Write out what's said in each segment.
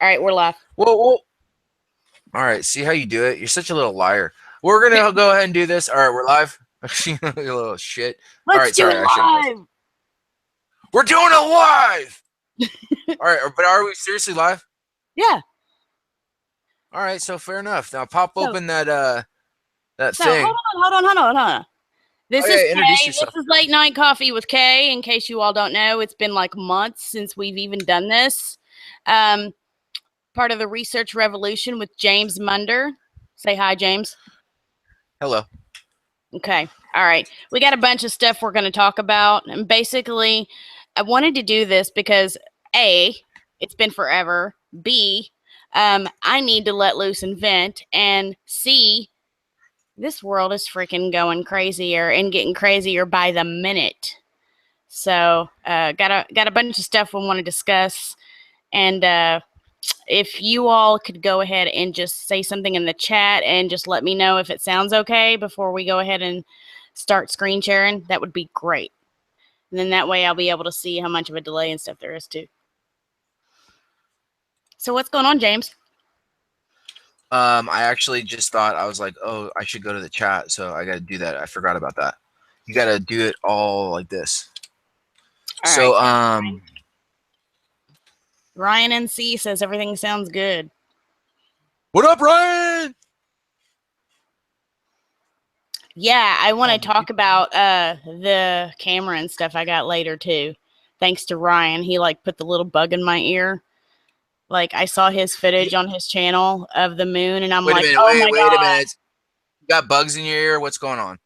All right, we're live. Well, all right. See how you do it? You're such a little liar. We're gonna go ahead and do this. All right, we're live. You little shit. All Let's right, do sorry, it I shouldn't cuss. live. We're doing it live. All right, but are we seriously live? Yeah. All right, so fair enough. Now pop So- open that So thing. hold on. This is Okay, Kay. introduce This yourself. is Late Night Coffee with Kay. In case you all don't know, it's been like months since we've even done this. Part of the research revolution with James Munder. Say hi, James. Hello. Okay. All right. We got a bunch of stuff we're going to talk about. And basically, I wanted to do this because A, it's been forever. B, I need to let loose and vent. And C, this world is freaking going crazier and getting crazier by the minute. So, got a bunch of stuff we want to discuss. And if you all could go ahead and just say something in the chat and just let me know if it sounds okay before we go ahead and start screen sharing, that would be great. And then that way I'll be able to see how much of a delay and stuff there is too. So what's going on, James? I actually just thought I was like, oh, I should go to the chat, so I got to do that. I forgot about that. You got to do it all like this. All so, right. Ryan NC says everything sounds good. What up, Ryan? Yeah, I want to talk about the camera and stuff I got later too. Thanks to Ryan, he like put the little bug in my ear. Like I saw his footage on his channel of the moon, and I'm like, oh my god! Wait a minute. You got bugs in your ear? What's going on?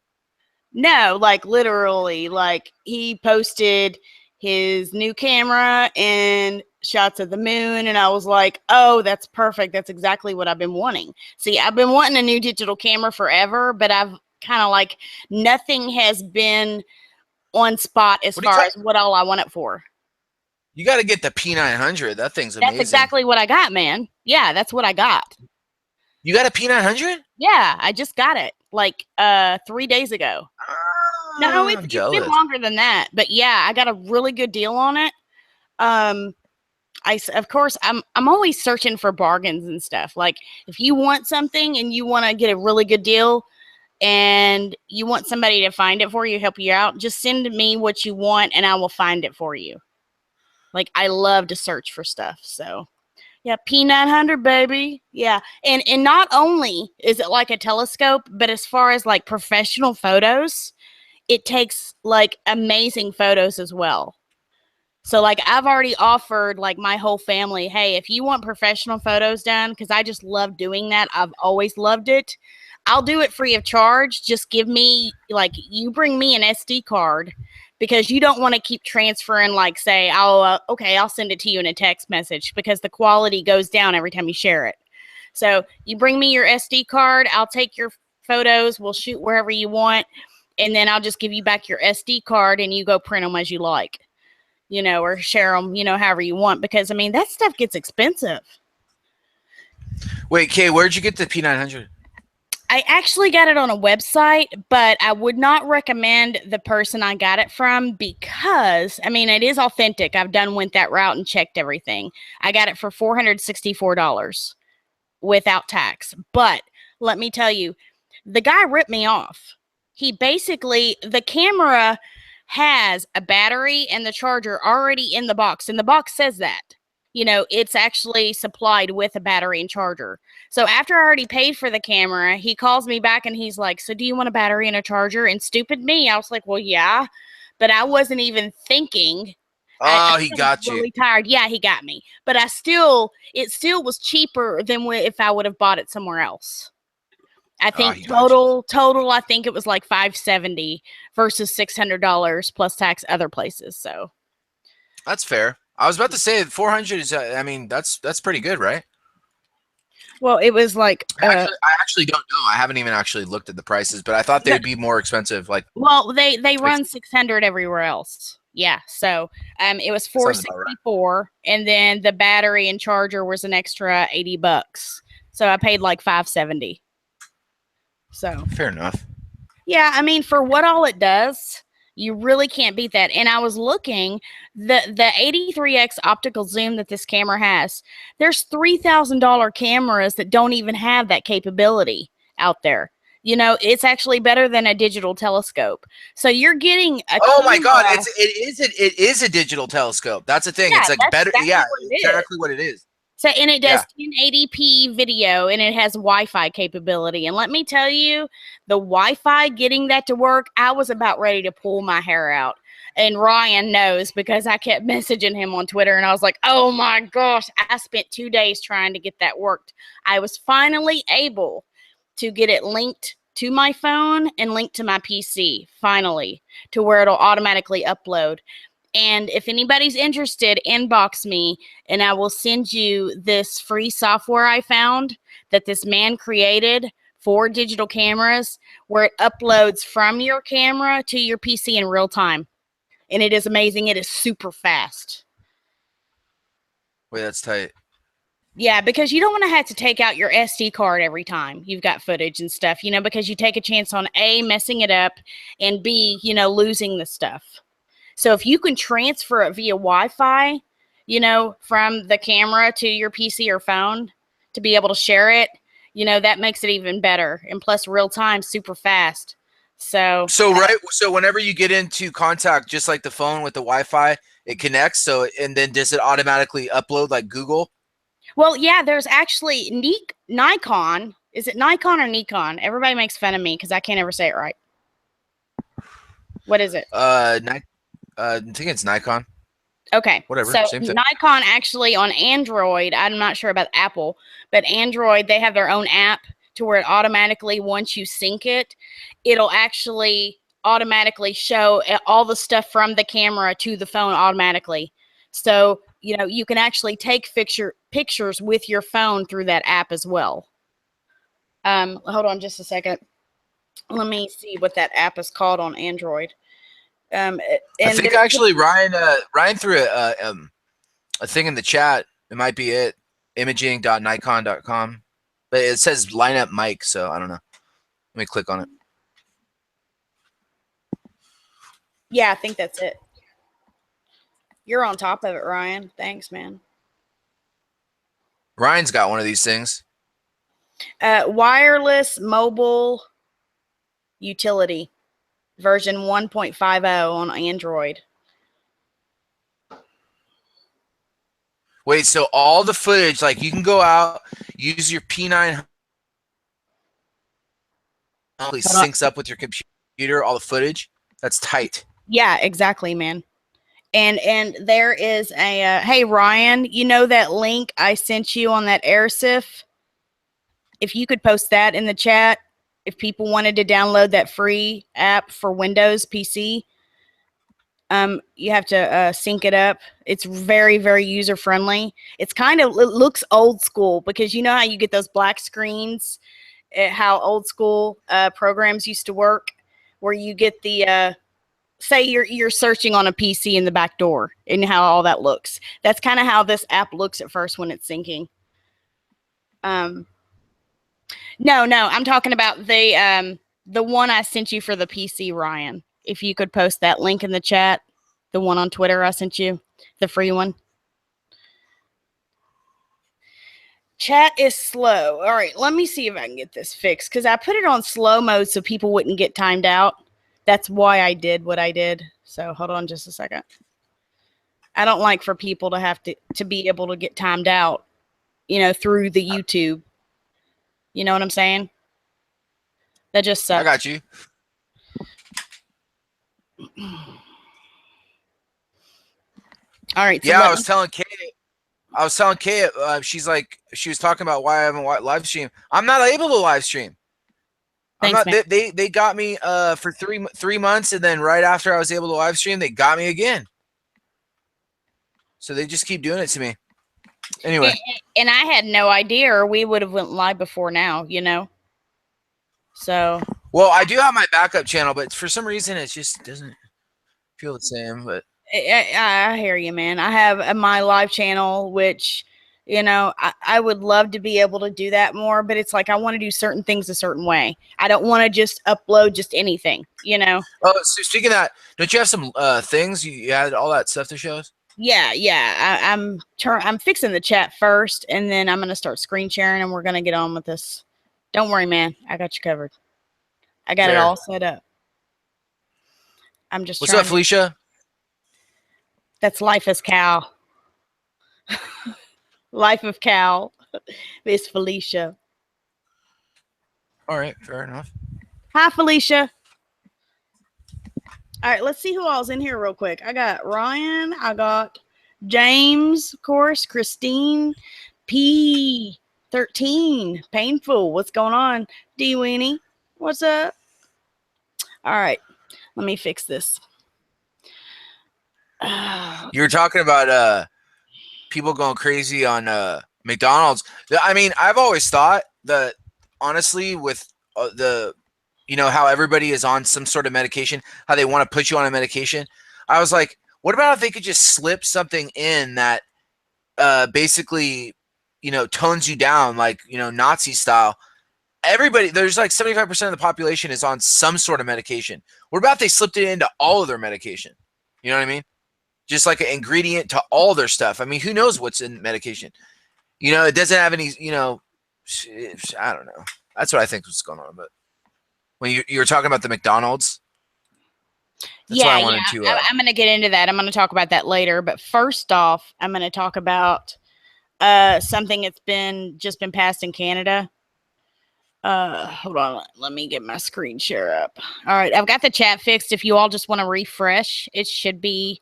No, like literally, like he posted his new camera and shots of the moon, and I was like, oh, that's perfect. That's exactly what I've been wanting. See, I've been wanting a new digital camera forever, but I've kind of like nothing has been on spot as far as what all I want it for. You got to get the P900. That thing's amazing. That's exactly what I got, man. Yeah, that's what I got. You got a P900? Yeah, I just got it like 3 days ago. No, it's been longer than that, but yeah, I got a really good deal on it. Of course, I'm always searching for bargains and stuff. Like if you want something and you want to get a really good deal and you want somebody to find it for you, help you out, just send me what you want and I will find it for you. Like I love to search for stuff. So yeah, P900, baby. Yeah. And not only is it like a telescope, but as far as like professional photos, it takes like amazing photos as well. So like I've already offered like my whole family, hey, if you want professional photos done, because I just love doing that. I've always loved it. I'll do it free of charge. Just give me like you bring me an SD card because you don't want to keep transferring like say, okay, I'll send it to you in a text message because the quality goes down every time you share it. So you bring me your SD card, I'll take your photos, we'll shoot wherever you want, and then I'll just give you back your SD card and you go print them as you like, you know, or share them, you know, however you want, because I mean, that stuff gets expensive. Wait, Kay, where'd you get the P900? I actually got it on a website, but I would not recommend the person I got it from because, I mean, it is authentic. I've went that route and checked everything. I got it for $464 without tax. But let me tell you, the guy ripped me off. He basically, the camera has a battery and the charger already in the box, and the box says that. You know, it's actually supplied with a battery and charger. So after I already paid for the camera, he calls me back and he's like, so do you want a battery and a charger? And stupid me, I was like, well, yeah, but I wasn't even thinking. Oh, he got you. Really tired. Yeah, he got me. But it still was cheaper than if I would have bought it somewhere else. I think total, I think it was like $570 versus $600 plus tax other places. So that's fair. I was about to say 400 is, I mean, that's pretty good, right? Well, it was like I actually don't know. I haven't even actually looked at the prices, but I thought they'd be more expensive. Like, well, they run 600 everywhere else. Yeah, so it was $464, right. And then the battery and charger was an extra $80. So I paid like $570. So fair enough. Yeah, I mean, for what all it does, You really can't beat that. And I was looking, the 83x optical zoom that this camera has, there's $3,000 cameras that don't even have that capability out there. You know, it's actually better than a digital telescope. So you're getting a Oh my God, camera. it is a digital telescope. That's the thing. Yeah, It's like that's better. exactly Yeah, what it is. exactly what it is. So, and it does Yeah. 1080p video and it has Wi-Fi capability. And let me tell you, the Wi-Fi, getting that to work, I was about ready to pull my hair out. And Ryan knows because I kept messaging him on Twitter and I was like, oh my gosh, I spent 2 days trying to get that worked. I was finally able to get it linked to my phone and linked to my PC, finally, to where it'll automatically upload. And if anybody's interested, inbox me and I will send you this free software I found that this man created for digital cameras where it uploads from your camera to your PC in real time. And it is amazing. It is super fast. Wait, that's tight. Yeah, because you don't want to have to take out your SD card every time you've got footage and stuff, you know, because you take a chance on A, messing it up, and B, you know, losing the stuff. So if you can transfer it via Wi-Fi, you know, from the camera to your PC or phone to be able to share it, you know, that makes it even better. And plus real time, super fast. So So whenever you get into contact, just like the phone with the Wi-Fi, it connects. So and then does it automatically upload like Google? well, yeah, there's actually Nikon. Is it Nikon or Nikon? Everybody makes fun of me because I can't ever say it right. What is it? I think it's Nikon. Okay, Whatever, so same thing. Nikon actually on Android, I'm not sure about Apple, but Android, they have their own app to where it automatically, once you sync it, it'll actually automatically show all the stuff from the camera to the phone automatically. So, you know, you can actually take pictures with your phone through that app as well. Hold on just a second. Let me see what that app is called on Android. Um, I and think there's actually Ryan threw a thing in the chat. It might be it. Imaging.nikon.com. But it says lineup mic, so I don't know. Let me click on it. yeah, I think that's it. You're on top of it, Ryan. Thanks, man. Ryan's got one of these things. Wireless mobile utility version 1.50 on Android. Wait, so all the footage, like you can go out, use your P9, syncs up with your computer, all the footage. That's tight. Yeah, exactly, man. And there is a hey Ryan, you know that link I sent you on that AirSif? If you could post that in the chat, if people wanted to download that free app for Windows PC, you have to sync it up. It's very, very user friendly. It's kind of, it looks old school because you know how you get those black screens, how old school programs used to work, where you get the say you're searching on a PC in the back door and how all that looks. That's kind of how this app looks at first when it's syncing. No, I'm talking about the one I sent you for the PC, Ryan. If you could post that link in the chat, the one on Twitter I sent you, the free one. Chat is slow. All right, let me see if I can get this fixed because I put it on slow mode so people wouldn't get timed out. That's why I did what I did. So hold on just a second. I don't like for people to have to be able to get timed out, you know, through the YouTube. You know what I'm saying? That just sucks. I got you. All right. So yeah, I was telling Kate, she's like, she was talking about why I haven't live stream. I'm not able to live stream. Thanks, I'm not. They got me for 3 months, and then right after I was able to live stream, they got me again. So they just keep doing it to me. Anyway, and I had no idea, or we would have went live before now. You know. So. Well, I do have my backup channel, but for some reason it just doesn't feel the same. But I hear you, man. I have my live channel, which You know, I would love to be able to do that more, but it's like I want to do certain things a certain way. I don't want to just upload just anything, you know? Oh, so speaking of that, don't you have some things? You had all that stuff to show us? Yeah. I'm fixing the chat first, and then I'm gonna start screen sharing, and we're gonna get on with this. Don't worry, man. I got you covered. I got it Fair. all set up. I'm just What's trying up, to. Felicia? That's Life as Cal. Life of Cal. Miss Felicia. All right, fair enough. Hi, Felicia. All right, let's see who all's in here real quick. I got Ryan. I got James, of course, Christine, P13, Painful. What's going on? D Weenie, what's up? All right, let me fix this. You were talking about people going crazy on McDonald's. I mean, I've always thought that honestly, with the how everybody is on some sort of medication, how they want to put you on a medication. I was like, what about if they could just slip something in that basically tones you down, like Nazi style. Everybody, there's like 75% of the population is on some sort of medication. What about if they slipped it into all of their medication? You know what I mean? Just like an ingredient to all their stuff. I mean, who knows what's in medication? It doesn't have any, I don't know. That's what I think was going on. But when you were talking about the McDonald's, that's why I wanted to. I'm going to get into that. I'm going to talk about that later. But first off, I'm going to talk about something that's just been passed in Canada. Hold on. Let me get my screen share up. All right. I've got the chat fixed. If you all just want to refresh, it should be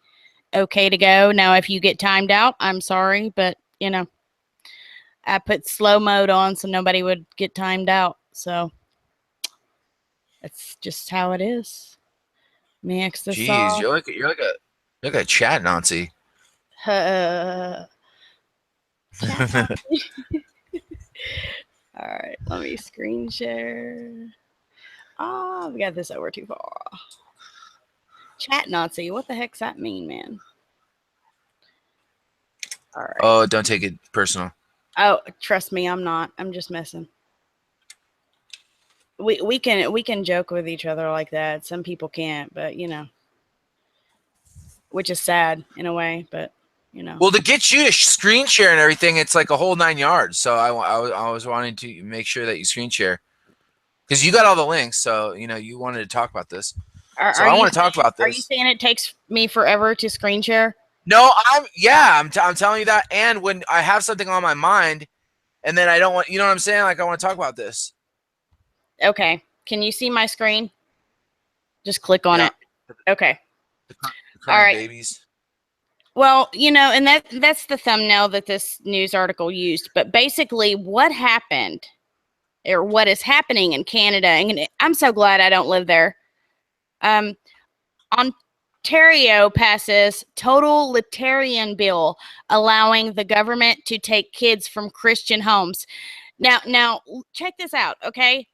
okay to go. Now, if you get timed out, I'm sorry, but I put slow mode on so nobody would get timed out. So that's just how it is. Let me X this Jeez, off. you're like a chat Nazi. Chat Nazi. All right, let me screen share. Oh, we got this over too far. Chat Nazi. What the heck's that mean, man? All right. Oh, don't take it personal. Oh, trust me, I'm not. I'm just messing. We can joke with each other like that. Some people can't, but which is sad in a way, but Well, to get you to screen share and everything, it's like a whole 9 yards. So I was wanting to make sure that you screen share because you got all the links. So you wanted to talk about this. So I want to talk about this. Are you saying it takes me forever to screen share? No, I'm telling you that. And when I have something on my mind, and then I don't want, you know what I'm saying? Like I want to talk about this. Okay. Can you see my screen? Just click on it. Okay. The all right. Babies. Well, and that's the thumbnail that this news article used. But basically, what happened, or what is happening in Canada, and I'm so glad I don't live there. Ontario passes totalitarian bill allowing the government to take kids from Christian homes. Now, check this out, okay?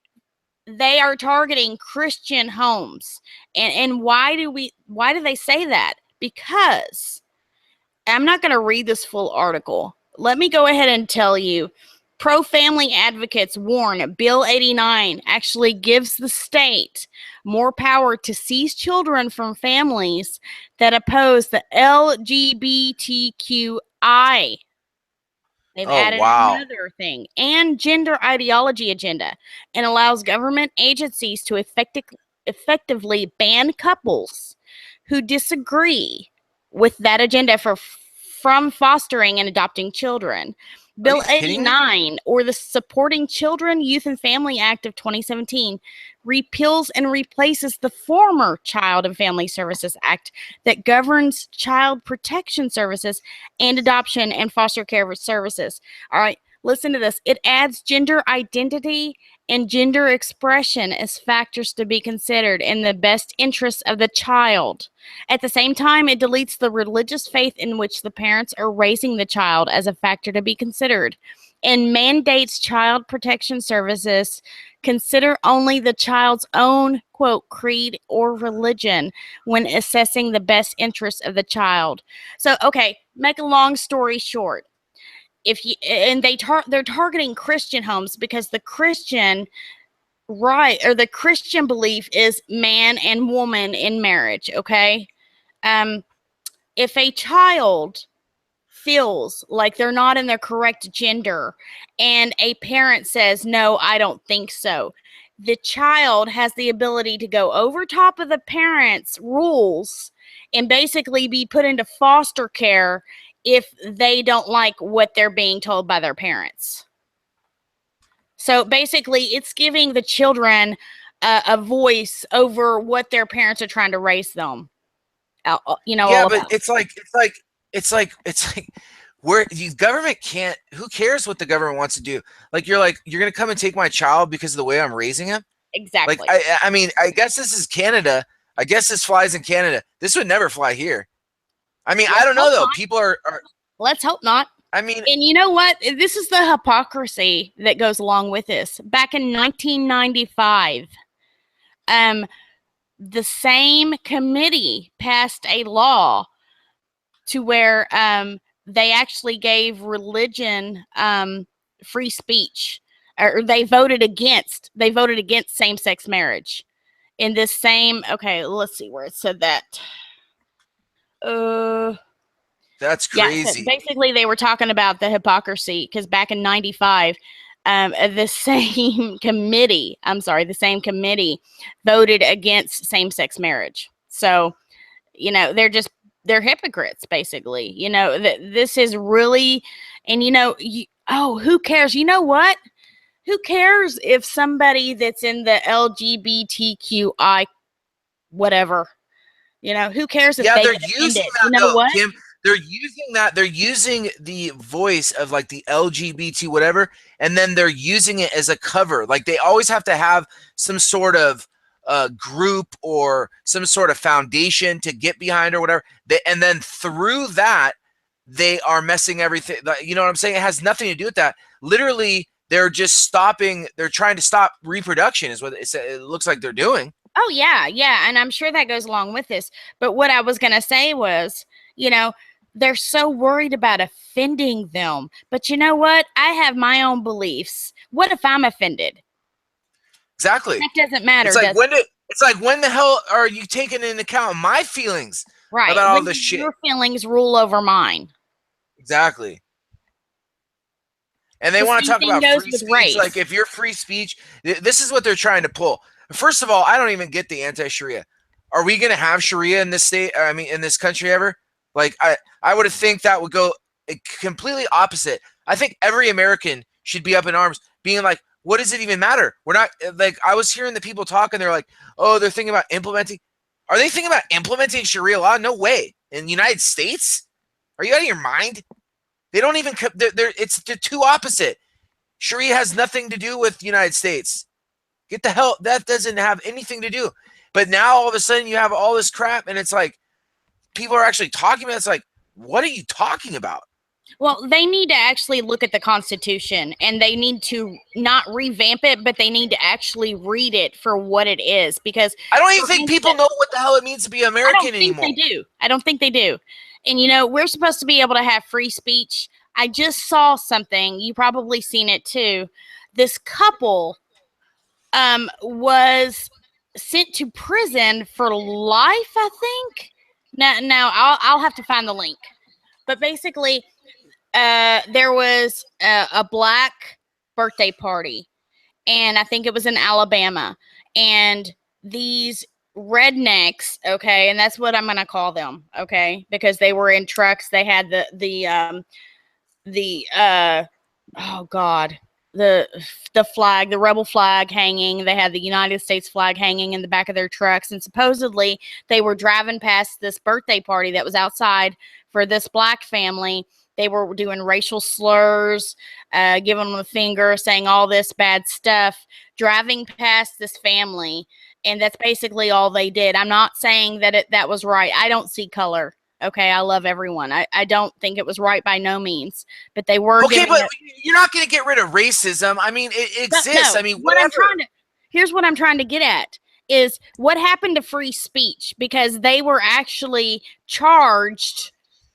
They are targeting Christian homes, and why do they say that? Because I'm not going to read this full article. Let me go ahead and tell you. Pro-family advocates warn Bill 89 actually gives the state more power to seize children from families that oppose the LGBTQI. They've added another thing, and gender ideology agenda, and allows government agencies to effectively ban couples who disagree with that agenda from fostering and adopting children. Bill 89, or the Supporting Children, Youth and Family Act of 2017, repeals and replaces the former Child and Family Services Act that governs child protection services and adoption and foster care services. All right, listen to this. It adds gender identity and gender expression as factors to be considered in the best interests of the child. At the same time, it deletes the religious faith in which the parents are raising the child as a factor to be considered, and mandates child protection services consider only the child's own, quote, creed or religion when assessing the best interests of the child. So, okay, make a long story short. if you and they're targeting Christian homes because the Christian the Christian belief is man and woman in marriage. Okay, um, if a child feels like they're not in their correct gender and a parent says, no, I don't think so, the child has the ability to go over top of the parents' rules and basically be put into foster care if they don't like what they're being told by their parents. So basically, it's giving the children a voice over what their parents are trying to raise them. Yeah, All but about. it's like where the government can't. Who cares what the government wants to do? You're gonna come and take my child because of the way I'm raising him. Like Exactly. I mean, I guess this is Canada. I guess this flies in Canada. This would never fly here. I mean, I Let's don't know hope though. not. People are. Let's hope not. I mean, And you know what? This is the hypocrisy that goes along with this. Back in 1995, um, the same committee passed a law to where they actually gave religion free speech, or they voted against same-sex marriage. In this same, okay, let's see where it said that. Uh, that's Yeah, so crazy. basically they were talking about the hypocrisy because back in 95, the same committee voted against same-sex marriage. So, they're hypocrites, basically. This is really, and who cares? You know what? Who cares if somebody that's in the LGBTQI whatever, who cares if Yeah, they they're get using offended? You that know though, what? Kim. They're using that. They're using the voice of like the LGBT whatever, and then they're using it as a cover. Like they always have to have some sort of group or some sort of foundation to get behind or whatever. And then through that, they are messing everything. You know what I'm saying? It has nothing to do with that. Literally, they're just stopping. They're trying to stop reproduction. Is what it looks like they're doing. Oh yeah, yeah, and I'm sure that goes along with this. But what I was going to say was, you know, they're so worried about offending them. But you know what? I have my own beliefs. What if I'm offended? Exactly. That doesn't matter, does it? It's like when the hell are you taking into account my feelings Right. about all When this do shit? your feelings rule over mine? Exactly. And they The want to same talk thing about goes free with speech. Like race. if you're free speech, this is what they're trying to pull. First of all, I don't even get the anti-Sharia. Are we going to have Sharia in this state? I mean, in this country ever? Like I would think that would go completely opposite. I think every American should be up in arms, being like, what does it even matter? We're not like I was hearing the people talking. They're like, oh, they're thinking about implementing. Are they thinking about implementing Sharia law? No way. In the United States? Are you out of your mind? They don't even. They're too opposite. Sharia has nothing to do with the United States. Get the hell. That doesn't have anything to do. But now all of a sudden you have all this crap, and it's like people are actually talking about. It's like, what are you talking about? Well, they need to actually look at the Constitution and they need to not revamp it, but they need to actually read it for what it is. Because, I don't even for think people instance, know what the hell it means to be I don't American think they anymore. do. I don't think they do. And we're supposed to be able to have free speech. I just saw something. You probably seen it too. This couple was sent to prison for life, I think. Now I'll have to find the link. But basically, there was a black birthday party, and I think it was in Alabama. And these rednecks, okay, and that's what I'm gonna call them, okay, because they were in trucks. They had the oh god, the the flag, the rebel flag hanging. They had the United States flag hanging in the back of their trucks, and supposedly they were driving past this birthday party that was outside for this black family. They were doing racial slurs, giving them a finger, saying all this bad stuff, driving past this family, and that's basically all they did. I'm not saying that was right. I don't see color. Okay, I love everyone. I don't think it was right by no means, but they were Okay, giving but it. you're not going to get rid of racism. I mean, it exists. No, I mean, whatever. here's what I'm trying to get at is what happened to free speech, because they were actually charged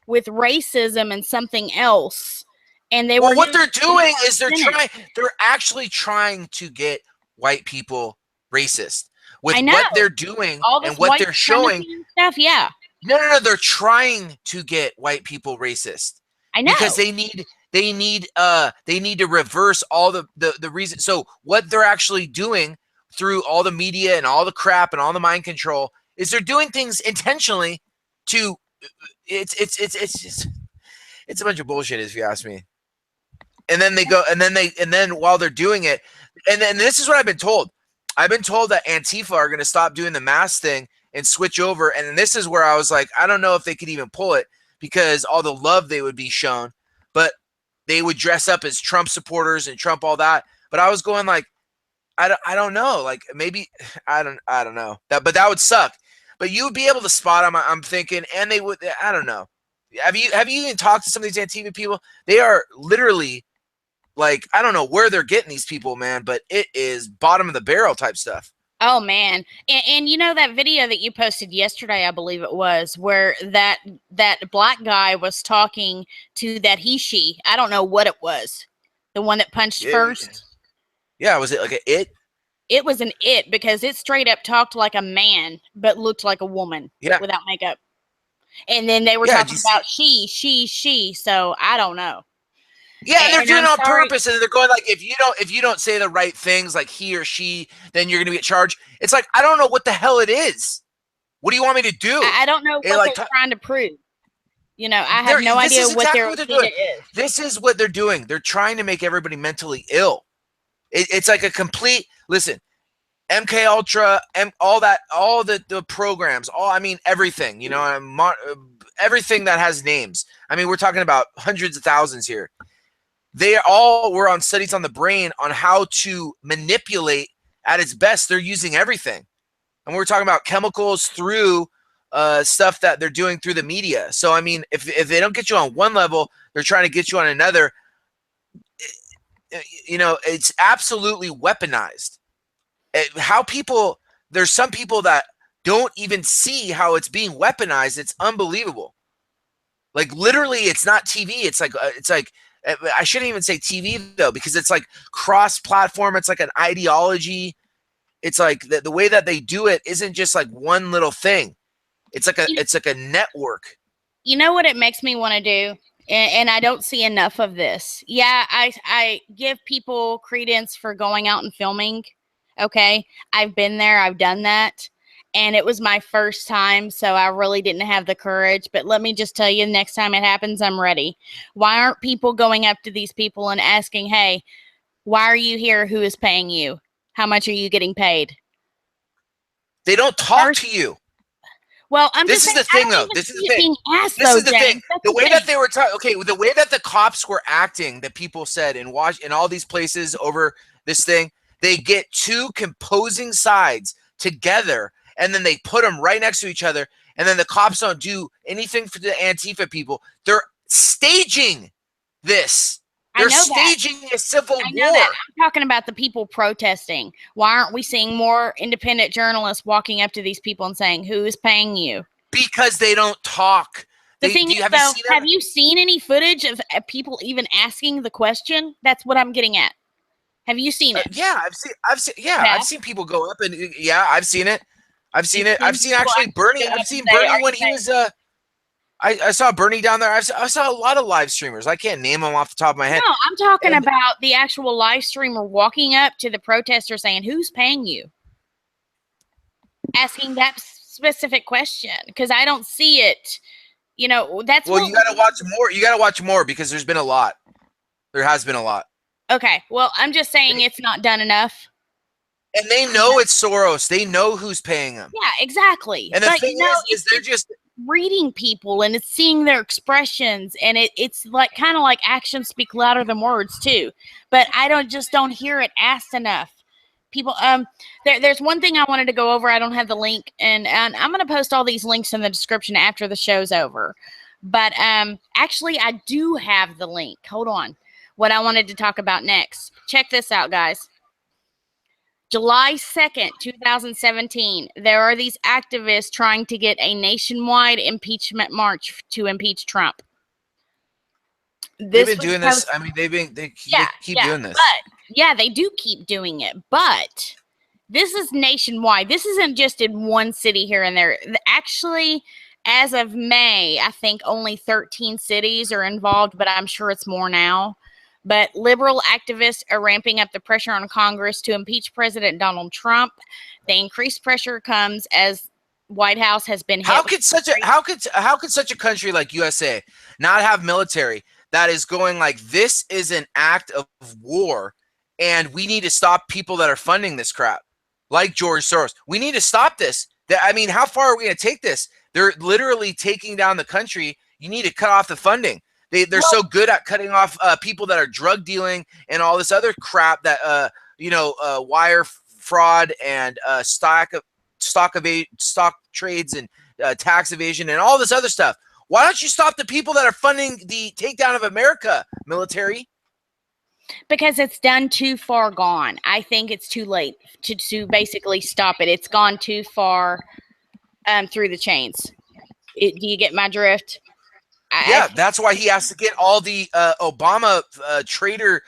with racism and something else. And they Well, were what doing they're doing is Senate. they're actually trying to get white people racist with I what know they're doing all and this what white they're showing. supremacy and stuff. Yeah, No, they're trying to get white people racist I because know. they need to reverse all the reason. So what they're actually doing through all the media and all the crap and all the mind control is they're doing things intentionally to it's just it's a bunch of bullshit if you ask me. And then they go and then while they're doing it, and then this is what I've been told. I've been told that Antifa are going to stop doing the mask thing and switch over. And this is where I was like, I don't know if they could even pull it because all the love they would be shown, but they would dress up as Trump supporters and Trump all that. But I was going like, I don't know, like maybe I don't know that, but that would suck. But you would be able to spot them. I'm thinking, and they would. I don't know. Have you even talked to some of these Antifa people? They are literally like, I don't know where they're getting these people, man, but it is bottom of the barrel type stuff. Oh man, and you know that video that you posted yesterday, I believe it was, where that black guy was talking to that she. I don't know what it was. The one that punched Yeah, first. yeah, was it like a it? It was an it because it straight up talked like a man but looked like a woman Yeah, without makeup. And then they were yeah. Did talking you see? about she. So I don't know. Yeah, and they're And doing I'm it on sorry. purpose, and they're going like, if you don't say the right things, like he or she, then you're gonna get charged. It's like I don't know what the hell it is. What do you want me to do? I don't know It what like they're trying to prove. You know, I have they're no this idea is what exactly their what they're agenda doing. is. This is what they're doing. They're trying to make everybody mentally ill. It's like a complete listen. MK Ultra, all that, all the programs, all I mean everything. You know, everything that has names. I mean, we're talking about hundreds of thousands here. They all were on studies on the brain on how to manipulate at its best. They're using everything, and we're talking about chemicals through stuff that they're doing through the media. So I mean, if they don't get you on one level, they're trying to get you on another. You know, it's absolutely weaponized. How people there's some people that don't even see how it's being weaponized. It's unbelievable. Like literally, it's not TV. It's like I shouldn't even say TV though because it's like cross-platform. It's like an ideology. It's like the way that they do it isn't just like one little thing. You, It's like a network. you know what it makes me want to do? And I don't see enough of this. Yeah, I give people credence for going out and filming. Okay. I've been there, I've done that. And it was my first time, so I really didn't have the courage. But let me just tell you, next time it happens, I'm ready. Why aren't people going up to these people and asking, hey, why are you here? Who is paying you? How much are you getting paid? They don't talk First, to you. well, I'm just This is saying, the I thing, don't though. even This is see the it thing. being asked, This though, is the thing. James. That's The the way thing. that they were talking, okay, the way that the cops were acting, that people said in all these places over this thing, they get two composing sides together, and then they put them right next to each other, and then the cops don't do anything for the Antifa people. They're staging this. I They're know that. staging a civil I know that. war I'm talking about the people protesting. Why aren't we seeing more independent journalists walking up to these people and saying, who is paying you? because they don't talk. The They thing do is, you have you though, seen have them? you seen any footage of people even asking the question? That's what I'm getting at. Have you seen it? Yeah, Yeah. I've seen people go up and yeah, I've seen it. I've seen You've it. I've seen seen people actually actually Bernie. go I've up and seen say, Bernie are you when he paying? was. I saw Bernie down there. I saw a lot of live streamers. I can't name them off the top of my No, head. I'm talking And about the actual live streamer walking up to the protester saying, who's paying you? Asking that specific question because I don't see it. You know, that's well, what you got to watch more. You got to watch more because there's been a lot. There has been a lot. okay. Well, I'm just saying it's not done enough. And they know it's Soros. They know who's paying them. Yeah, exactly. And the But thing you know, is they're just reading people and it's seeing their expressions and it's like kind of like actions speak louder than words too. But I don't hear it asked enough. People there's one thing I wanted to go over. I don't have the link and I'm gonna post all these links in the description after the show's over. But actually I do have the link. Hold on. What I wanted to talk about next. Check this out, guys. July 2nd, 2017, there are these activists trying to get a nationwide impeachment march to impeach Trump. They've This been was doing this. supposed, I mean, they yeah, keep yeah, doing this. but yeah, they do keep doing it, but this is nationwide. This isn't just in one city here and there. Actually, as of May, I think only 13 cities are involved, but I'm sure it's more now. But liberal activists are ramping up the pressure on Congress to impeach President Donald Trump. The increased pressure comes as White House has been hit with How could such a country like USA not have military that is going like, this is an act of war and we need to stop people that are funding this crap, like George Soros. We need to stop this. I mean, how far are we going to take this? They're literally taking down the country. You need to cut off the funding. They're so good at cutting off people that are drug dealing and all this other crap that wire fraud and stock trades and tax evasion and all this other stuff. Why don't you stop the people that are funding the takedown of America, military? because it's done too far gone. I think it's too late to basically stop it. It's gone too far through the chains. Do you get my drift? Yeah, that's why he has to get all the Obama traitor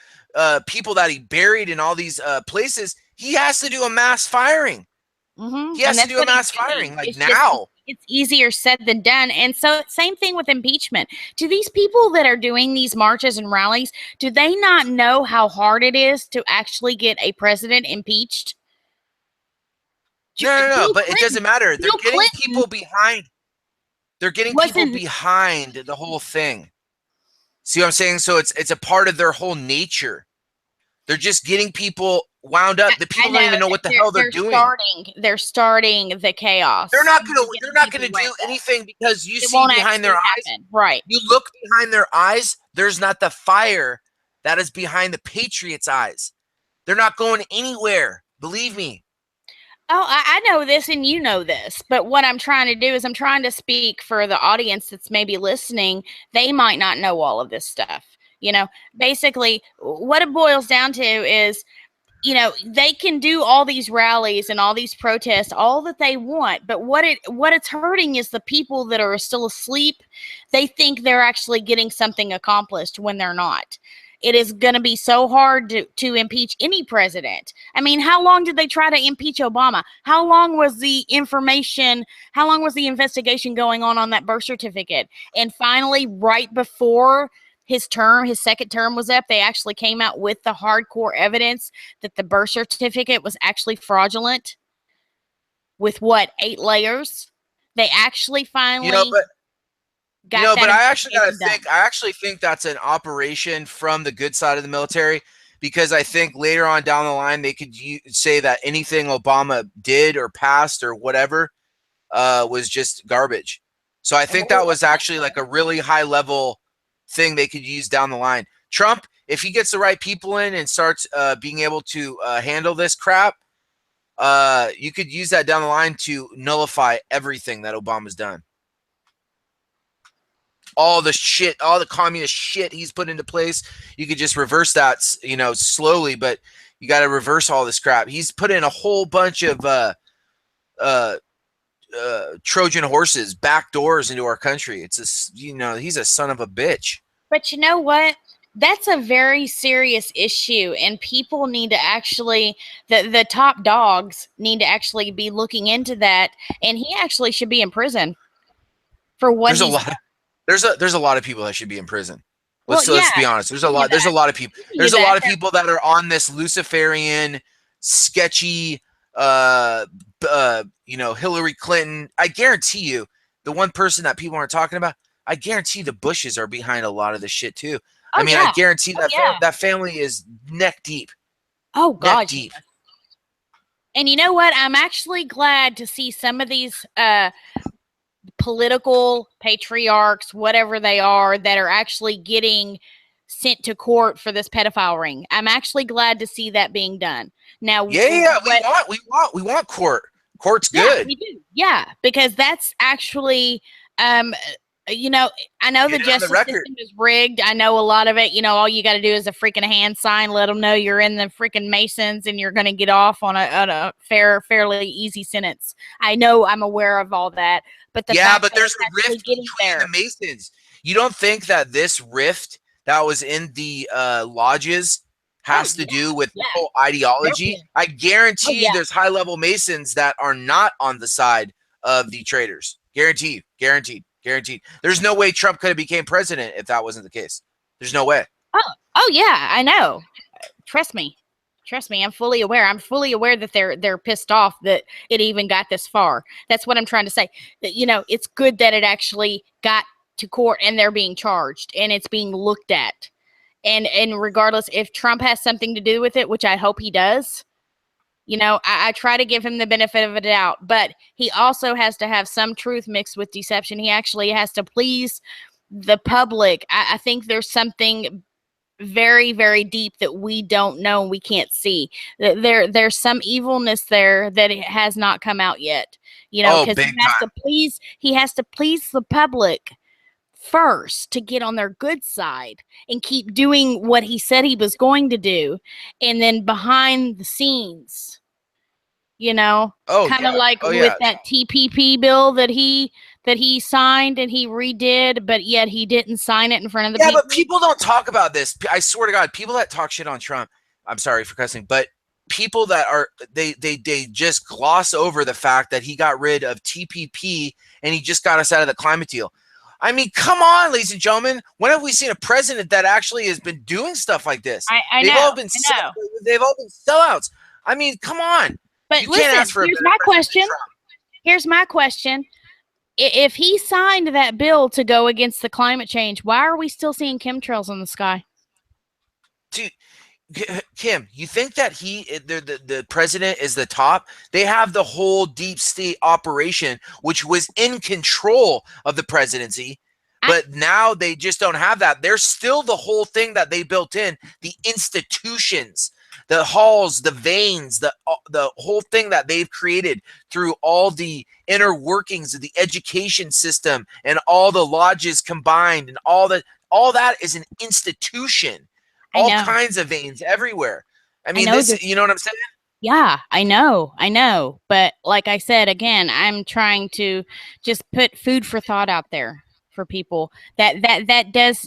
people that he buried in all these places. He has to do a mass firing. He has to do a mass firing like now. It's easier said than done. And so same thing with impeachment. Do these people that are doing these marches and rallies, do they not know how hard it is to actually get a president impeached? No, but it doesn't matter. They're getting people behind. They're getting people behind the whole thing. See what I'm saying? So it's a part of their whole nature. They're just getting people wound up. The people don't even know what the hell they're doing. They're starting the chaos. They're not gonna do anything because you see behind their eyes. Right. You look behind their eyes, there's not the fire that is behind the Patriots' eyes. They're not going anywhere. Believe me. Oh, I know this and you know this, but what I'm trying to do is I'm trying to speak for the audience that's maybe listening. They might not know all of this stuff. Basically, what it boils down to is, they can do all these rallies and all these protests, all that they want, but what it's hurting is the people that are still asleep. They think they're actually getting something accomplished when they're not. It is going to be so hard to impeach any president. I mean, how long did they try to impeach Obama? How long was the investigation going on that birth certificate? And finally, right before his second term was up, they actually came out with the hardcore evidence that the birth certificate was actually fraudulent with 8 layers. They actually finally but I actually think that's an operation from the good side of the military, because I think later on down the line they could say that anything Obama did or passed or whatever was just garbage. So I think that was actually like a really high level thing they could use down the line. Trump, if he gets the right people in and starts being able to handle this crap, you could use that down the line to nullify everything that Obama's done. All the shit, all the communist shit he's put into place, you could just reverse that, slowly, but you got to reverse all this crap. He's put in a whole bunch of Trojan horses, back doors into our country. It's he's a son of a bitch. But you know what? That's a very serious issue, and people need to actually, the top dogs need to actually be looking into that, and he actually should be in prison for what There's a lot of people that should be in prison. Let's be honest. There's a lot of people. There's a lot of people that are on this Luciferian, sketchy, Hillary Clinton. I guarantee you, the one person that people aren't talking about, I guarantee the Bushes are behind a lot of this shit too. I guarantee that family is neck deep. Oh God, neck deep. And you know what? I'm actually glad to see some of these political patriarchs, whatever they are, that are actually getting sent to court for this pedophile ring. I'm actually glad to see that being done. Now, we want court. Court's good. We do. Yeah, because that's actually, I know the justice system is rigged. I know a lot of it. All you got to do is a freaking hand sign, let them know you're in the freaking Masons, and you're going to get off on a fairly easy sentence. I know, I'm aware of all that, but but there's a rift between the Masons. You don't think that this rift that was in the lodges Oh has to yeah, do with yeah. whole They're ideology, pissed. I Oh guarantee you yeah. there's high-level Masons that are not on the side of the traitors. Guaranteed, guaranteed, guaranteed. There's no way Trump could have became president if that wasn't the case. There's no way. Oh yeah, I know. Trust me. Trust me, I'm fully aware. I'm fully aware that they're pissed off that it even got this far. That's what I'm trying to say. That it's good that it actually got to court and they're being charged and it's being looked at. And regardless if Trump has something to do with it, which I hope he does, I try to give him the benefit of the doubt, but he also has to have some truth mixed with deception. He actually has to please the public. I think there's something very, very deep that we don't know, we can't see. There's some evilness there that it has not come out yet. Oh, Because big time. he has to please the public first to get on their good side and keep doing what he said he was going to do, and then behind the scenes, Oh kind of yeah. like Oh with yeah. that TPP bill that he signed and he redid, but yet he didn't sign it in front of the Yeah, people. but people don't talk about this. I swear to God, people that talk shit on Trump, I'm sorry for cussing, but people that are they just gloss over the fact that he got rid of TPP and he just got us out of the climate deal. I mean, come on, ladies and gentlemen. When have we seen a president that actually has been doing stuff like this? I They've know, all been I know. they've all been sellouts. I mean, come on. But You can't ask listen, for a here's better my president than question. Trump. Here's my question. If he signed that bill to go against the climate change, why are we still seeing chemtrails in the sky? Dude, Kim, you think that the president is the top? They have the whole deep state operation, which was in control of the presidency, I, but now they just don't have that. There's still the whole thing that they built in, the institutions, the halls, the veins, the whole thing that they've created through all the inner workings of the education system and all the lodges combined and all that is an institution. I All know. kinds of veins everywhere. I I mean, know this, this. you know what I'm saying? Yeah, I know. But like I said, again, I'm trying to just put food for thought out there for people that does,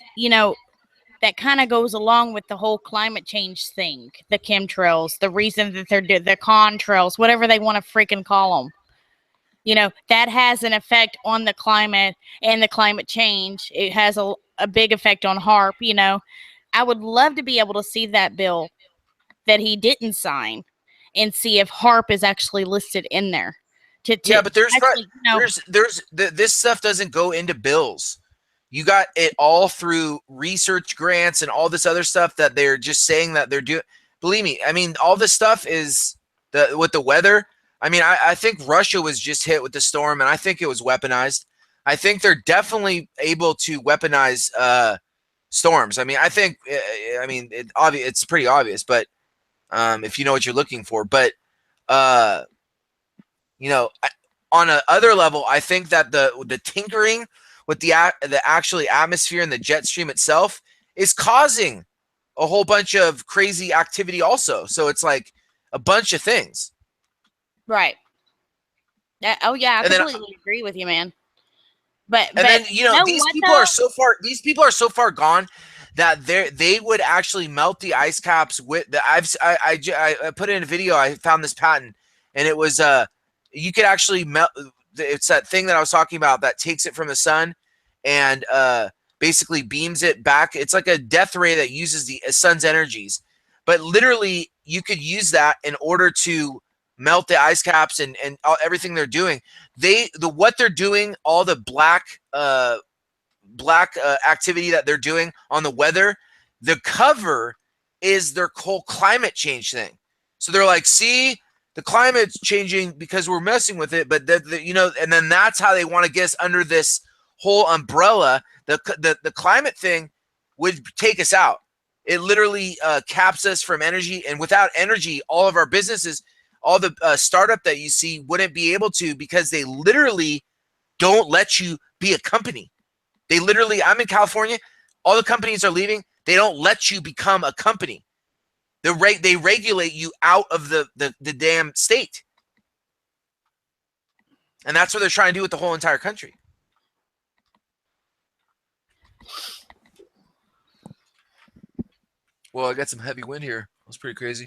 that kind of goes along with the whole climate change thing, the chemtrails, the reason that the contrails, whatever they want to freaking call them. That has an effect on the climate and the climate change. It has a big effect on HARP. I would love to be able to see that bill that he didn't sign and see if HARP is actually listed in there. To Yeah, but there's actually, this stuff doesn't go into bills. You got it all through research grants and all this other stuff that they're just saying that they're doing. Believe me, I mean, all this stuff is with the weather. I mean, I think Russia was just hit with the storm, and I think it was weaponized. I think they're definitely able to weaponize storms. I mean, it's pretty obvious, but if you know what you're looking for. But uh, on a other level, I think that the tinkering with the actually atmosphere and the jet stream itself is causing a whole bunch of crazy activity also. So it's like a bunch of things. right. Oh yeah, I And then completely agree with you, man. But then you know these what people though? are so far gone that they would actually melt the ice caps with the I put in a video. I found this patent, and it was you could actually melt. It's that thing that I was talking about that takes it from the sun and basically beams it back. It's like a death ray that uses the sun's energies, but literally you could use that in order to melt the ice caps and everything they're doing. What they're doing, all the black activity that they're doing on the weather, the cover is their whole climate change thing. So they're like, see, the climate's changing because we're messing with it, but and then that's how they want to get us under this whole umbrella. The climate thing would take us out. It literally caps us from energy, and without energy, all of our businesses, all the startup that you see wouldn't be able to, because they literally don't let you be a company. They literally, I'm in California, all the companies are leaving. They don't let you become a company. They regulate you out of the damn state. And that's what they're trying to do with the whole entire country. Well, I got some heavy wind here. That was pretty crazy.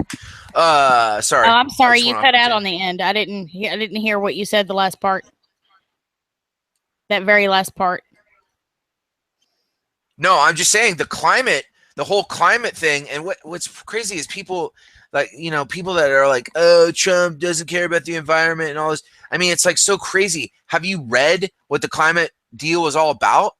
Oh, Sorry. I'm I sorry. just You went off cut the out on tangent. the end. I didn't hear what you said the last part. That very last part. No, I'm just saying the whole climate thing, and what's crazy is people like people that are like, oh, Trump doesn't care about the environment and all this. I mean, it's like so crazy. Have you read what the climate deal was all about?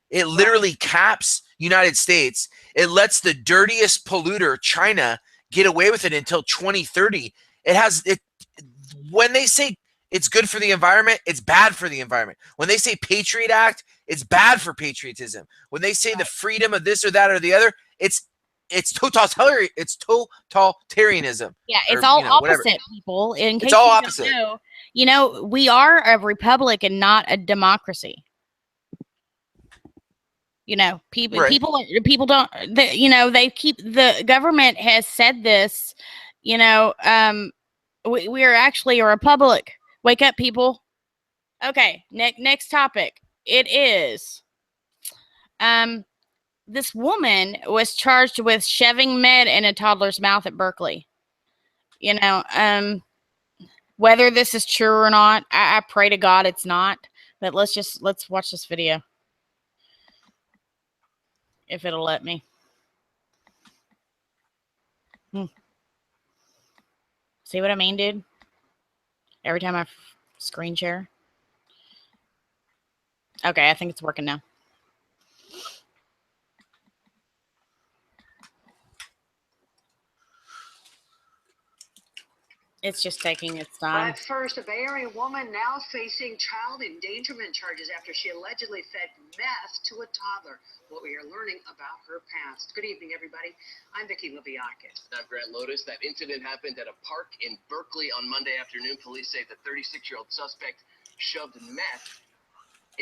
It literally caps United States. It lets the dirtiest polluter, China, get away with it until 2030. It when they say it's good for the environment, it's bad for the environment. When they say Patriot Act, it's bad for patriotism. When they say the freedom of this or that or the other, it's totalitarian. It's totalitarianism, Yeah, it's or all whatever. opposite, people. In It's case all you opposite. don't know, we are a republic and not a democracy. People Right. people don't. They keep the government has said this. We are actually a republic. Wake up, people. Okay, next topic. It is this woman was charged with shoving med in a toddler's mouth at Berkeley. Whether this is true or not, I pray to God it's not. But let's watch this video if it'll let me. See what I mean, dude? Every time I screen share. Okay, I think it's working now. It's just taking its time. But first, a Bay Area woman now facing child endangerment charges after she allegedly fed meth to a toddler. What we are learning about her past. Good evening, everybody. I'm Vicki Libiakis. I'm Grant Lotus. That incident happened at a park in Berkeley on Monday afternoon. Police say the 36-year-old suspect shoved meth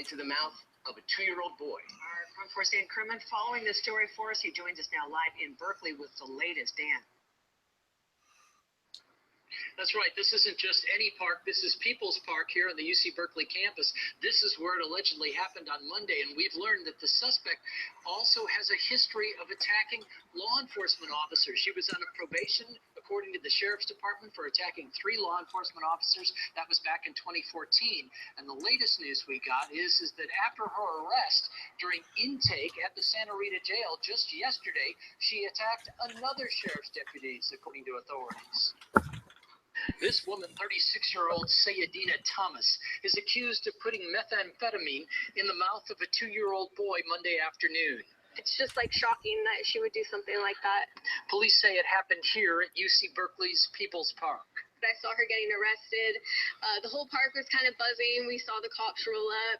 into the mouth of a 2-year-old boy. Our Front Force Dan Kerman following this story for us. He joins us now live in Berkeley with the latest. Dan. That's right. This isn't just any park. This is People's Park here on the UC Berkeley campus. This is where it allegedly happened on Monday, and we've learned that the suspect also has a history of attacking law enforcement officers. She was on a probation, according to the sheriff's department, for attacking 3 law enforcement officers. That was back in 2014. And the latest news we got is that after her arrest during intake at the Santa Rita jail just yesterday, she attacked another sheriff's deputies, according to authorities. This woman, 36-year-old Sayadina Thomas, is accused of putting methamphetamine in the mouth of a 2-year-old boy Monday afternoon. It's just shocking that she would do something like that. Police say it happened here at UC Berkeley's People's Park. I saw her getting arrested. The whole park was kind of buzzing. We saw the cops roll up.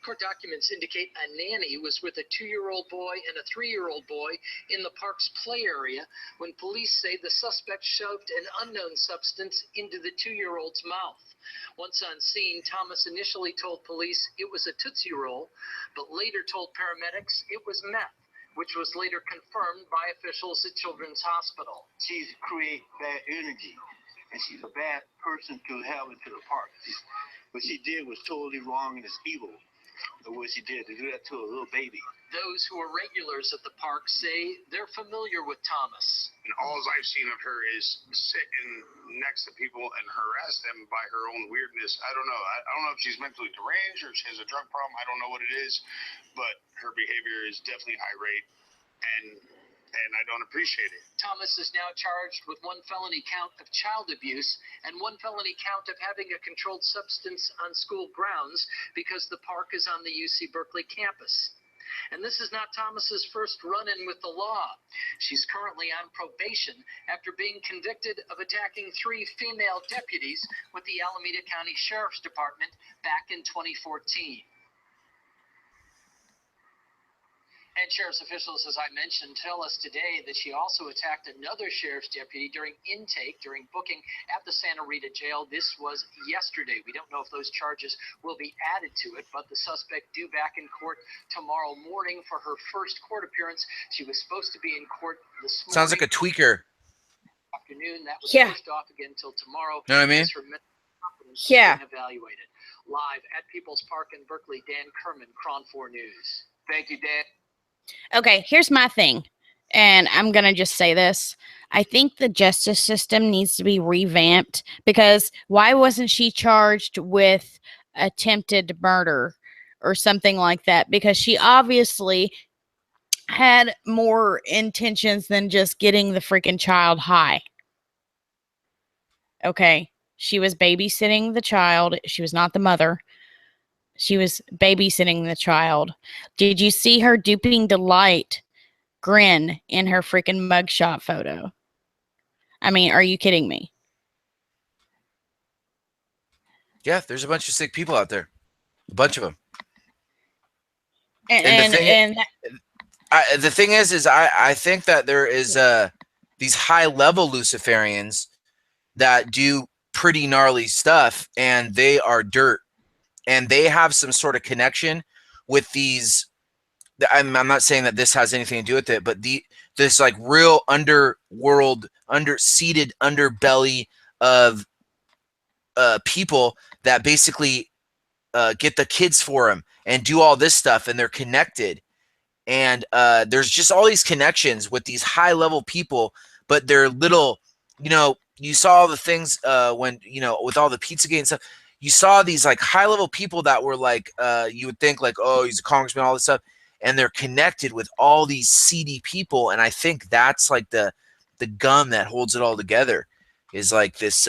Court documents indicate a nanny was with a 2-year-old boy and a 3-year-old boy in the park's play area when police say the suspect shoved an unknown substance into the 2-year-old's mouth. Once on scene, Thomas initially told police it was a Tootsie Roll, but later told paramedics it was meth, which was later confirmed by officials at Children's Hospital. She's create bad energy, and she's a bad person to have into the park. What she did was totally wrong and it's evil. What she did to do that to a little baby. Those who are regulars at the park say they're familiar with Thomas. And all I've seen of her is sitting next to people and harass them by her own weirdness. I don't know. I don't know if she's mentally deranged or if she has a drug problem. I don't know what it is, but her behavior is definitely irate, and I don't appreciate it. Thomas is now charged with 1 felony count of child abuse and 1 felony count of having a controlled substance on school grounds because the park is on the UC Berkeley campus. And this is not Thomas's first run-in with the law. She's currently on probation after being convicted of attacking 3 female deputies with the Alameda County Sheriff's Department back in 2014. And sheriff's officials, as I mentioned, tell us today that she also attacked another sheriff's deputy during intake, during booking at the Santa Rita jail. This was yesterday. We don't know if those charges will be added to it, but the suspect due back in court tomorrow morning for her first court appearance. She was supposed to be in court this morning. Sounds like a tweaker. Afternoon. That was pushed off again until tomorrow. Know what I mean? Yeah. Evaluated. Live at People's Park in Berkeley, Dan Kerman, Cron 4 News. Thank you, Dan. Okay, here's my thing. and I'm going to just say this. I think the justice system needs to be revamped, because why wasn't she charged with attempted murder or something like that? Because she obviously had more intentions than just getting the freaking child high. Okay. She was babysitting the child. She was not the mother. She was babysitting the child. Did you see her duping delight grin in her freaking mugshot photo? I mean, are you kidding me? Yeah, there's a bunch of sick people out there. A bunch of them. And The thing is I think that there is these high level Luciferians that do pretty gnarly stuff, and they are dirt, and they have some sort of connection with these. I'm not saying that this has anything to do with it, but this like real underworld, seated underbelly of people that basically get the kids for them and do all this stuff, and they're connected. And there's just all these connections with these high level people, but they're little, you saw the things when, with all the Pizzagate and stuff, you saw these like high level people that were like, you would think like, oh, he's a congressman, all this stuff. And they're connected with all these seedy people. And I think that's like the gum that holds it all together, is like this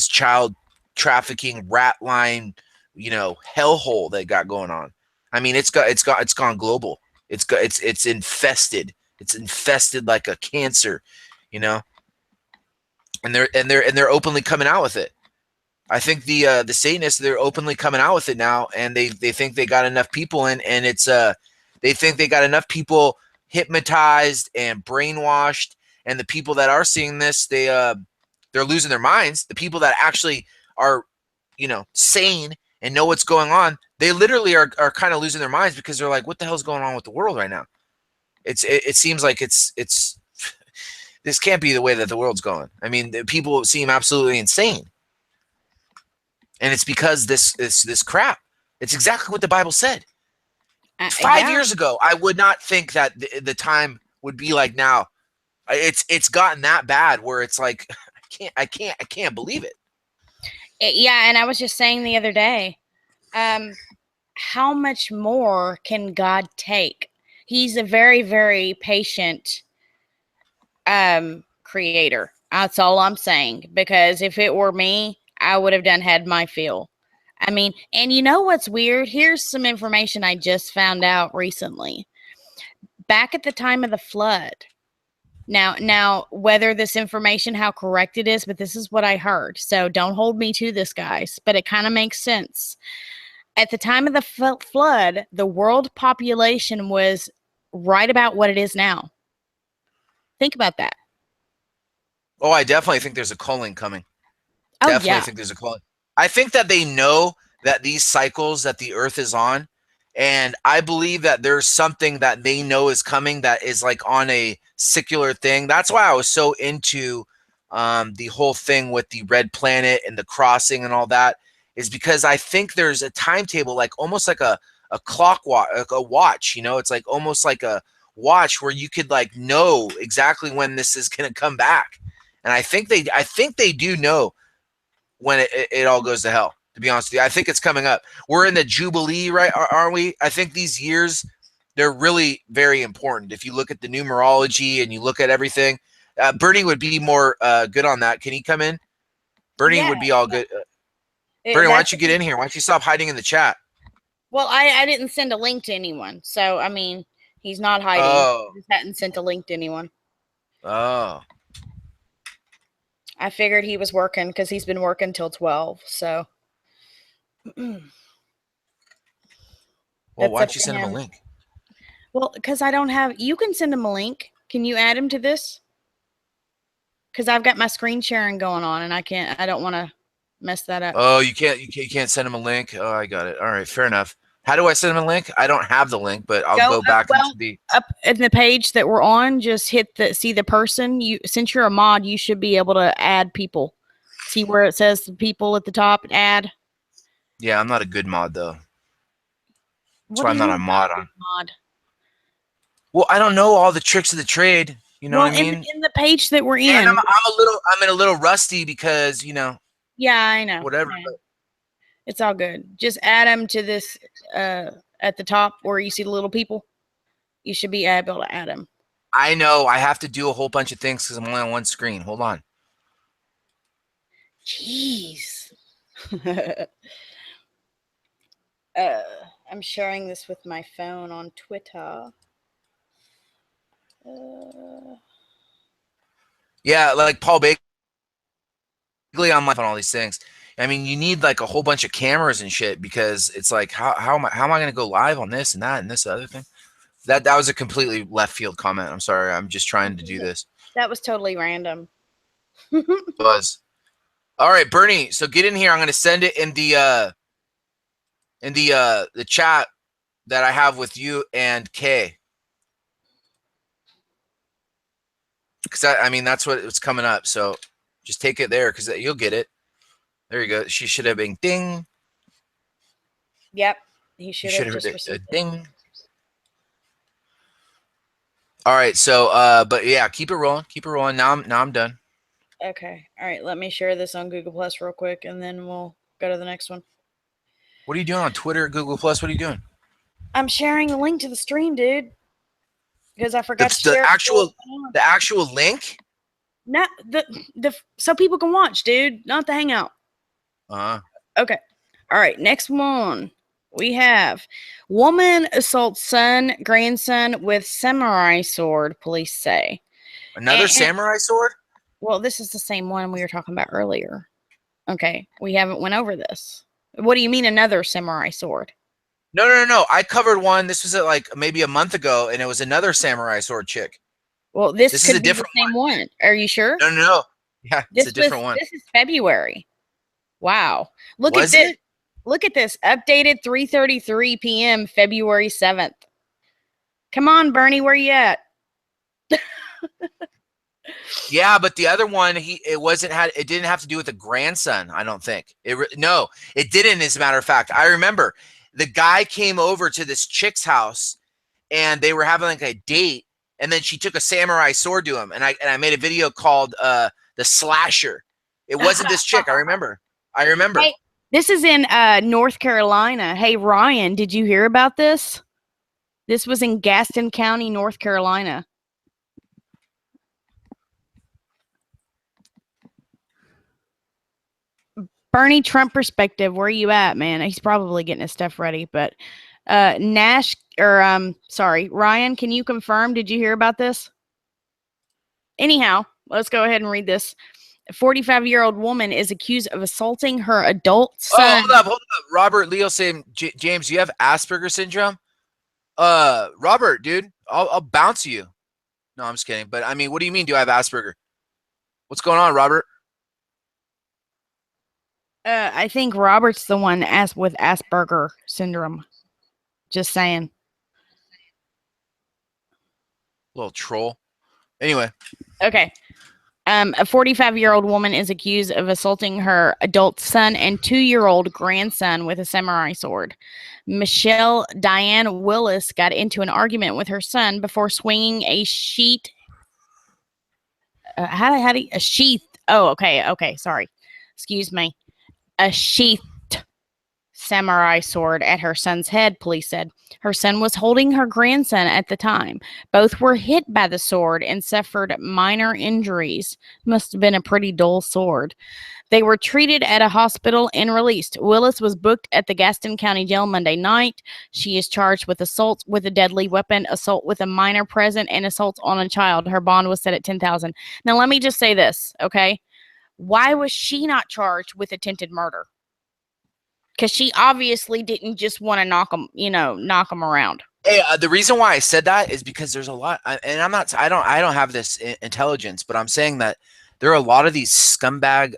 child trafficking rat line, hellhole they got going on. I mean, it's gone global. It's infested. It's infested like a cancer, and they're openly coming out with it. I think the Satanists, they're openly coming out with it now, and they think they got enough people in, and it's they think they got enough people hypnotized and brainwashed, and the people that are seeing this, they're losing their minds. The people that actually are, sane and know what's going on, they literally are kind of losing their minds, because they're like, what the hell's going on with the world right now? It seems like it's this can't be the way that the world's going. I mean, the people seem absolutely insane. And it's because this crap. It's exactly what the Bible said. 5 years ago, I would not think that the time would be like now. It's gotten that bad where it's like, I can't believe it. Yeah, and I was just saying the other day, how much more can God take? He's a very, very patient creator. That's all I'm saying. Because if it were me, I would have had my fill. I mean, and you know what's weird? Here's some information I just found out recently. Back at the time of the flood. Now, whether this information, how correct it is, but this is what I heard. So don't hold me to this, guys. But it kind of makes sense. At the time of the flood, the world population was right about what it is now. Think about that. Oh, I definitely think there's a culling coming. Oh, definitely yeah. think there's a culling. I think that they know that these cycles that the earth is on, and I believe that there's something that they know is coming that is like on a secular thing. That's why I was so into the whole thing with the red planet and the crossing and all that, is because I think there's a timetable, like almost like a clock watch, a watch, it's like almost like a watch where you could like know exactly when this is going to come back. And I think they do know when it all goes to hell, to be honest with you. I think it's coming up. We're in the Jubilee, right? Aren't we? I think these years, they're really very important. If you look at the numerology and you look at everything, Bernie would be more good on that. Can he come in? Bernie would be all good. Bernie, why don't you get in here? Why don't you stop hiding in the chat? Well, I didn't send a link to anyone. So, I mean, he's not hiding. Oh. He just hadn't sent a link to anyone. Oh. I figured he was working because he's been working till 12. So. Well, why don't you send him a link? Well, because I don't have. You can send him a link. Can you add him to this? Because I've got my screen sharing going on, and I can't. I don't want to mess that up. Oh, you can't send him a link. Oh, I got it. All right, fair enough. How do I send him a link? I don't have the link, but I'll go back into the up in the page that we're on. Just hit see the person. Since you're a mod, you should be able to add people. See where it says the people at the top. Add. Yeah, I'm not a good mod though. That's why I'm not a mod on. Well, I don't know all the tricks of the trade. You know what I mean? In the page that we're in, and I'm a little rusty because yeah, I know. whatever. Yeah. It's all good. Just add them to this at the top where you see the little people. You should be able to add them. I know I have to do a whole bunch of things because I'm only on one screen. Hold on. Jeez. I'm sharing this with my phone on Twitter. Yeah, like Paul Bagley on live on all these things. I mean, you need like a whole bunch of cameras and shit because it's like, how am I going to go live on this and that and this other thing? That was a completely left field comment. I'm sorry. I'm just trying to do this. That was totally random. Was. All right, Bernie. So get in here. I'm going to send it in the chat that I have with you and Kay. Because I mean, that's what's coming up. So just take it there because you'll get it. There you go. She should have been ding. Yep. He should have just heard received a ding. All right. So, but yeah, keep it rolling. Keep it rolling. Now I'm done. Okay. All right. Let me share this on Google Plus real quick, and then we'll go to the next one. What are you doing on Twitter, Google Plus? What are you doing? I'm sharing the link to the stream, dude. Because I forgot to the share actual link. Not the so people can watch, dude. Not the hangout. Okay. All right. Next one. We have woman assaults son, grandson with samurai sword, police say. Another samurai sword? Well, this is the same one we were talking about earlier. Okay. We haven't went over this. What do you mean another samurai sword? No. I covered one. This was like maybe a month ago, and it was another samurai sword chick. Well, this could be the same one. Are you sure? No. Yeah, it's a different one. This is February. Wow. Look at this. Look at this. Updated 3:33 p.m. February 7th. Come on, Bernie, where you at? Yeah, but the other one, it didn't have to do with a grandson, I don't think. No, it didn't, as a matter of fact. I remember the guy came over to this chick's house and they were having like a date, and then she took a samurai sword to him, and I made a video called the Slasher. It wasn't this chick, I remember. Hey, this is in North Carolina. Hey, Ryan, did you hear about this? This was in Gaston County, North Carolina. Bernie Trump perspective, where are you at, man? He's probably getting his stuff ready, but Ryan, can you confirm? Did you hear about this? Anyhow, let's go ahead and read this. A 45-year-old woman is accused of assaulting her adult son. Oh, hold up. Robert Leo saying, James, you have Asperger's syndrome? Robert, dude, I'll bounce you. No, I'm just kidding. But I mean, what do you mean? Do I have Asperger? What's going on, Robert? I think Robert's the one with Asperger syndrome. Just saying. Little troll. Anyway. Okay. A 45-year-old woman is accused of assaulting her adult son and 2-year-old grandson with a samurai sword. Michelle Diane Willis got into an argument with her son before swinging a sheath. A sheath. Oh, okay. Sorry. Excuse me. A sheathed samurai sword at her son's head, police said. Her son was holding her grandson at the time. Both were hit by the sword and suffered minor injuries. Must have been a pretty dull sword. They were treated at a hospital and released. Willis was booked at the Gaston County Jail Monday night. She is charged with assault with a deadly weapon, assault with a minor present, and assault on a child. Her bond was set at $10,000. Now, let me just say this, okay? Why was she not charged with attempted murder? Because she obviously didn't just want to knock them around. Hey, the reason why I said that is because there's a lot, and I don't have this intelligence, but I'm saying that there are a lot of these scumbag,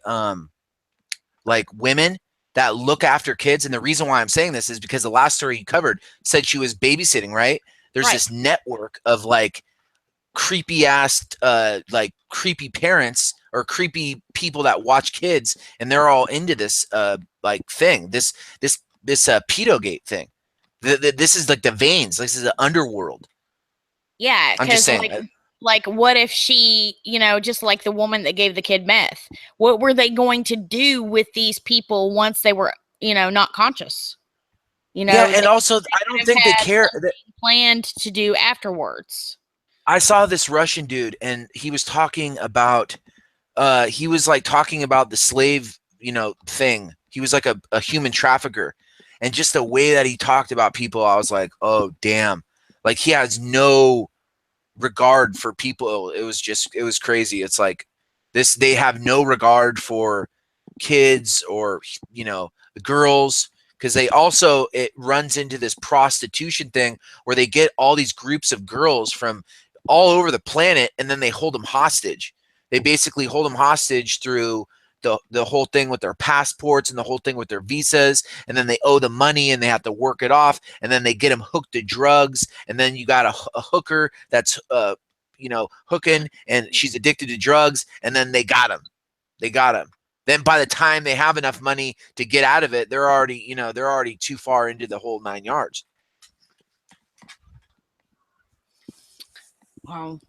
like women that look after kids, and the reason why I'm saying this is because the last story you covered said she was babysitting, right? There's this network of like creepy ass, like creepy parents or creepy people that watch kids, and they're all into this like thing, this pedogate thing. This is like the veins. This is the underworld. Yeah, I'm just because saying. like, what if she, just like the woman that gave the kid meth? What were they going to do with these people once they were, not conscious? Yeah, and They also I would don't have think they had care. something planned to do afterwards. I saw this Russian dude, and he was talking about he was like talking about the slave, thing. He was like a human trafficker. And just the way that he talked about people, I was like, oh damn. Like he has no regard for people. It was crazy. It's like they have no regard for kids or girls, because it runs into this prostitution thing where they get all these groups of girls from all over the planet, and then they hold them hostage. They basically hold them hostage through the whole thing with their passports and the whole thing with their visas, and then they owe the money and they have to work it off, and then they get them hooked to drugs, and then you got a hooker that's hooking, and she's addicted to drugs, and then they got him. Then by the time they have enough money to get out of it, they're already too far into the whole 9 yards. Wow.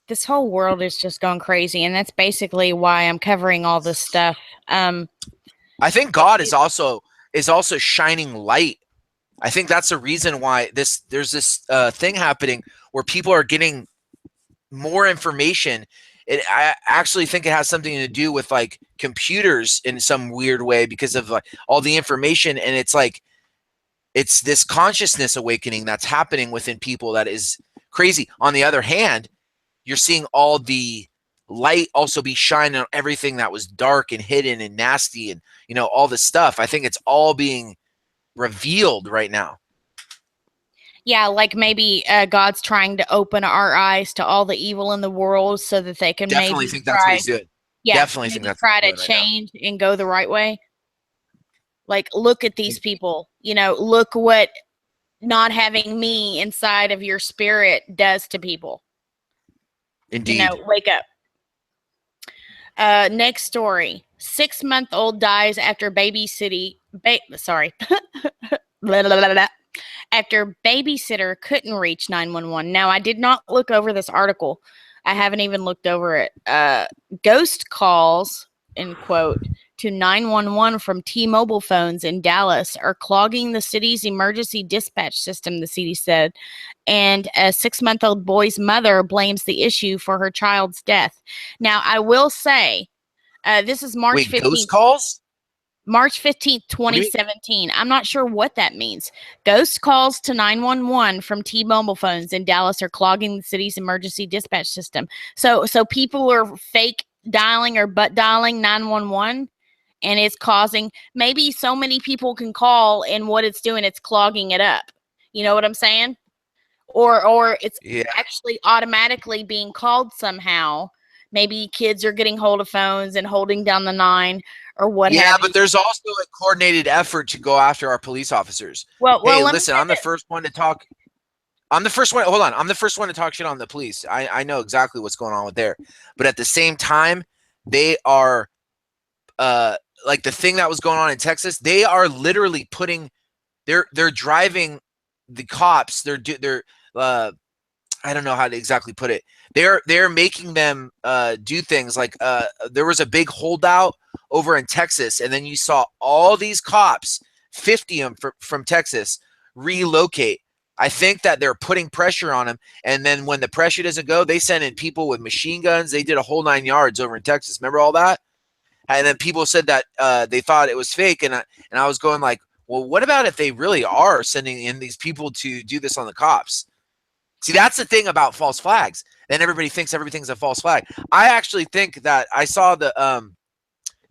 This whole world is just going crazy, and that's basically why I'm covering all this stuff. I think God is also shining light. I think that's the reason why there's this thing happening where people are getting more information. I actually think it has something to do with like computers in some weird way, because of like all the information, and it's like it's this consciousness awakening that's happening within people that is crazy. On the other hand, you're seeing all the light also be shining on everything that was dark and hidden and nasty, and all this stuff. I think it's all being revealed right now. Yeah, like maybe God's trying to open our eyes to all the evil in the world so that they can Definitely maybe think that's what he's doing. Yeah, Definitely think maybe that's what try he's to doing right now. change and go the right way. Like, look at these people. Look what not having me inside of your spirit does to people. Indeed. Wake up. Next story. 6-month-old dies after sorry. Blah, blah, blah, blah. After babysitter couldn't reach 911. Now, I did not look over this article. I haven't even looked over it. Ghost calls, end quote, to 911 from T-Mobile phones in Dallas are clogging the city's emergency dispatch system, the city said. And a 6-month-old boy's mother blames the issue for her child's death. Now, I will say, this is March 15th. Wait, ghost calls? March 15th, 2017. I'm not sure what that means. Ghost calls to 911 from T-Mobile phones in Dallas are clogging the city's emergency dispatch system. So people are fake dialing or butt dialing 911, and it's causing, maybe so many people can call, and what it's doing, it's clogging it up. You know what I'm saying? Or it's actually automatically being called somehow. Maybe kids are getting hold of phones and holding down the 9 or what have you. Yeah, but there's also a coordinated effort to go after our police officers. Well, hey, listen, I'm the first one to talk. I'm the first one. Hold on. I'm the first one to talk shit on the police. I know exactly what's going on with there. But at the same time, they are like the thing that was going on in Texas. They are literally they're driving the cops. They're I don't know how to exactly put it. They're making them do things like there was a big holdout over in Texas, and then you saw all these cops, 50 of them from Texas, relocate. I think that they're putting pressure on them, and then when the pressure doesn't go, they send in people with machine guns. They did a whole 9 yards over in Texas. Remember all that? And then people said that they thought it was fake, and I was going like, well, what about if they really are sending in these people to do this on the cops? See, that's the thing about false flags. Then everybody thinks everything's a false flag. I actually think that I saw the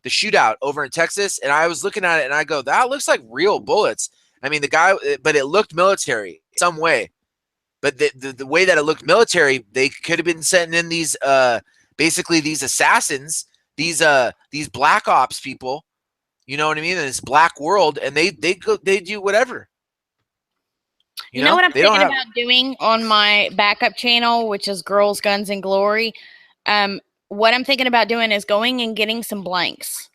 shootout over in Texas, and I was looking at it, and I go, that looks like real bullets. I mean, the guy, but it looked military some way. But the way that it looked military, they could have been sending in these basically these assassins, these black ops people. You know what I mean? In this black world, and they do whatever. You know what I'm thinking about doing on my backup channel, which is Girls, Guns, and Glory? What I'm thinking about doing is going and getting some blanks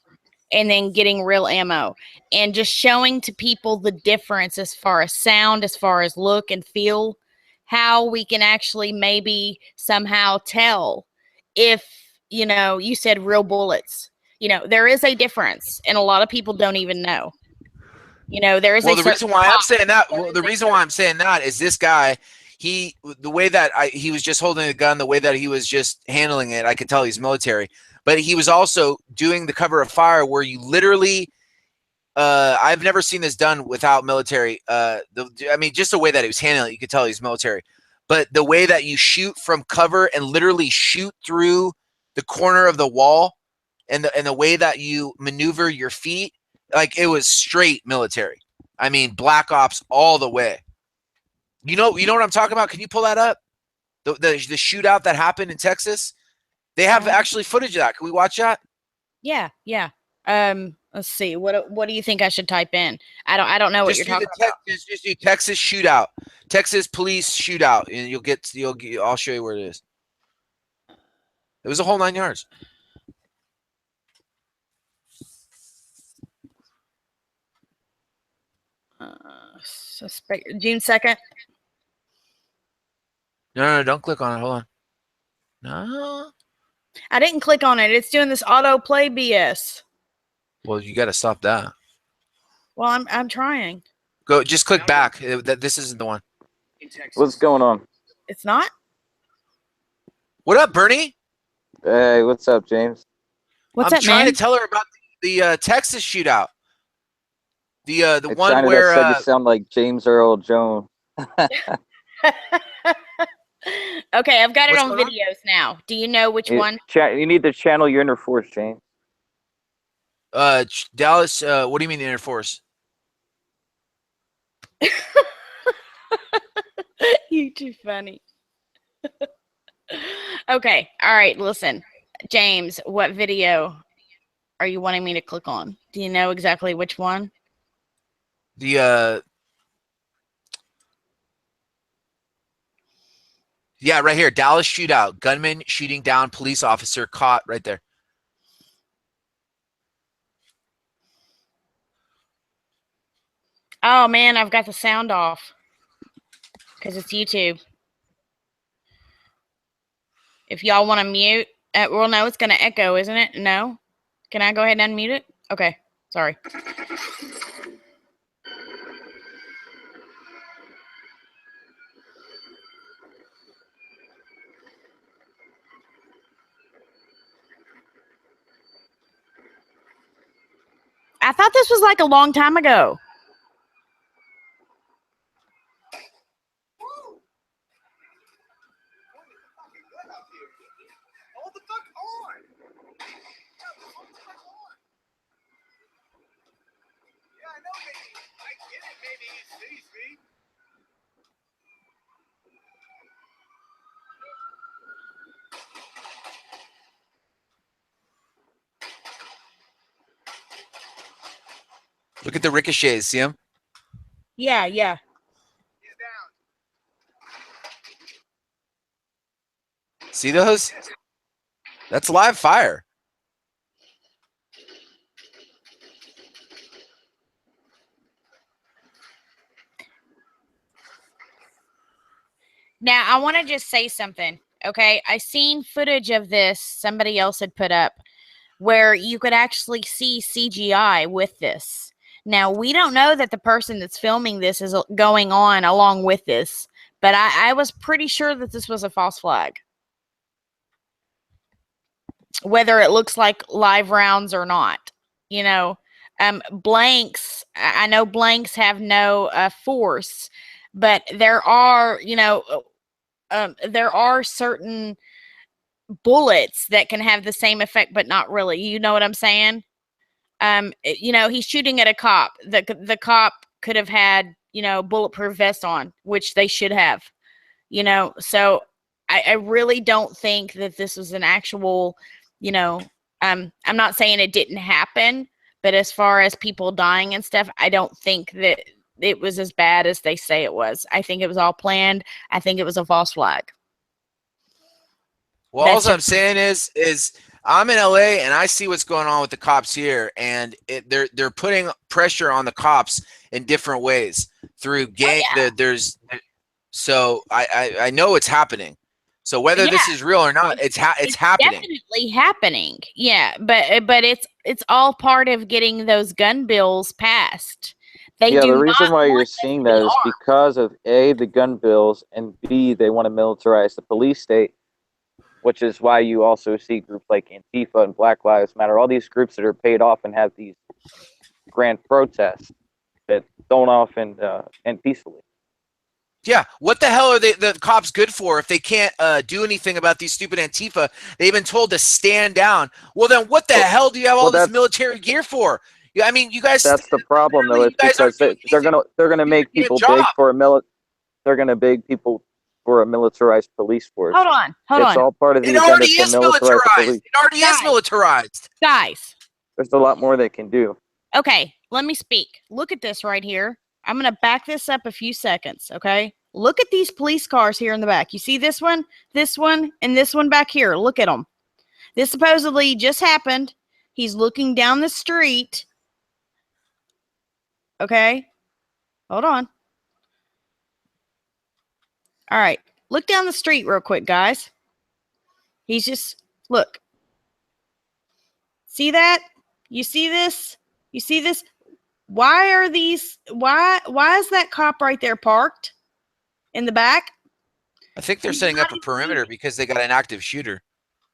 and then getting real ammo, and just showing to people the difference as far as sound, as far as look and feel, how we can actually maybe somehow tell if, you know, you said real bullets. You know, there is a difference, and a lot of people don't even know. You know, there is Well, a the reason certain why I'm pop. saying that, There well, is the a reason why I'm saying that is this guy, the way that he was just holding a gun, the way that he was just handling it, I could tell he's military. But he was also doing the cover of fire where you literally, I've never seen this done without military. I mean, just the way that he was handling it, you could tell he's military. But the way that you shoot from cover and literally shoot through the corner of the wall, and the way that you maneuver your feet, like it was straight military. I mean, Black Ops all the way. You know what I'm talking about? Can you pull that up? The shootout that happened in Texas. They have actually footage of that. Can we watch that? Yeah. Let's see. What do you think I should type in? I don't know what you're talking about. Just do Texas shootout, Texas police shootout, and you'll get. I'll show you where it is. It was a whole 9 yards. Suspect June 2nd. No, don't click on it. Hold on. No. I didn't click on it. It's doing this autoplay BS. Well, you got to stop that. Well, I'm trying. Go. Just click back. This isn't the one. What's going on? It's not? What up, Bernie? Hey, what's up, James? What's I'm up, trying man? to tell her about the Texas shootout. The Hey, one China, where that said you sound like James Earl Jones. Okay, I've got it What's on going on? videos now. Do you know which one? You need to channel your inner force, James. Dallas. What do you mean the Air Force? You too funny. Okay, all right. Listen, James, what video are you wanting me to click on? Do you know exactly which one? Yeah, right here. Dallas shootout. Gunman shooting down police officer caught right there. Oh man, I've got the sound off because it's YouTube. If y'all want to mute, well, no, it's going to echo, isn't it? No? Can I go ahead and unmute it? Okay, sorry. I thought this was like a long time ago. Look at the ricochets. See them? Yeah. See those? That's live fire. Now, I want to just say something, okay? I seen footage of this somebody else had put up where you could actually see CGI with this. Now, we don't know that the person that's filming this is going on along with this, but I was pretty sure that this was a false flag. Whether it looks like live rounds or not, you know. Blanks, I know blanks have no force, but there are, you know, there are certain bullets that can have the same effect, but not really. You know what I'm saying? You know, he's shooting at a cop. The cop could have had, you know, bulletproof vest on, which they should have. You know, so I really don't think that this was an actual, you know, I'm not saying it didn't happen, but as far as people dying and stuff, I don't think that it was as bad as they say it was. I think it was all planned. I think it was a false flag. Well, all I'm saying is I'm in LA and I see what's going on with the cops here, and they're putting pressure on the cops in different ways through gang. So I know it's happening. So whether this is real or not, it's happening. Definitely happening. Yeah, but it's all part of getting those gun bills passed. The reason why you're seeing that is because of A, the gun bills, and B, they want to militarize the police state, which is why you also see groups like Antifa and Black Lives Matter, all these groups that are paid off and have these grand protests that don't often end peacefully. Yeah, what the hell are the cops good for if they can't do anything about these stupid Antifa? They've been told to stand down. Well, then what the hell do you have all this military gear for? Yeah, I mean, you guys. That's the problem, though. It's because they're gonna make people big for a They're gonna beg people for a militarized police force. Hold on. It's all part of the agenda to militarize the police. It already is militarized. Guys. There's a lot more they can do. Okay, let me speak. Look at this right here. I'm going to back this up a few seconds, okay? Look at these police cars here in the back. You see this one, and this one back here. Look at them. This supposedly just happened. He's looking down the street. Okay? Hold on. All right. Look down the street real quick, guys. He's just, look. See that? You see this? You see this? Why are these, why is that cop right there parked in the back? I think they're setting up a perimeter because they got an active shooter.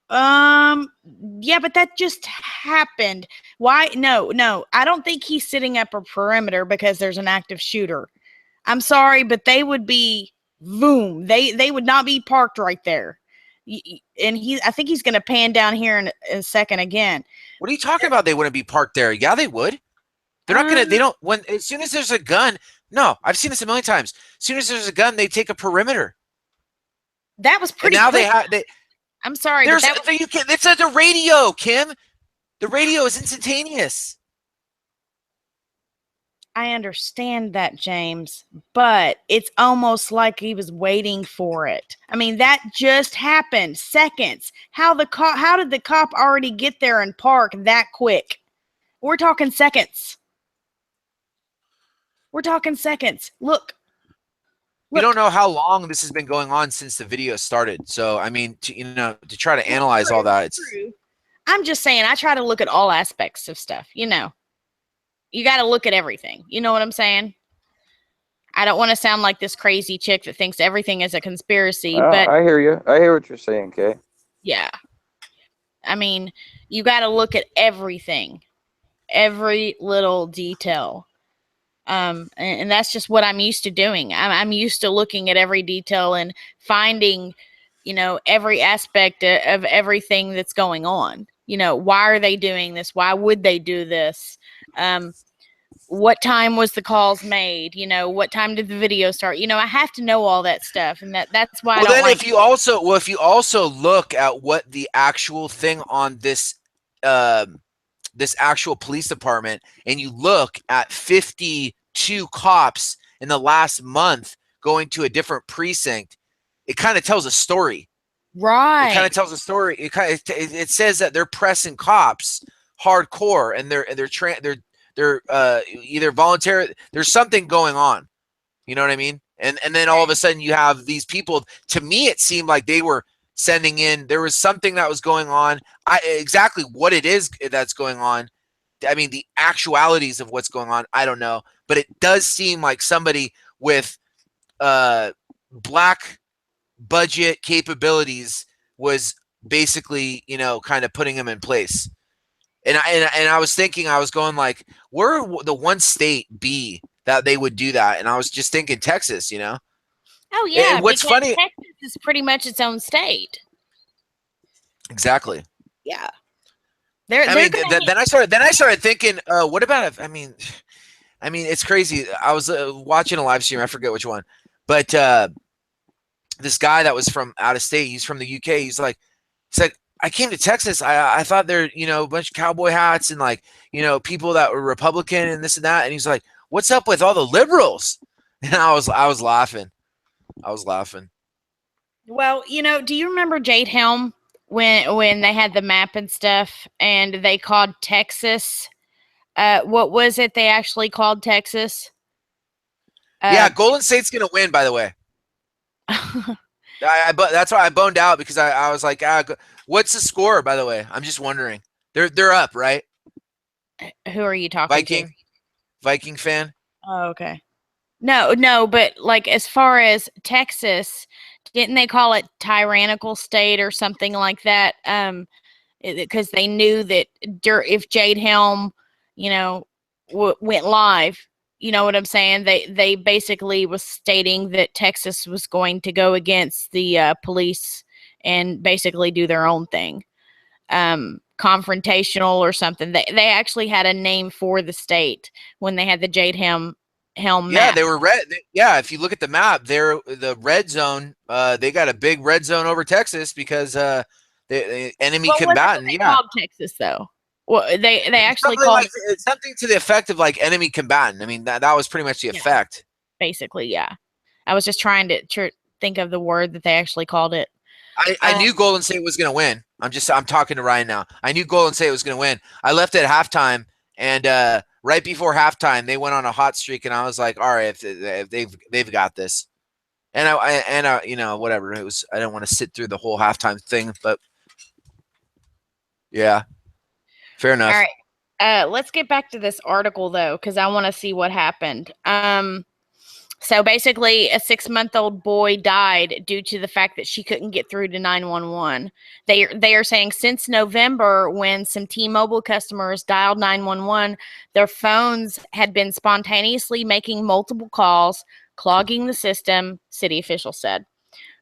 Yeah, but that just happened. Why? No. I don't think he's setting up a perimeter because there's an active shooter. I'm sorry, but they would be boom. They would not be parked right there. And I think he's going to pan down here in a second again. What are you talking about? They wouldn't be parked there. Yeah, they would. They're not going to, they don't, as soon as there's a gun, no, I've seen this a million times. As soon as there's a gun, they take a perimeter. That was pretty quick. Now I'm sorry. It's at the radio, Kim. The radio is instantaneous. I understand that, James, but it's almost like he was waiting for it. I mean, that just happened. Seconds. How did the cop already get there and park that quick? We're talking seconds. We're talking seconds. Look. You don't know how long this has been going on since the video started. So, I mean, to try to analyze all that. I'm just saying, I try to look at all aspects of stuff. You got to look at everything. You know what I'm saying? I don't want to sound like this crazy chick that thinks everything is a conspiracy. But I hear you. I hear what you're saying, Kay. Yeah. I mean, you got to look at everything. Every little detail. And that's just what I'm used to doing. I'm used to looking at every detail and finding, every aspect of everything that's going on. Why are they doing this? Why would they do this? What time was the calls made? What time did the video start? I have to know all that stuff, and that's why. If you also look at what the actual thing on this actual police department, and you look at 52 cops in the last month going to a different precinct, it kind of tells a story. Right. It kind of tells a story. It says that they're pressing cops hardcore, and they're either voluntary. There's something going on. You know what I mean? And then all of a sudden you have these people. To me, it seemed like they were sending in. There was something that was going on. Exactly what it is that's going on. I mean, the actualities of what's going on, I don't know. But it does seem like somebody with black budget capabilities was basically, kind of putting them in place. And I was thinking, I was going like, where would the one state be that they would do that? And I was just thinking Texas, Oh yeah. And what's funny, Texas is pretty much its own state. Exactly. Yeah. Then I started thinking, what about if, I mean, it's crazy. I was watching a live stream. I forget which one, but this guy that was from out of state, he's from the UK. He's like, I came to Texas. I thought there, a bunch of cowboy hats and people that were Republican and this and that. And he's like, what's up with all the liberals? And I was laughing. Well, do you remember Jade Helm when they had the map and stuff, and they called Texas. What was it they actually called Texas? Yeah, Golden State's gonna win. By the way, that's why I boned out because I was like, what's the score? By the way, I'm just wondering. They're up, right? Who are you talking to? Viking fan. Oh, okay. No, but like as far as Texas, didn't they call it tyrannical state or something like that? Because they knew that if Jade Helm, you know, went live, you know what I'm saying? They basically was stating that Texas was going to go against the police and basically do their own thing, confrontational or something. They actually had a name for the state when they had the Jade Helm Yeah, map. they were red. Yeah, if you look at the map, they're the red zone. They got a big red zone over Texas because the enemy combatant. Yeah, called Texas though. Well, they actually something called it's something to the effect of like enemy combatant. I mean that was pretty much the effect. Basically, yeah. I was just trying to think of the word that they actually called it. I knew Golden State was going to win. I'm talking to Ryan now. I knew Golden State was going to win. I left at halftime, and right before halftime, they went on a hot streak, and I was like, all right, if they've got this. And I you know, whatever it was, I don't want to sit through the whole halftime thing, but yeah, fair enough. All right, let's get back to this article though, because I want to see what happened. So basically, a 6-month-old boy died due to the fact that she couldn't get through to 911. They are saying since November, when some T-Mobile customers dialed 911, their phones had been spontaneously making multiple calls, clogging the system, city officials said.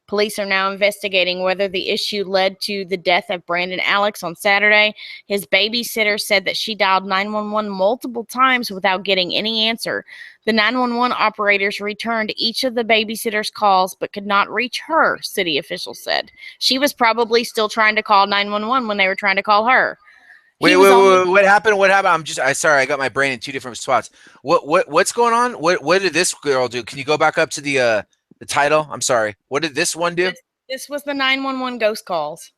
Police are now investigating whether the issue led to the death of Brandon Alex on Saturday. His babysitter said that she dialed 911 multiple times without getting any answer. The 911 operators returned each of the babysitter's calls but could not reach her, city officials said. She was probably still trying to call 911 when they were trying to call her. Wait, what happened? What happened? Sorry, I got my brain in two different spots. What's going on? What did this girl do? Can you go back up to the title? I'm sorry. What did this one do? This was the 911 ghost calls.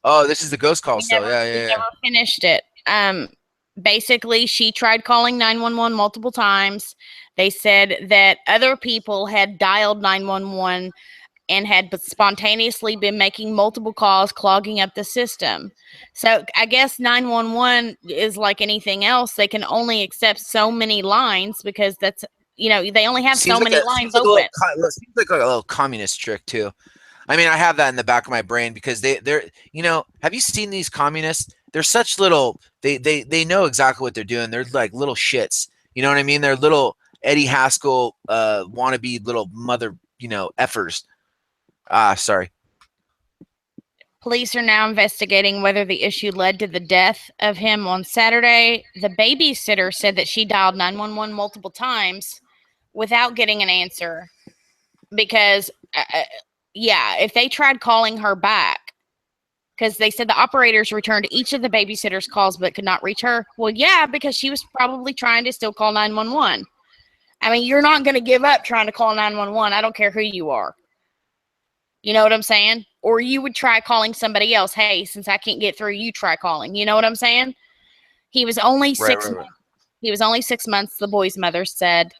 Oh, this is the ghost call. So yeah. Never finished it. Basically, she tried calling 911 multiple times. They said that other people had dialed 911 and had spontaneously been making multiple calls, clogging up the system. So I guess 911 is like anything else. They can only accept so many lines because that's, you know, they only have so many lines open. Seems like a little communist trick too. I mean, I have that in the back of my brain because they're, you know, have you seen these communists? They're such little, they know exactly what they're doing. They're like little shits. You know what I mean? They're little Eddie Haskell wannabe little mother, you know, effers. Sorry. Police are now investigating whether the issue led to the death of him on Saturday. The babysitter said that she dialed 911 multiple times without getting an answer because, if they tried calling her back, because they said the operators returned each of the babysitter's calls but could not reach her. Well, yeah, because she was probably trying to still call 911. I mean, you're not going to give up trying to call 911. I don't care who you are. You know what I'm saying? Or you would try calling somebody else. Hey, since I can't get through, you try calling. You know what I'm saying? He was only 6 months. He was only 6 months, the boy's mother said.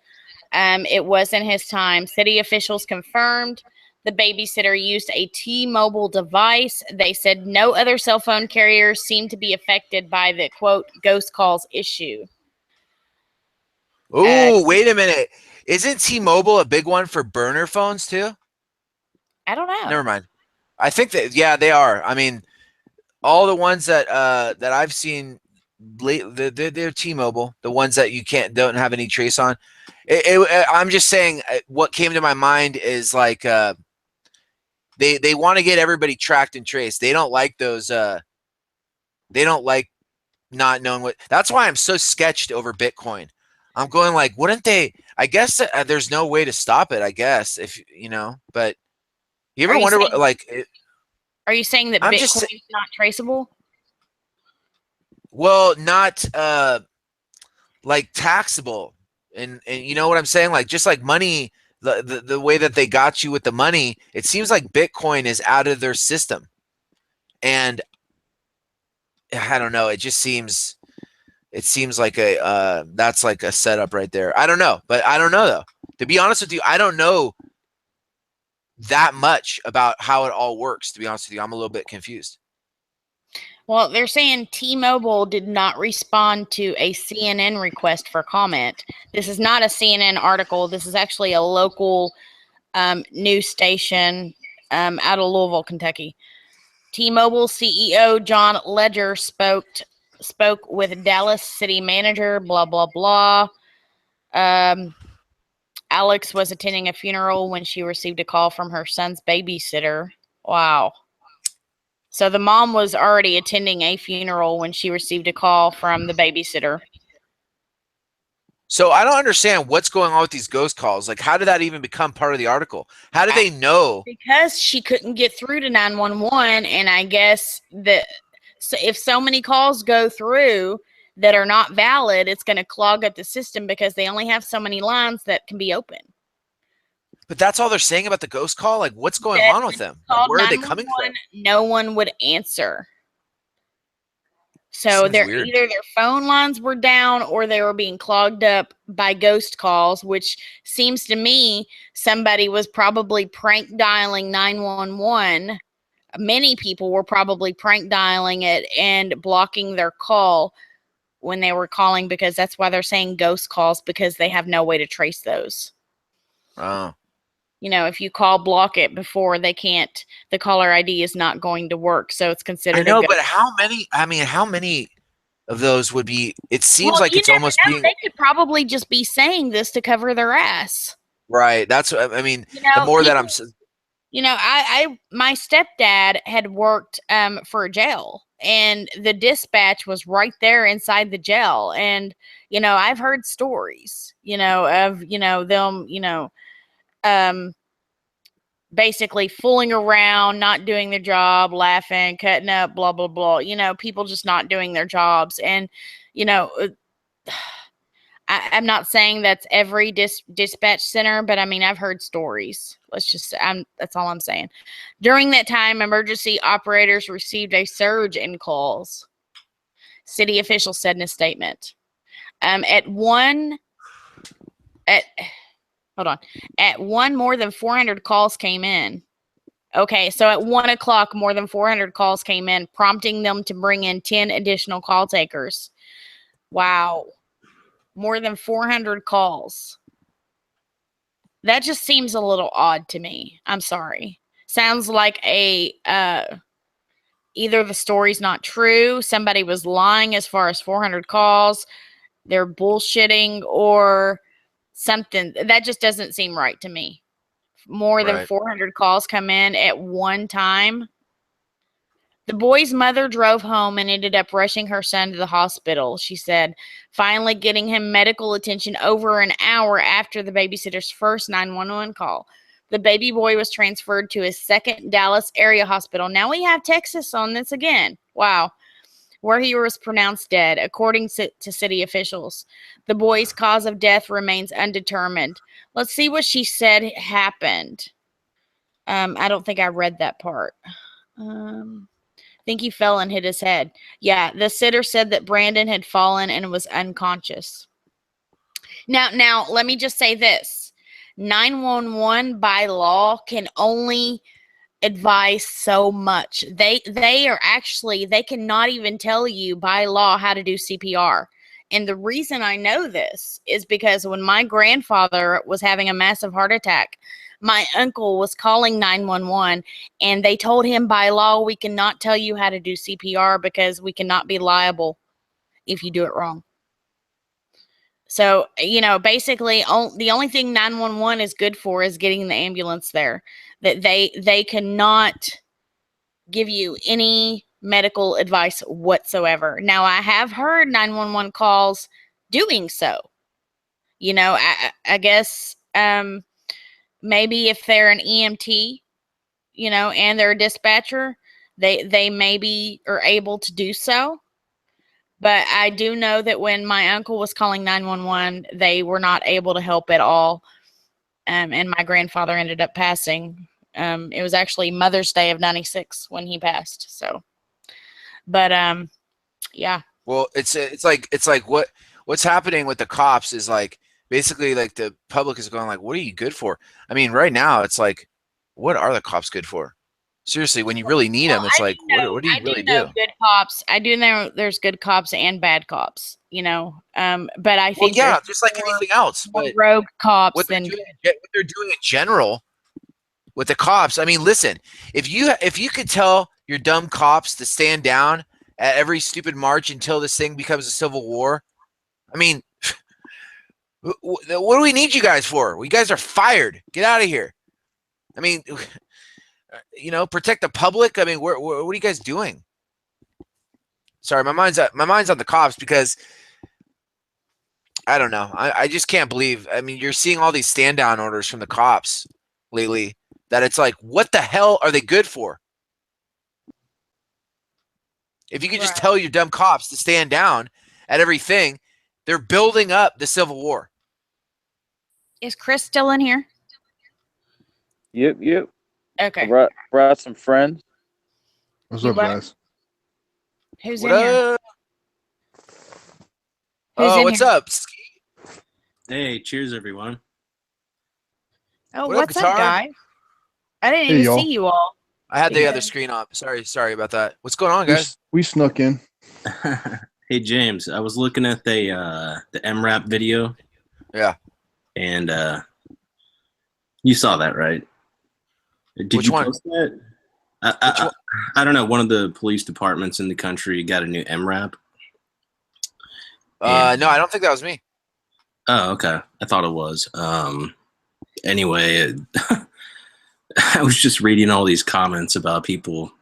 It wasn't his time. City officials confirmed the babysitter used a T-Mobile device. They said no other cell phone carriers seemed to be affected by the, quote, ghost calls issue. Oh, wait a minute. Isn't T-Mobile a big one for burner phones too? I don't know. Never mind. I think that, yeah, they are. I mean, all the ones that I've seen, they're T-Mobile. The ones that you don't have any trace on. I'm just saying what came to my mind is like they want to get everybody tracked and traced. They don't like those. They don't like not knowing what. That's why I'm so sketched over Bitcoin. I'm going like, wouldn't they? I guess there's no way to stop it. I guess if you know, but you ever wonder what like? Are you saying that Bitcoin is not traceable? Well, not like taxable, and you know what I'm saying? Like just like money, the way that they got you with the money, it seems like Bitcoin is out of their system, And I don't know. It seems like that's like a setup right there. I don't know, but I don't know though. To be honest with you, I don't know that much about how it all works. To be honest with you, I'm a little bit confused. Well, they're saying T-Mobile did not respond to a CNN request for comment. This is not a CNN article. This is actually a local news station out of Louisville, Kentucky. T-Mobile CEO John Ledger spoke with Dallas city manager, blah, blah, blah. Alex was attending a funeral when she received a call from her son's babysitter. Wow. So the mom was already attending a funeral when she received a call from the babysitter. So I don't understand what's going on with these ghost calls. Like, how did that even become part of the article? How did they know? Because she couldn't get through to 911, and I guess that if so many calls go through that are not valid, it's going to clog up the system because they only have so many lines that can be open. But that's all they're saying about the ghost call? Like, what's going on with them? Like, where are they coming from? No one would answer. So either their phone lines were down or they were being clogged up by ghost calls, which seems to me somebody was probably prank dialing 911. Many people were probably prank dialing it and blocking their call when they were calling, because that's why they're saying ghost calls, because they have no way to trace those. Oh. You know, if you call block it before, they can't, the caller ID is not going to work. So it's considered I know, but how many of those would be, it seems like it's almost being. They could probably just be saying this to cover their ass. Right. That's what I mean. The more that I'm. You know, my stepdad had worked for a jail, and the dispatch was right there inside the jail. And, you know, I've heard stories, you know, of, you know, them, you know, basically fooling around, not doing their job, laughing, cutting up, blah, blah, blah. You know, people just not doing their jobs. And, you know, I'm not saying that's every dispatch center, but I mean, I've heard stories. That's all I'm saying. During that time, emergency operators received a surge in calls. City officials said in a statement. At one, more than 400 calls came in. Okay, so at 1 o'clock, more than 400 calls came in, prompting them to bring in 10 additional call takers. Wow. More than 400 calls. That just seems a little odd to me. I'm sorry. Sounds like either the story's not true, somebody was lying as far as 400 calls, they're bullshitting, or something. That just doesn't seem right to me. More than 400 calls come in at one time. The boy's mother drove home and ended up rushing her son to the hospital, she said, finally getting him medical attention over an hour after the babysitter's first 911 call. The baby boy was transferred to his second Dallas area hospital. Now we have Texas on this again. Wow. Where he was pronounced dead, according to city officials. The boy's cause of death remains undetermined. Let's see what she said happened. I don't think I read that part. I think he fell and hit his head. Yeah, the sitter said that Brandon had fallen and was unconscious. Now, let me just say this. 911 by law can only advise so much. They cannot even tell you by law how to do CPR. And the reason I know this is because when my grandfather was having a massive heart attack, my uncle was calling 911, and they told him by law, we cannot tell you how to do CPR because we cannot be liable if you do it wrong. So, you know, basically the only thing 911 is good for is getting the ambulance there. That they cannot give you any medical advice whatsoever. Now, I have heard 911 calls doing so. You know, I guess maybe if they're an EMT, you know, and they're a dispatcher, they maybe are able to do so. But I do know that when my uncle was calling 911, they were not able to help at all. And my grandfather ended up passing. It was actually Mother's Day of '96 when he passed. So But yeah. Well, it's like what's happening with the cops is like basically like the public is going like, what are you good for? I mean, right now it's like, what are the cops good for? Seriously, when you really need them, it's like, what do you really do? Good cops. I do know there's good cops and bad cops. You know, but I Well, think yeah, there's just like anything else. more But rogue cops what they're than doing, what they're doing in general with the cops. I mean, listen, if you could tell your dumb cops to stand down at every stupid march until this thing becomes a civil war, I mean, what do we need you guys for? You guys are fired. Get out of here. I mean, you know, protect the public. I mean, what are you guys doing? Sorry, my mind's on the cops because I don't know. I just can't believe. I mean, you're seeing all these stand down orders from the cops lately that it's like, what the hell are they good for? If you could just tell your dumb cops to stand down at everything, they're building up the Civil War. Is Chris still in here? Yep. Okay. I brought some friends. What's up, guys? Who's in here? Oh, what's up? Hey, cheers, everyone. Oh, what's up, guys? I didn't Hey, even y'all. see you all. I had the other screen up. Sorry about that. What's going on, guys? We snuck in. Hey, James, I was looking at the MRAP video. Yeah. And you saw that, right? Did Which you one? post that? I don't know. One of the police departments in the country got a new MRAP. No, I don't think that was me. Oh, okay. I thought it was. Anyway, I was just reading all these comments about people,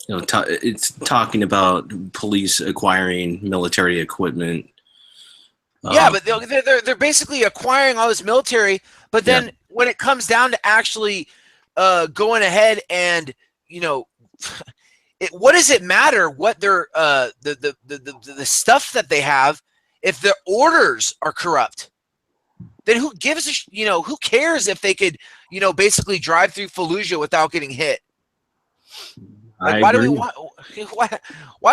it's talking about police acquiring military equipment. Yeah, but they're basically acquiring all this military, but then when it comes down to actually going ahead and, you know, what does it matter what their the stuff that they have if their orders are corrupt? Then who gives a who cares if they could, basically drive through Fallujah without getting hit? Like, why do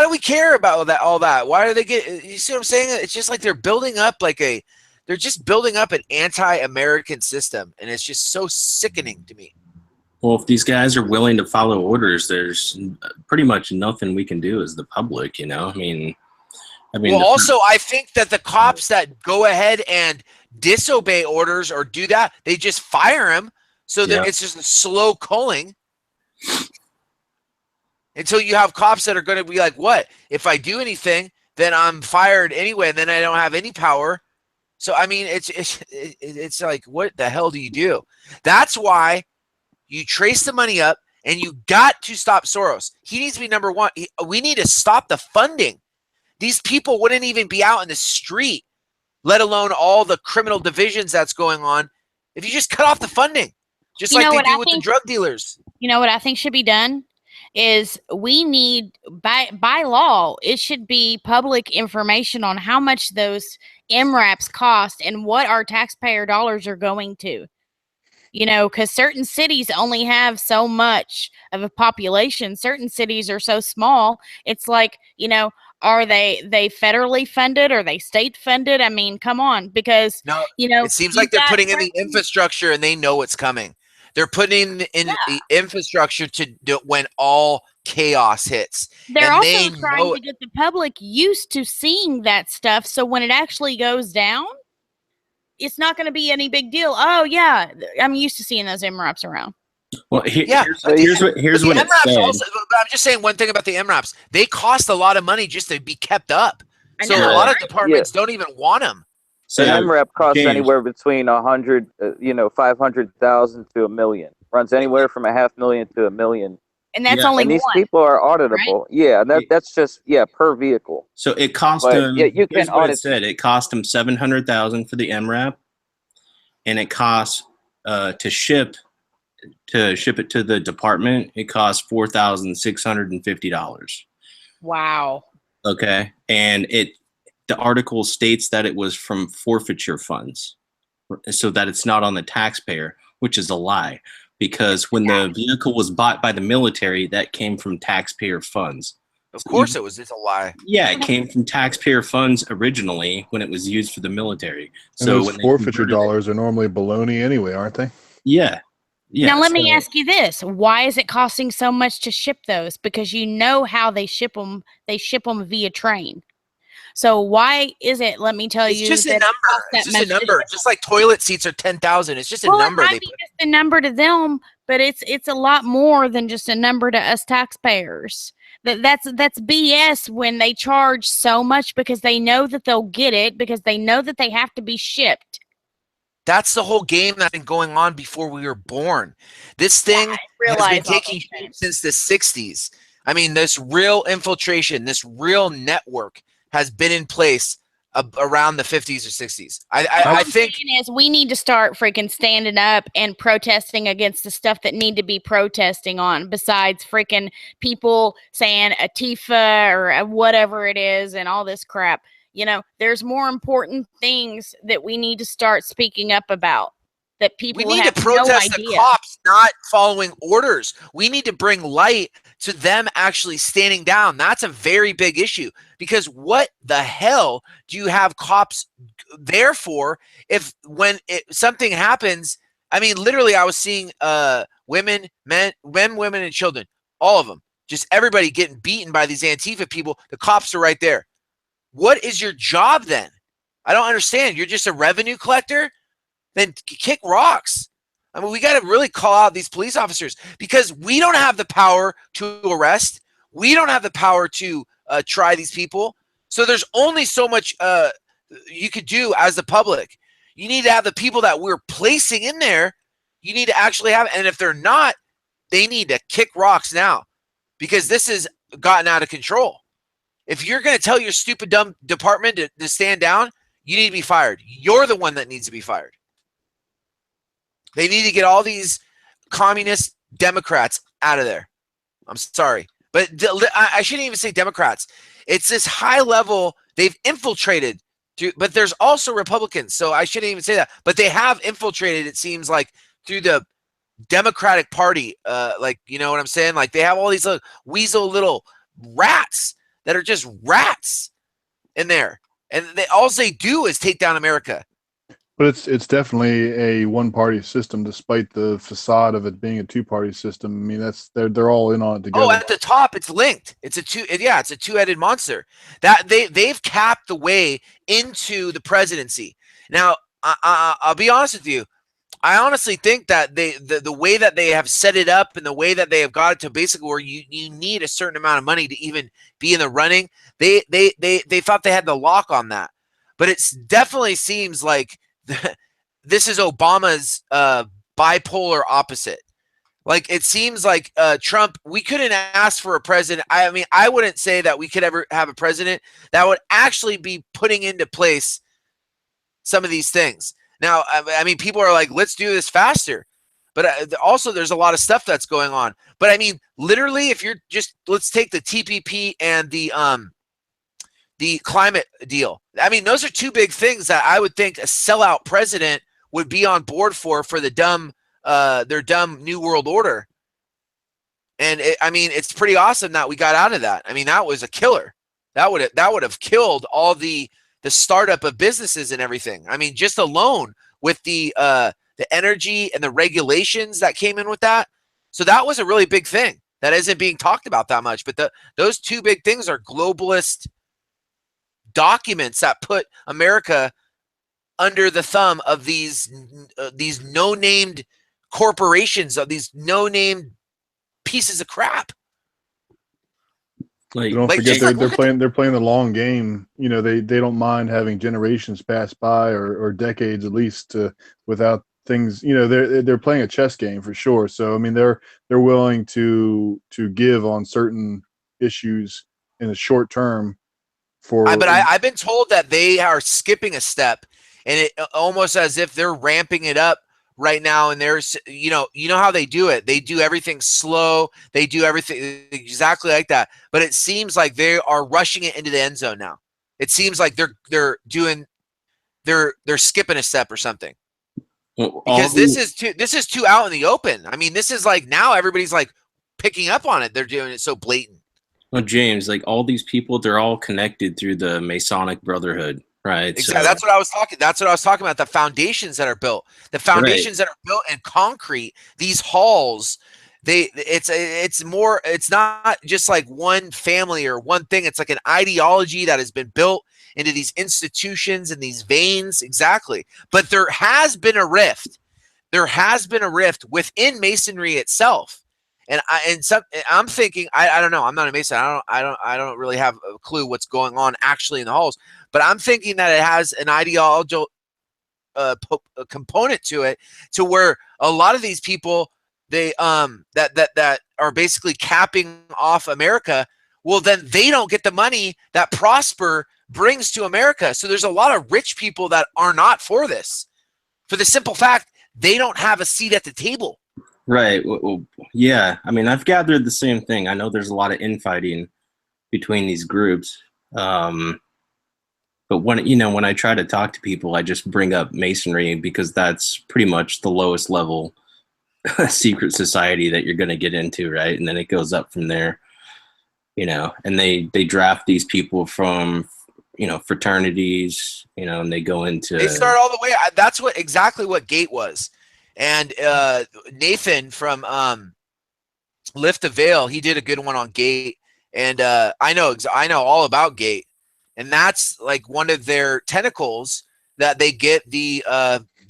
we care about all that? Why do they get? You see what I'm saying? It's just like they're building up they're just building up an anti-American system, and it's just so sickening to me. Well, if these guys are willing to follow orders, there's pretty much nothing we can do as the public. I mean. Well, also, I think that the cops that go ahead and disobey orders or do that, they just fire them, so that it's just a slow culling. Until you have cops that are going to be like, what? If I do anything, then I'm fired anyway, and then I don't have any power. So, I mean, it's like, what the hell do you do? That's why you trace the money up, and you got to stop Soros. He needs to be number one. We need to stop the funding. These people wouldn't even be out in the street, let alone all the criminal divisions that's going on, if you just cut off the funding, just like they do with the drug dealers. You know what I think should be done? Is we need by law, it should be public information on how much those MRAPs cost and what our taxpayer dollars are going to. Because certain cities only have so much of a population. Certain cities are so small. It's like, are they federally funded? Are they state funded? I mean, come on, because it seems like they're putting in the infrastructure and they know what's coming. They're putting in the infrastructure to do when all chaos hits. They're also trying to get the public used to seeing that stuff, so when it actually goes down, it's not going to be any big deal. Oh yeah, I'm used to seeing those MRAPs around. Well, here's what it said. Also, but I'm just saying one thing about the MRAPs. They cost a lot of money just to be kept up. So a lot of departments don't even want them. So an MRAP costs anywhere between 500,000 to $1 million. Runs anywhere from $500,000 to $1 million. And that's only these one, people are auditable. Right? Yeah, that's just per vehicle. So it cost them. You can audit. It said it cost them $700,000 for the MRAP, and it costs to ship it to the department. It costs $4,650. Wow. Okay, and the article states that it was from forfeiture funds, so that it's not on the taxpayer, which is a lie. because when the vehicle was bought by the military, that came from taxpayer funds. Of course it was. It's a lie. Yeah, it came from taxpayer funds originally when it was used for the military. And So those when they forfeiture converted it- dollars are normally baloney anyway, aren't they? yeah. Now let me so- ask you this: why is it costing so much to ship those? Because you know how they ship them. They ship them via train. So why is it? Let me tell It's you just a that it number. costs that It's just a much to number. ship Just like toilet seats are 10,000. It's just a Well, number. it They might be put. just a number to them, but it's a lot more than just a number to us taxpayers. That's BS when they charge so much because they know that they'll get it because they know that they have to be shipped. That's the whole game that's been going on before we were born. This thing has been realize all taking those shape things. since the 60s. I mean, this real infiltration, this real network has been in place around the 50s or 60s. I All I'm think saying is we need to start freaking standing up and protesting against the stuff that need to be protesting on. Besides freaking people saying Atifa or whatever it is and all this crap. You know, there's more important things that we need to start speaking up about that we people need to have no protest the idea. cops not following orders. We need to bring light to them actually standing down. That's a very big issue because what the hell do you have cops there for if when something happens? I mean, literally, I was seeing women, men, women, and children, all of them, just everybody getting beaten by these Antifa people. The cops are right there. What is your job then? I don't understand. You're just a revenue collector? Then kick rocks. I mean, we got to really call out these police officers because we don't have the power to arrest. We don't have the power to try these people. So there's only so much you could do as the public. You need to have the people that we're placing in there. You need to actually have, and if they're not, they need to kick rocks now because this has gotten out of control. If you're going to tell your stupid, dumb department to stand down, you need to be fired. You're the one that needs to be fired. They need to get all these communist Democrats out of there. I'm sorry. But I shouldn't even say Democrats. It's this high level. They've infiltrated. But there's also Republicans. So I shouldn't even say that. But they have infiltrated, it seems like, through the Democratic Party. Like, you know what I'm saying? Like, they have all these weasel little rats that are just rats in there. And all they do is take down America. But it's definitely a one-party system, despite the facade of it being a two-party system. I mean, they're all in on it together. Oh, at the top, it's linked. It's a two-headed monster. That they've capped the way into the presidency. Now, I'll be honest with you. I honestly think that the way that they have set it up and the way that they have got it to basically where you need a certain amount of money to even be in the running, they thought they had the lock on that. But it definitely seems like this is Obama's bipolar opposite. Like, it seems like Trump, we couldn't ask for a president. I mean, I wouldn't say that we could ever have a president that would actually be putting into place some of these things. Now, I mean, people are like, let's do this faster. But also, there's a lot of stuff that's going on. But I mean, literally, if you're just, let's take the TPP and the climate deal. I mean, those are two big things that I would think a sellout president would be on board for their dumb New World Order. And I mean, it's pretty awesome that we got out of that. I mean, that was a killer. That would have killed all the startup of businesses and everything. I mean, just alone with the energy and the regulations that came in with that. So that was a really big thing that isn't being talked about that much. But those two big things are globalist documents that put America under the thumb of these no-named corporations, of these no-named pieces of crap. Don't forget they're playing the long game. You know, they don't mind having generations pass by or decades at least without things. You know, they're playing a chess game for sure. So I mean, they're willing to give on certain issues in the short term. But I've been told that they are skipping a step, and it almost as if they're ramping it up right now. And there's, you know how they do it. They do everything slow. They do everything exactly like that. But it seems like they are rushing it into the end zone now. It seems like they're skipping a step or something. Because this is too out in the open. I mean, this is like now everybody's like picking up on it. They're doing it so blatant. Well, James, like all these people, they're all connected through the Masonic Brotherhood, right? Exactly. So, That's what I was talking. That's what I was talking about. The foundations that are built, the foundations that are built in concrete. These halls, it's more. It's not just like one family or one thing. It's like an ideology that has been built into these institutions and these veins. Exactly. But there has been a rift. There has been a rift within Masonry itself. And I'm thinking, I don't know. I'm not a Mason. I don't really have a clue what's going on actually in the halls. But I'm thinking that it has an ideological component to it, to where a lot of these people that are basically capping off America. Well, then they don't get the money that Prosper brings to America. So there's a lot of rich people that are not for this, for the simple fact they don't have a seat at the table. right. Well, yeah. I mean, I've gathered the same thing. I know there's a lot of infighting between these groups. But when I try to talk to people, I just bring up Masonry because that's pretty much the lowest level secret society that you're going to get into, right? And then it goes up from there, and they draft these people from, fraternities, and they go into. They start all the way. That's exactly what Gate was. And Nathan from Lift the Veil, he did a good one on Gate. And I know all about Gate. And that's like one of their tentacles that they get the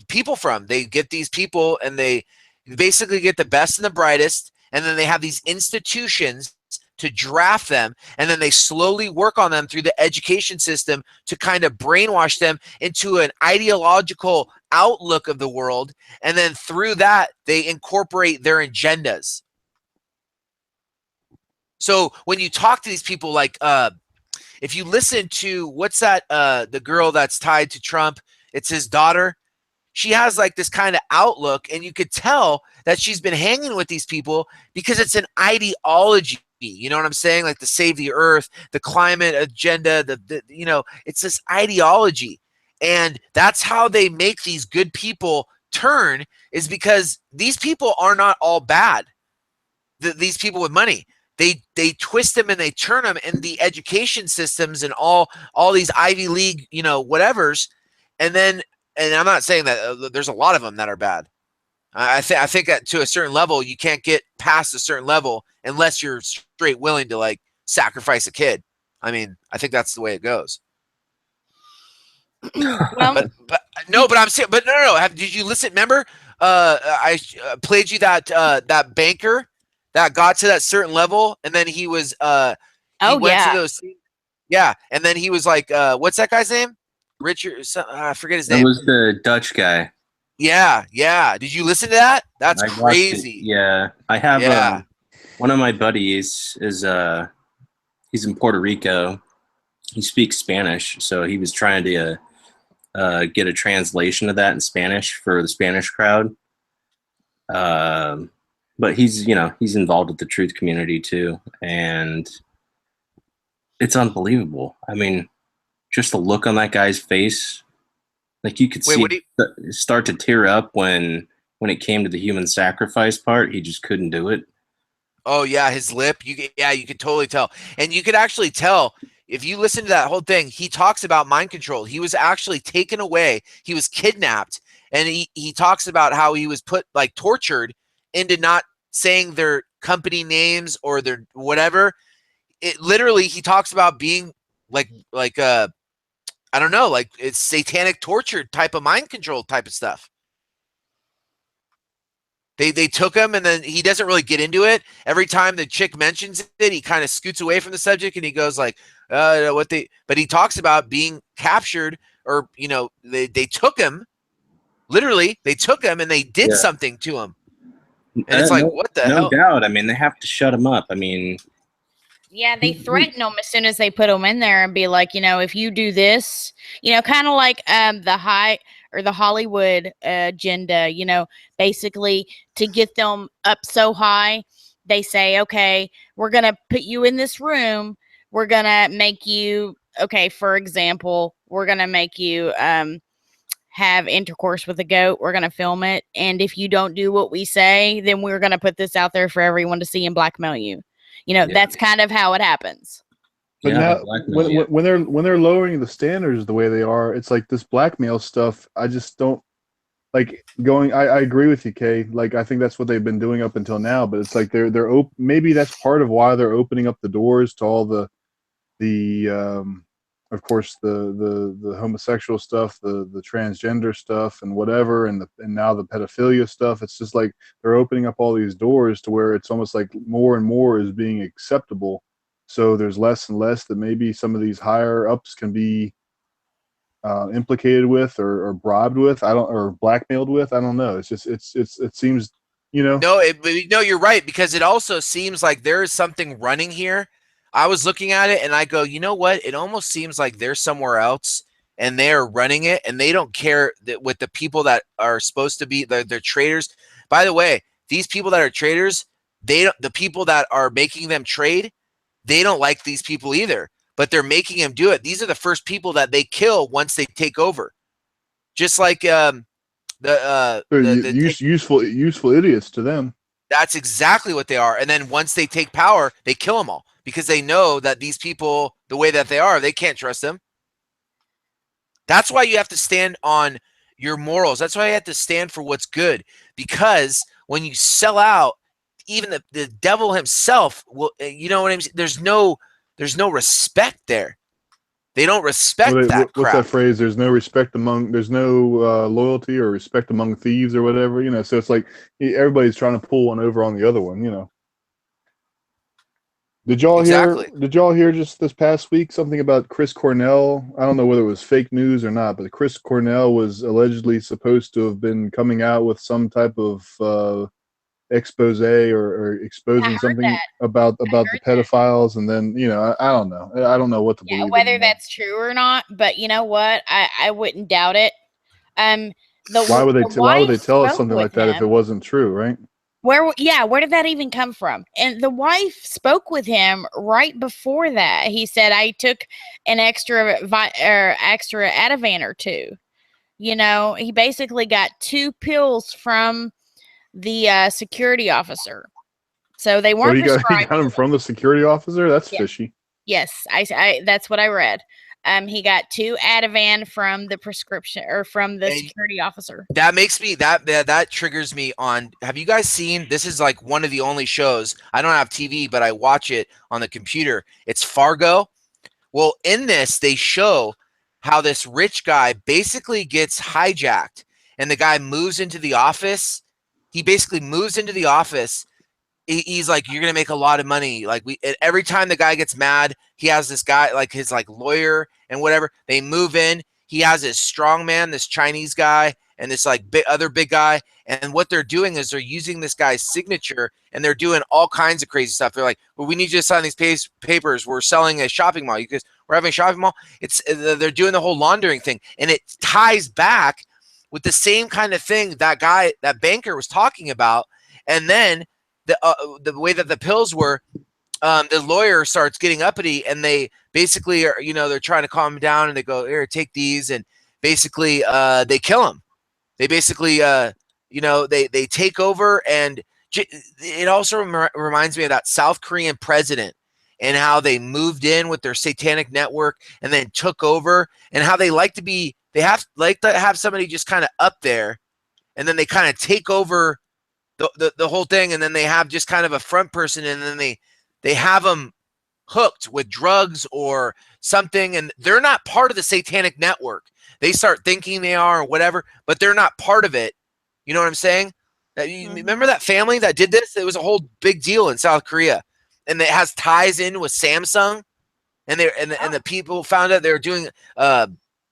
people from. They get these people and they basically get the best and the brightest. And then they have these institutions to draft them. And then they slowly work on them through the education system to kind of brainwash them into an ideological outlook of the world. And then through that, they incorporate their agendas. So when you talk to these people, like, if you listen to what's that, the girl that's tied to Trump, it's his daughter. She has like this kind of outlook, and you could tell that she's been hanging with these people because it's an ideology. You know what I'm saying? Like the Save the Earth, the climate agenda, it's this ideology. And that's how they make these good people turn, is because these people are not all bad. These people with money. They twist them and they turn them in the education systems and all these Ivy League, whatevers. And I'm not saying that there's a lot of them that are bad. I think that to a certain level, you can't get past a certain level unless you're straight willing to like sacrifice a kid. I mean, I think that's the way it goes. Well, but I'm saying, but no. Did you listen? Remember, I played you that banker that got to that certain level, and then he was to those, yeah, and then he was like, what's that guy's name? Richard, I forget his name. That was the Dutch guy. Yeah. Did you listen to that? That's crazy. Yeah, I have. One of my buddies is he's in Puerto Rico. He speaks Spanish, so he was trying to get a translation of that in Spanish for the Spanish crowd. But he's involved with the truth community too, and it's unbelievable. I mean, just the look on that guy's face, like you could see start to tear up when it came to the human sacrifice part. He just couldn't do it. Oh yeah, his lip. You could totally tell, and you could actually tell if you listen to that whole thing. He talks about mind control. He was actually taken away. He was kidnapped, and he talks about how he was put like tortured into not saying their company names or their whatever. It literally, he talks about being like I don't know, like it's satanic torture type of mind control type of stuff. They took him, and then he doesn't really get into it. Every time the chick mentions it, he kind of scoots away from the subject, and he goes like, but he talks about being captured, or they took him. Literally, they took him and they did something to him. And it's like, what the hell? No doubt. I mean, they have to shut him up. I mean, yeah, they threaten them as soon as they put them in there and be like, if you do this, kind of like the Hollywood agenda, basically to get them up so high, they say, okay, we're going to put you in this room. We're going to make you, okay, for example, we're going to make you have intercourse with a goat, we're going to film it. And if you don't do what we say, then we're going to put this out there for everyone to see and blackmail you. You know, that's kind of how it happens. But now, when they're lowering the standards the way they are, it's like this blackmail stuff. I just don't like going. I agree with you, Kay. Like I think that's what they've been doing up until now. But it's like they're maybe that's part of why they're opening up the doors to all the of course the homosexual stuff, the transgender stuff, and whatever, and now the pedophilia stuff. It's just like they're opening up all these doors to where it's almost like more and more is being acceptable. So there's less and less that maybe some of these higher ups can be implicated with or bribed with. Or blackmailed with. I don't know. It's just it seems, you know. No, you're right, because it also seems like there is something running here. I was looking at it and I go, you know what? It almost seems like they're somewhere else and they're running it, and they don't care that with the people that are supposed to be they're traders. By the way, these people that are traders, the people that are making them trade, they don't like these people either, but they're making them do it. These are the first people that they kill once they take over. Just like useful idiots to them. That's exactly what they are. And then once they take power, they kill them all because they know that these people, the way that they are, they can't trust them. That's why you have to stand on your morals. That's why you have to stand for what's good, because when you sell out, even the devil himself will, you know what I mean? There's no respect there. They don't respect that crap. What's that phrase? There's no loyalty or respect among thieves or whatever, you know. So it's like everybody's trying to pull one over on the other one, you know. Did y'all hear just this past week something about Chris Cornell? I don't know whether it was fake news or not, but Chris Cornell was allegedly supposed to have been coming out with some type of expose or exposing something about the pedophiles, and then, you know, I don't know. I don't know what to believe. Whether that's true or not, but you know what? I wouldn't doubt it. Why would they tell us something like that if it wasn't true, right? Where did that even come from? And the wife spoke with him right before that. He said, I took an extra Ativan or two. You know, he basically got 2 pills from the security officer. So they weren't prescribed. He got him from the security officer? That's fishy. Yes, I that's what I read. He got 2 Ativan from the prescription or from the security officer. That makes me that triggers me on. Have you guys seen? This is like one of the only shows. I don't have TV, but I watch it on the computer. It's Fargo. Well, in this, they show how this rich guy basically gets hijacked, and the guy moves into the office. He basically moves into the office. He's like, you're going to make a lot of money. Like every time the guy gets mad, he has this guy, like his like lawyer and whatever. They move in. He has this strong man, this Chinese guy, and this like other big guy. And what they're doing is they're using this guy's signature, and they're doing all kinds of crazy stuff. They're like, well, we need you to sign these papers. We're selling a shopping mall. Because we're having a shopping mall. They're doing the whole laundering thing. And it ties back with the same kind of thing that banker was talking about. And then the way that the pills were, the lawyer starts getting uppity, and they basically are, you know, they're trying to calm him down, and they go, here, take these, and basically they kill him. They basically, you know, they take over, and it also reminds me of that South Korean president and how they moved in with their satanic network and then took over, and how they like to have somebody just kind of up there, and then they kind of take over the whole thing, and then they have just kind of a front person, and then they have them hooked with drugs or something, and they're not part of the satanic network. They start thinking they are or whatever, but they're not part of it. You know what I'm saying? Remember that family that did this? It was a whole big deal in South Korea, and it has ties in with Samsung, and the people found out they were doing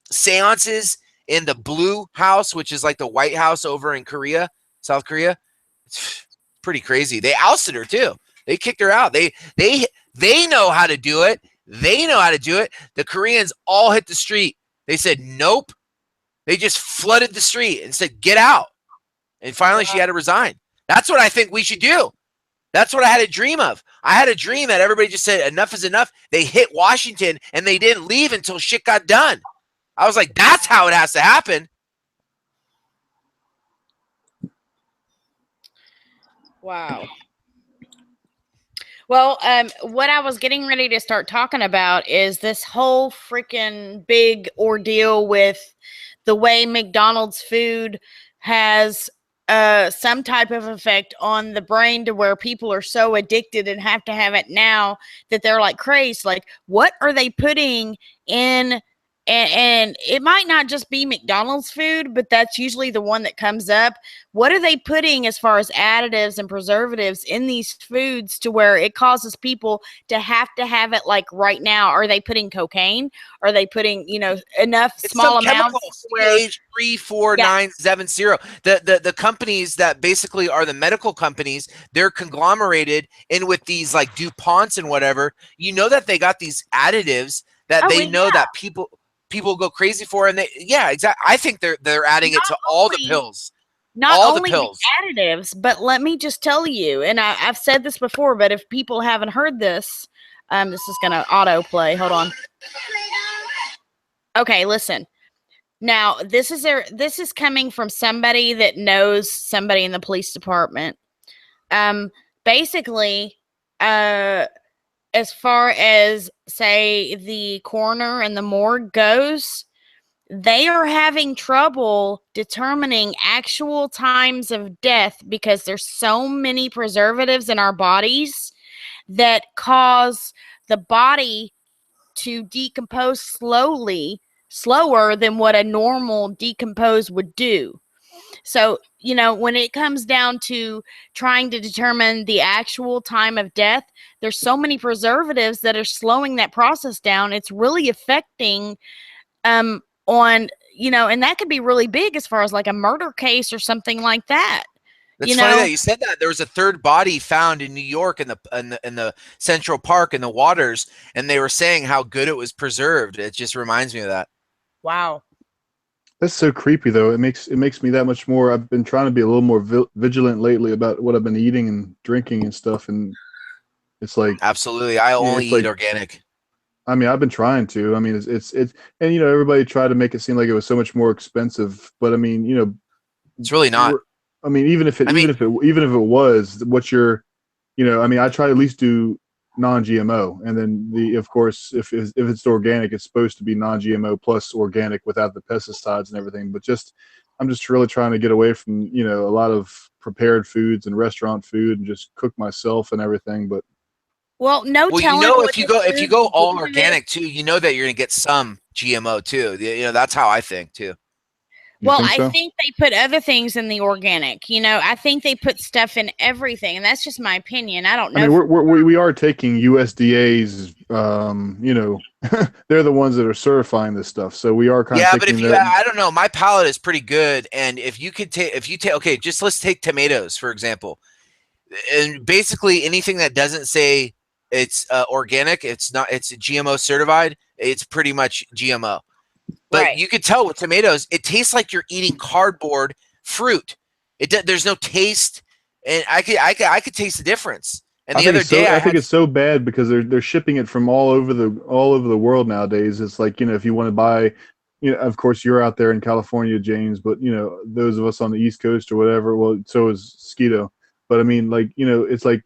seances in the Blue House, which is like the White House over in South Korea. It's pretty crazy. They ousted her too. They kicked her out. They know how to do it. They know how to do it. The Koreans all hit the street. They said nope. They just flooded the street and said get out. And finally, she had to resign. That's what I think we should do. That's what I had a dream of. I had a dream that everybody just said enough is enough. They hit Washington, and they didn't leave until shit got done. I was like, that's how it has to happen. Wow. Well, what I was getting ready to start talking about is this whole freaking big ordeal with the way McDonald's food has some type of effect on the brain to where people are so addicted and have to have it now that they're like crazed. Like, what are they putting in? And it might not just be McDonald's food, but that's usually the one that comes up. What are they putting as far as additives and preservatives in these foods to where it causes people to have it like right now? Are they putting cocaine? Are they putting, enough It's small some chemical, amounts where CH34970. The companies that basically are the medical companies, they're conglomerated in with these like DuPonts and whatever. You know that they got these additives that they know that people go crazy for, and exactly. I think they're adding it to all the pills. Not all the only pills. the additives, but let me just tell you, and I've said this before, but if people haven't heard this, this is going to autoplay. Hold on. Okay, listen. Now, this is coming from somebody that knows somebody in the police department. Basically, as far as, say, the coroner and the morgue goes, they are having trouble determining actual times of death because there's so many preservatives in our bodies that cause the body to decompose slower than what a normal decompose would do. So, when it comes down to trying to determine the actual time of death, there's so many preservatives that are slowing that process down. It's really affecting on, and that could be really big as far as like a murder case or something like that. It's funny that you said that. There was a third body found in New York in the Central Park in the waters, and they were saying how good it was preserved. It just reminds me of that. Wow. That's so creepy, though. It makes me that much more. I've been trying to be a little more vigilant lately about what I've been eating and drinking and stuff, and it's like absolutely. I only eat organic. I mean, I've been trying to. I mean, it's and everybody tried to make it seem like it was so much more expensive, but I mean, it's really not. I mean, even if it was, what's your, I mean, I try to at least do non-GMO, and then of course, if it's organic, it's supposed to be non-GMO plus organic without the pesticides and everything. But I'm just really trying to get away from a lot of prepared foods and restaurant food and just cook myself and everything. But well, if you go all organic too, you know that you're gonna get some GMO too. That's how I think too. I think they put other things in the organic. I think they put stuff in everything, and that's just my opinion. I don't know. I mean, we are taking USDA's. They're the ones that are certifying this stuff, so we are kind of. Yeah, but I don't know. My palate is pretty good, and if you take, okay, just let's take tomatoes for example, and basically anything that doesn't say it's organic, it's GMO certified, it's pretty much GMO. But you could tell with tomatoes, it tastes like you're eating cardboard fruit. There's no taste, and I could taste the difference. And the other day, I think it's so bad because they're shipping it from all over the world nowadays. It's like if you want to buy, of course you're out there in California, James, but those of us on the East Coast or whatever. Well, so is Skeeto. But I mean, like it's like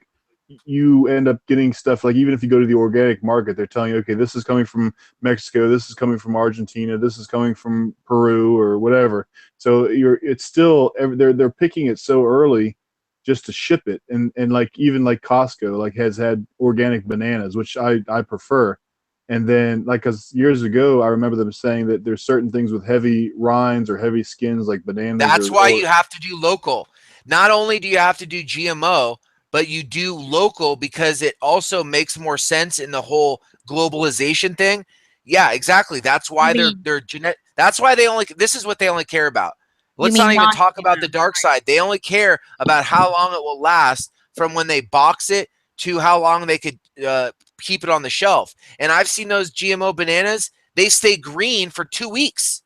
you end up getting stuff like even if you go to the organic market, they're telling you, okay, this is coming from Mexico, this is coming from Argentina, this is coming from Peru or whatever. So it's still they're picking it so early just to ship it, and like even like Costco like has had organic bananas, which I prefer. And then because years ago I remember them saying that there's certain things with heavy rinds or heavy skins like bananas. That's why you have to do local. Not only do you have to do GMO, but you do local because it also makes more sense in the whole globalization thing. Yeah, exactly. That's why they're genetic. That's why this is what they only care about. Let's not even talk about the dark side. They only care about how long it will last from when they box it to how long they could keep it on the shelf. And I've seen those GMO bananas. They stay green for 2 weeks.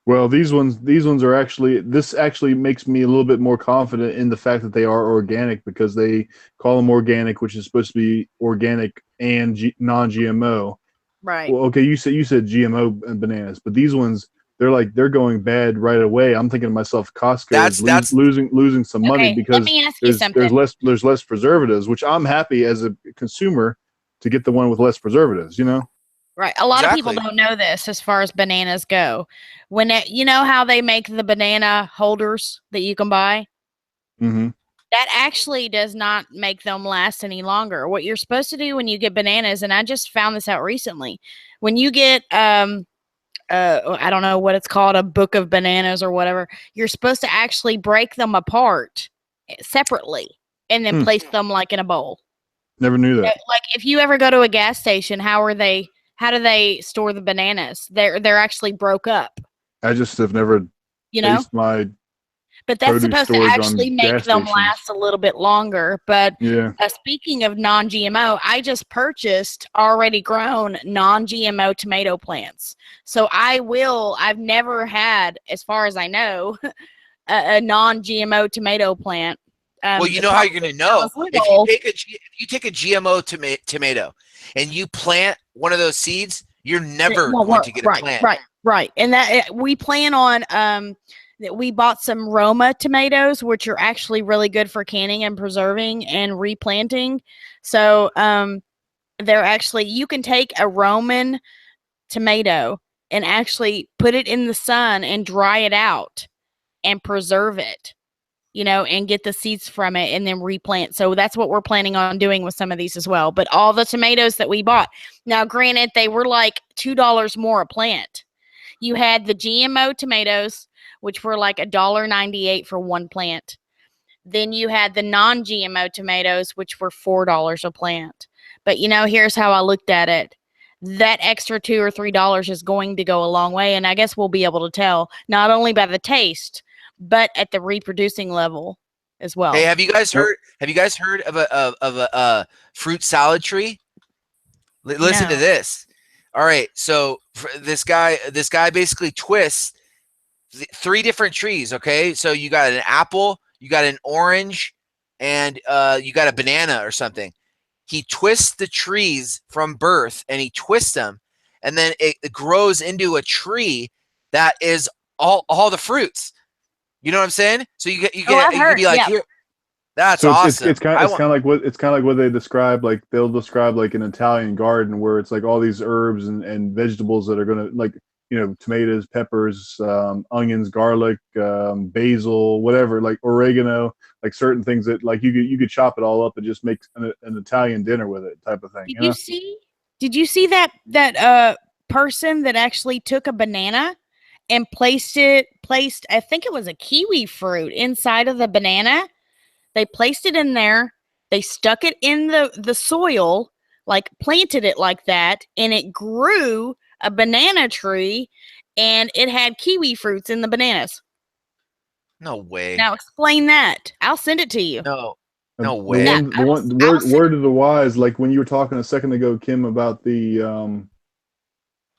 Well, these ones are this actually makes me a little bit more confident in the fact that they are organic because they call them organic, which is supposed to be organic and non-GMO. Right. Well, okay, you said GMO bananas, but these ones they're going bad right away. I'm thinking to myself, Costco is That's losing some money Okay, let because me ask you something. there's less preservatives, which I'm happy as a consumer to get the one with less preservatives. Right. A lot of people Exactly. don't know this as far as bananas go. You know how they make the banana holders that you can buy? Mm-hmm. That actually does not make them last any longer. What you're supposed to do when you get bananas, and I just found this out recently, when you get I don't know what it's called, a book of bananas or whatever, you're supposed to actually break them apart separately and then place them like in a bowl. Never knew that. Like if you ever go to a gas station, how do they store the bananas? They're actually broke up, I just have never you know? based my But that's produce supposed to storage actually on make gas them stations. last a little bit longer. But Yeah. speaking of non-GMO, I just purchased already grown non-GMO tomato plants. So I've never had, as far as I know, a non-GMO tomato plant. Well, you know how you're going to know if you take a GMO tomato and you plant one of those seeds, you're never going to get a plant. Right. And that we plan on that we bought some Roma tomatoes, which are actually really good for canning and preserving and replanting. So they're actually, you can take a Roman tomato and actually put it in the sun and dry it out and preserve it, and get the seeds from it and then replant. So that's what we're planning on doing with some of these as well. But all the tomatoes that we bought, now granted, they were like $2 more a plant. You had the GMO tomatoes, which were like $1.98 for one plant. Then you had the non-GMO tomatoes, which were $4 a plant. But here's how I looked at it. That extra $2 or $3 is going to go a long way, and I guess we'll be able to tell not only by the taste, but at the reproducing level as well. Hey, have you guys heard of a fruit salad tree? Listen to this. All right, so this guy basically twists three different trees. Okay, so you got an apple, you got an orange, and you got a banana or something. He twists the trees from birth, and he twists them, and then it grows into a tree that is all the fruits. You know what I'm saying? So you can be like, here, that's so awesome. It's kind of like what they describe. Like they'll describe like an Italian garden where it's like all these herbs and vegetables that are gonna, like, tomatoes, peppers, onions, garlic, basil, whatever, like oregano, like certain things that like you could chop it all up and just make an Italian dinner with it, type of thing. Did you see that person that actually took a banana and placed I think it was a kiwi fruit inside of the banana? They placed it in there, they stuck it in the soil, like planted it like that, and it grew a banana tree, and it had kiwi fruits in the bananas. No way. Now explain that. I'll send it to you. No way. The word of the wise, like when you were talking a second ago, Kim, about the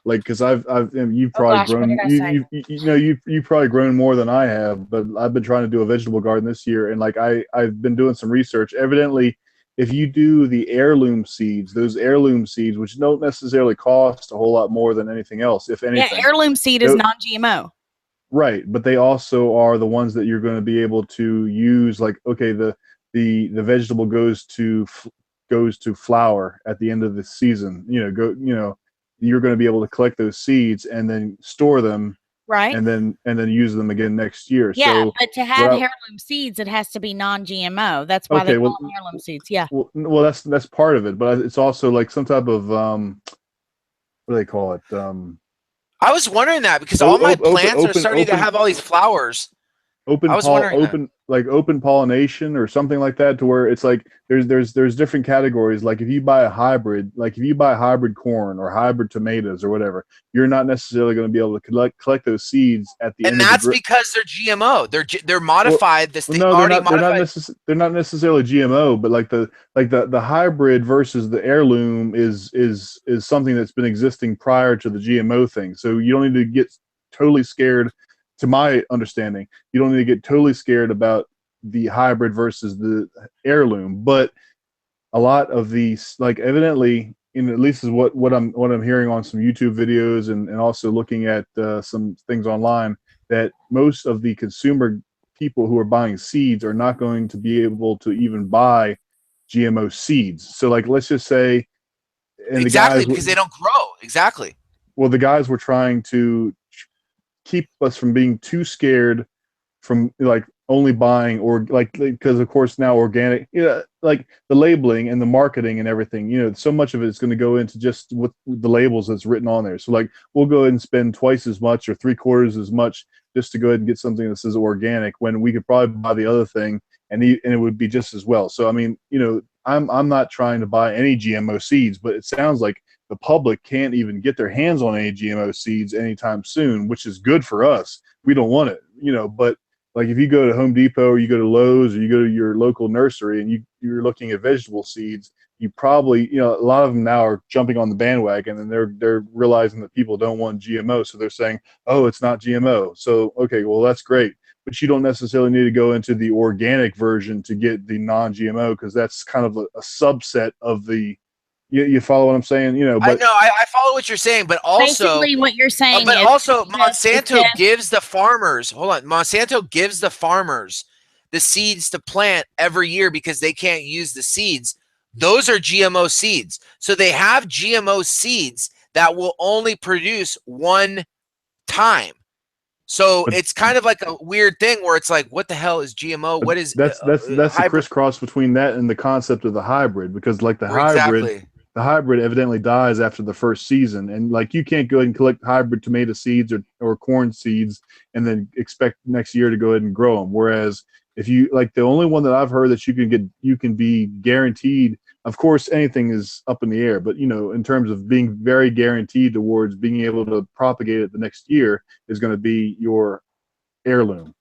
like, because you've probably grown, you've probably grown more than I have, but I've been trying to do a vegetable garden this year, and like I've been doing some research. Evidently, if you do the heirloom seeds, those heirloom seeds, which don't necessarily cost a whole lot more than anything else, if anything. Yeah, heirloom seed is non-GMO. Right, but they also are the ones that you're going to be able to use. Like, okay, the vegetable goes to flower at the end of the season. You're going to be able to collect those seeds and then store them, right, and then use them again next year. Yeah, so, but to have heirloom seeds, it has to be non-GMO. That's why they call them heirloom seeds. Yeah. Well, that's part of it, but it's also like some type of what do they call it? I was wondering that because all my plants are starting to have all these flowers. Open pollination or something like that, to where it's like there's different categories. Like if you buy a hybrid, corn or hybrid tomatoes or whatever, you're not necessarily going to be able to collect those seeds at the end. And that's because they're GMO. They're modified. They're not necessarily GMO, but like the hybrid versus the heirloom is something that's been existing prior to the GMO thing. So you don't need to get totally scared. To my understanding, you don't need to get totally scared about the hybrid versus the heirloom. But a lot of these, like, evidently, at least is what I'm hearing on some YouTube videos and also looking at some things online, that most of the consumer people who are buying seeds are not going to be able to even buy GMO seeds. So like, let's just say, and the Exactly, guys, because they don't grow. Exactly. well, the guys were trying to keep us from being too scared from like only buying, or like, because of course now organic, like the labeling and the marketing and everything, so much of it is going to go into just what the labels that's written on there. So like, we'll go ahead and spend twice as much or three-quarters as much just to go ahead and get something that says organic, when we could probably buy the other thing and it would be just as well. So I mean, I'm not trying to buy any GMO seeds, but it sounds like the public can't even get their hands on any GMO seeds anytime soon, which is good for us. We don't want it, but like if you go to Home Depot or you go to Lowe's or you go to your local nursery and you're looking at vegetable seeds, you probably, a lot of them now are jumping on the bandwagon, and they're realizing that people don't want GMO. So they're saying, oh, it's not GMO. So, okay, well, that's great. But you don't necessarily need to go into the organic version to get the non-GMO, because that's kind of a subset of the, you follow what I'm saying? I But know, I follow what you're saying, but also, Basically, what you're saying but is also it's Monsanto gives the farmers, hold on, Monsanto gives the farmers the seeds to plant every year because they can't use the seeds. Those are GMO seeds. So they have GMO seeds that will only produce one time. So but it's kind of like a weird thing where it's like, what the hell is GMO? What is that's the hybrid? crisscross between that and the concept of the hybrid, because like Exactly. the hybrid evidently dies after the first season, and like you can't go ahead and collect hybrid tomato seeds or corn seeds and then expect next year to go ahead and grow them. Whereas if you like, the only one that I've heard that you can be guaranteed, of course anything is up in the air, but in terms of being very guaranteed towards being able to propagate it the next year, is going to be your heirloom.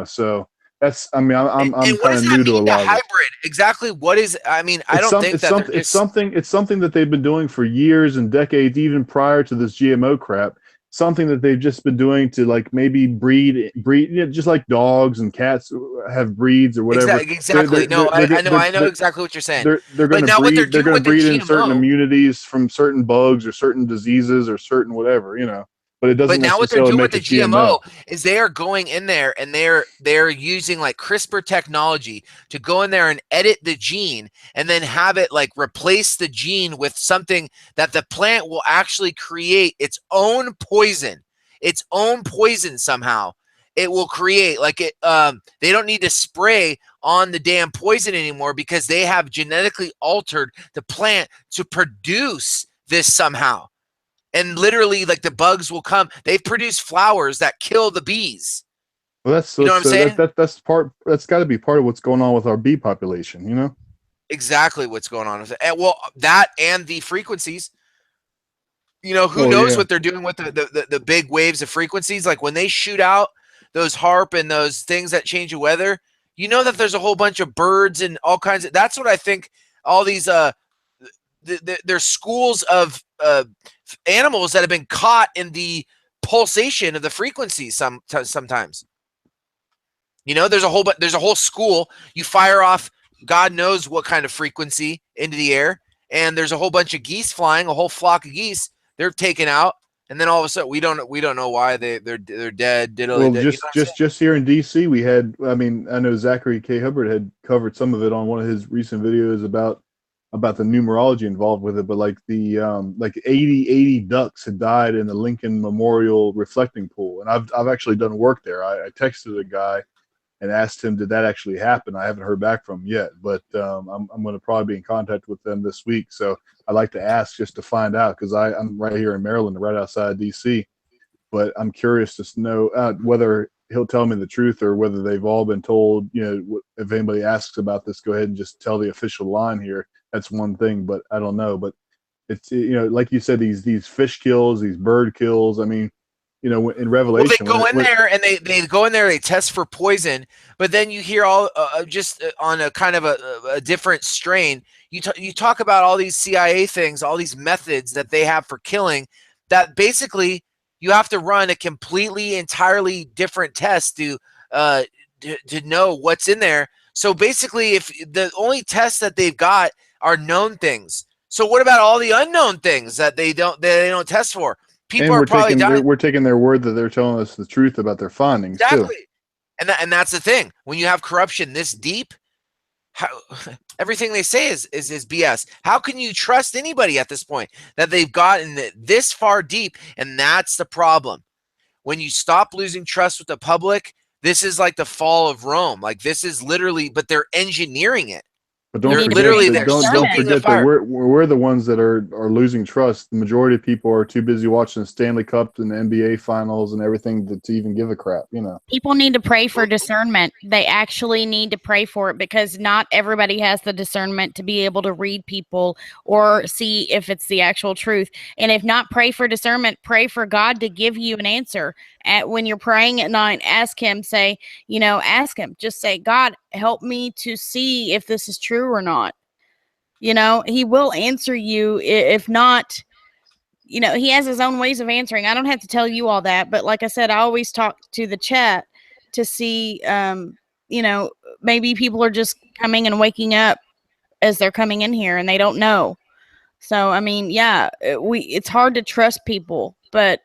So that's, I mean, I'm And what kind does of that new to a mean, the lot of it. hybrid? Exactly what is, I mean, I don't think that they're just, It's something that they've been doing for years and decades, even prior to this GMO crap. Something that they've just been doing to like maybe breed, just like dogs and cats have breeds or whatever. exactly. No, I know exactly what you're saying. They're going But to now what they're breed. They're doing going to with the breed in certain GMO, immunities from certain bugs or certain diseases or certain whatever. But it but doesn't now what they're necessarily doing with make the it GMO. GMO is they are going in there and they're using like CRISPR technology to go in there and edit the gene and then have it like replace the gene with something that the plant will actually create its own poison. Its own poison somehow. It will create like it they don't need to spray on the damn poison anymore because they have genetically altered the plant to produce this somehow. And literally, like the bugs will come. They've produced flowers that kill the bees. Well, You know what I'm saying? that's part. That's got to be part of what's going on with our bee population. Exactly what's going on with it. And, well, that and the frequencies. Who Well, knows yeah. what they're doing with the big waves of frequencies? Like when they shoot out those harp and those things that change the weather, you know that there's a whole bunch of birds and all kinds of. That's what I think. All these there's schools of animals that have been caught in the pulsation of the frequencies. Sometimes, there's a whole school. You fire off God knows what kind of frequency into the air, and there's a whole bunch of geese flying, a whole flock of geese. They're taken out, and then all of a sudden we don't know why they're dead. Well, Dead. You know what I'm saying? just here in DC, we had. I mean, I know Zachary K. Hubbard had covered some of it on one of his recent videos about the numerology involved with it. But like the like 80 ducks had died in the Lincoln Memorial reflecting pool, and I've actually done work there. I texted a guy and asked him, did that actually happen? I haven't heard back from him yet, but I'm going to probably be in contact with them this week. So I'd like to ask just to find out, because I'm right here in Maryland, right outside DC. But I'm curious to know whether he'll tell me the truth or whether they've all been told. If anybody asks about this, go ahead and just tell the official line here. That's one thing, but I don't know. But it's like you said, these fish kills, these bird kills. I mean, in Well, they Revelation, go in there and they go in there, they test for poison, but then you hear all just on a kind of a different strain. You talk about all these CIA things, all these methods that they have for killing, that basically you have to run a completely, entirely different test to know what's in there. So basically, if the only tests that they've got are known things, So what about all the unknown things that they don't test for? People And are we're probably dying. we're taking their word that they're telling us the truth about their findings too. Exactly. And that's the thing. When you have corruption this deep, how, everything they say is BS. How can you trust anybody at this point that they've gotten this far deep? And that's the problem. When you stop losing trust with the public, this is like the fall of Rome. Like this is literally, but they're engineering it. But don't They're forget literally that, they're don't stoking the forget that fire. we're the ones that are losing trust. The majority of people are too busy watching Stanley Cups and the NBA finals and everything to even give a crap, you know. People need to pray for discernment. They actually need to pray for it, because not everybody has the discernment to be able to read people or see if it's the actual truth. And if not, pray for discernment. Pray for God to give you an answer. When you're praying at night, ask him, say, ask him, just say, God, help me to see if this is true or not. He will answer you. If not, he has his own ways of answering. I don't have to tell you all that, but like I said, I always talk to the chat to see, maybe people are just coming and waking up as they're coming in here and they don't know. So, I mean, yeah, it's hard to trust people, but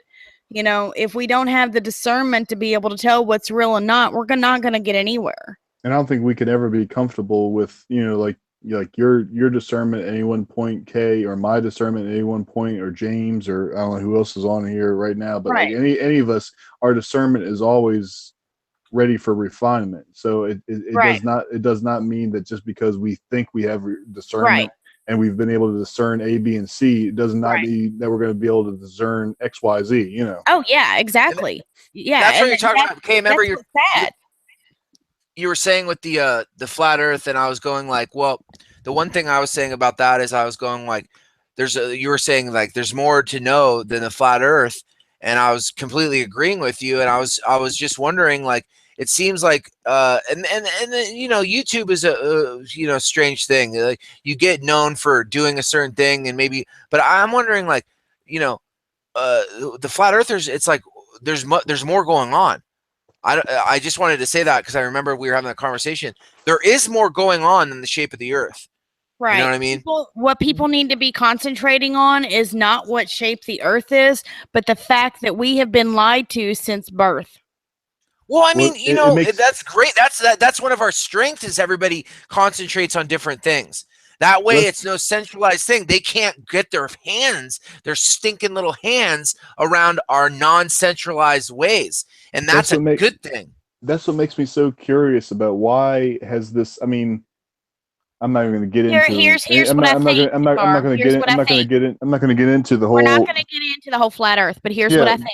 if we don't have the discernment to be able to tell what's real and not, we're not going to get anywhere. And I don't think we could ever be comfortable with, like your discernment at any one point, Kay, or my discernment at any one point, or James, or I don't know who else is on here right now, but Right. like any of us, our discernment is always ready for refinement. So it Right. does not mean that just because we think we have discernment Right. and we've been able to discern A, B, and C, it does not Right. mean that we're going to be able to discern X, Y, Z. Oh yeah, exactly. Yeah, That's what and you're talking about. Okay, remember that's what's sad. you were saying with the flat Earth, and I was going like, well, the one thing I was saying about that is I was going like, you were saying like there's more to know than the flat Earth, and I was completely agreeing with you, and I was just wondering like, it seems like and YouTube is a strange thing. Like you get known for doing a certain thing, and maybe, but I'm wondering like, the flat earthers, it's like there's more going on. I just wanted to say that because I remember we were having a conversation. There is more going on than the shape of the earth. Right. You know what I mean? What people need to be concentrating on is not what shape the earth is, but the fact that we have been lied to since birth. Well, I mean, that's great. That's one of our strengths is everybody concentrates on different things. That way, it's no centralized thing. They can't get their stinking little hands around our non-centralized ways. And that's a good thing. That's what makes me so curious about why has this, I mean, I'm not even going to get into. Here's what I think. I'm not going to get. I'm not going to get in. I'm not going to get into the whole. We're not going to get into the whole flat Earth, but here's what I think.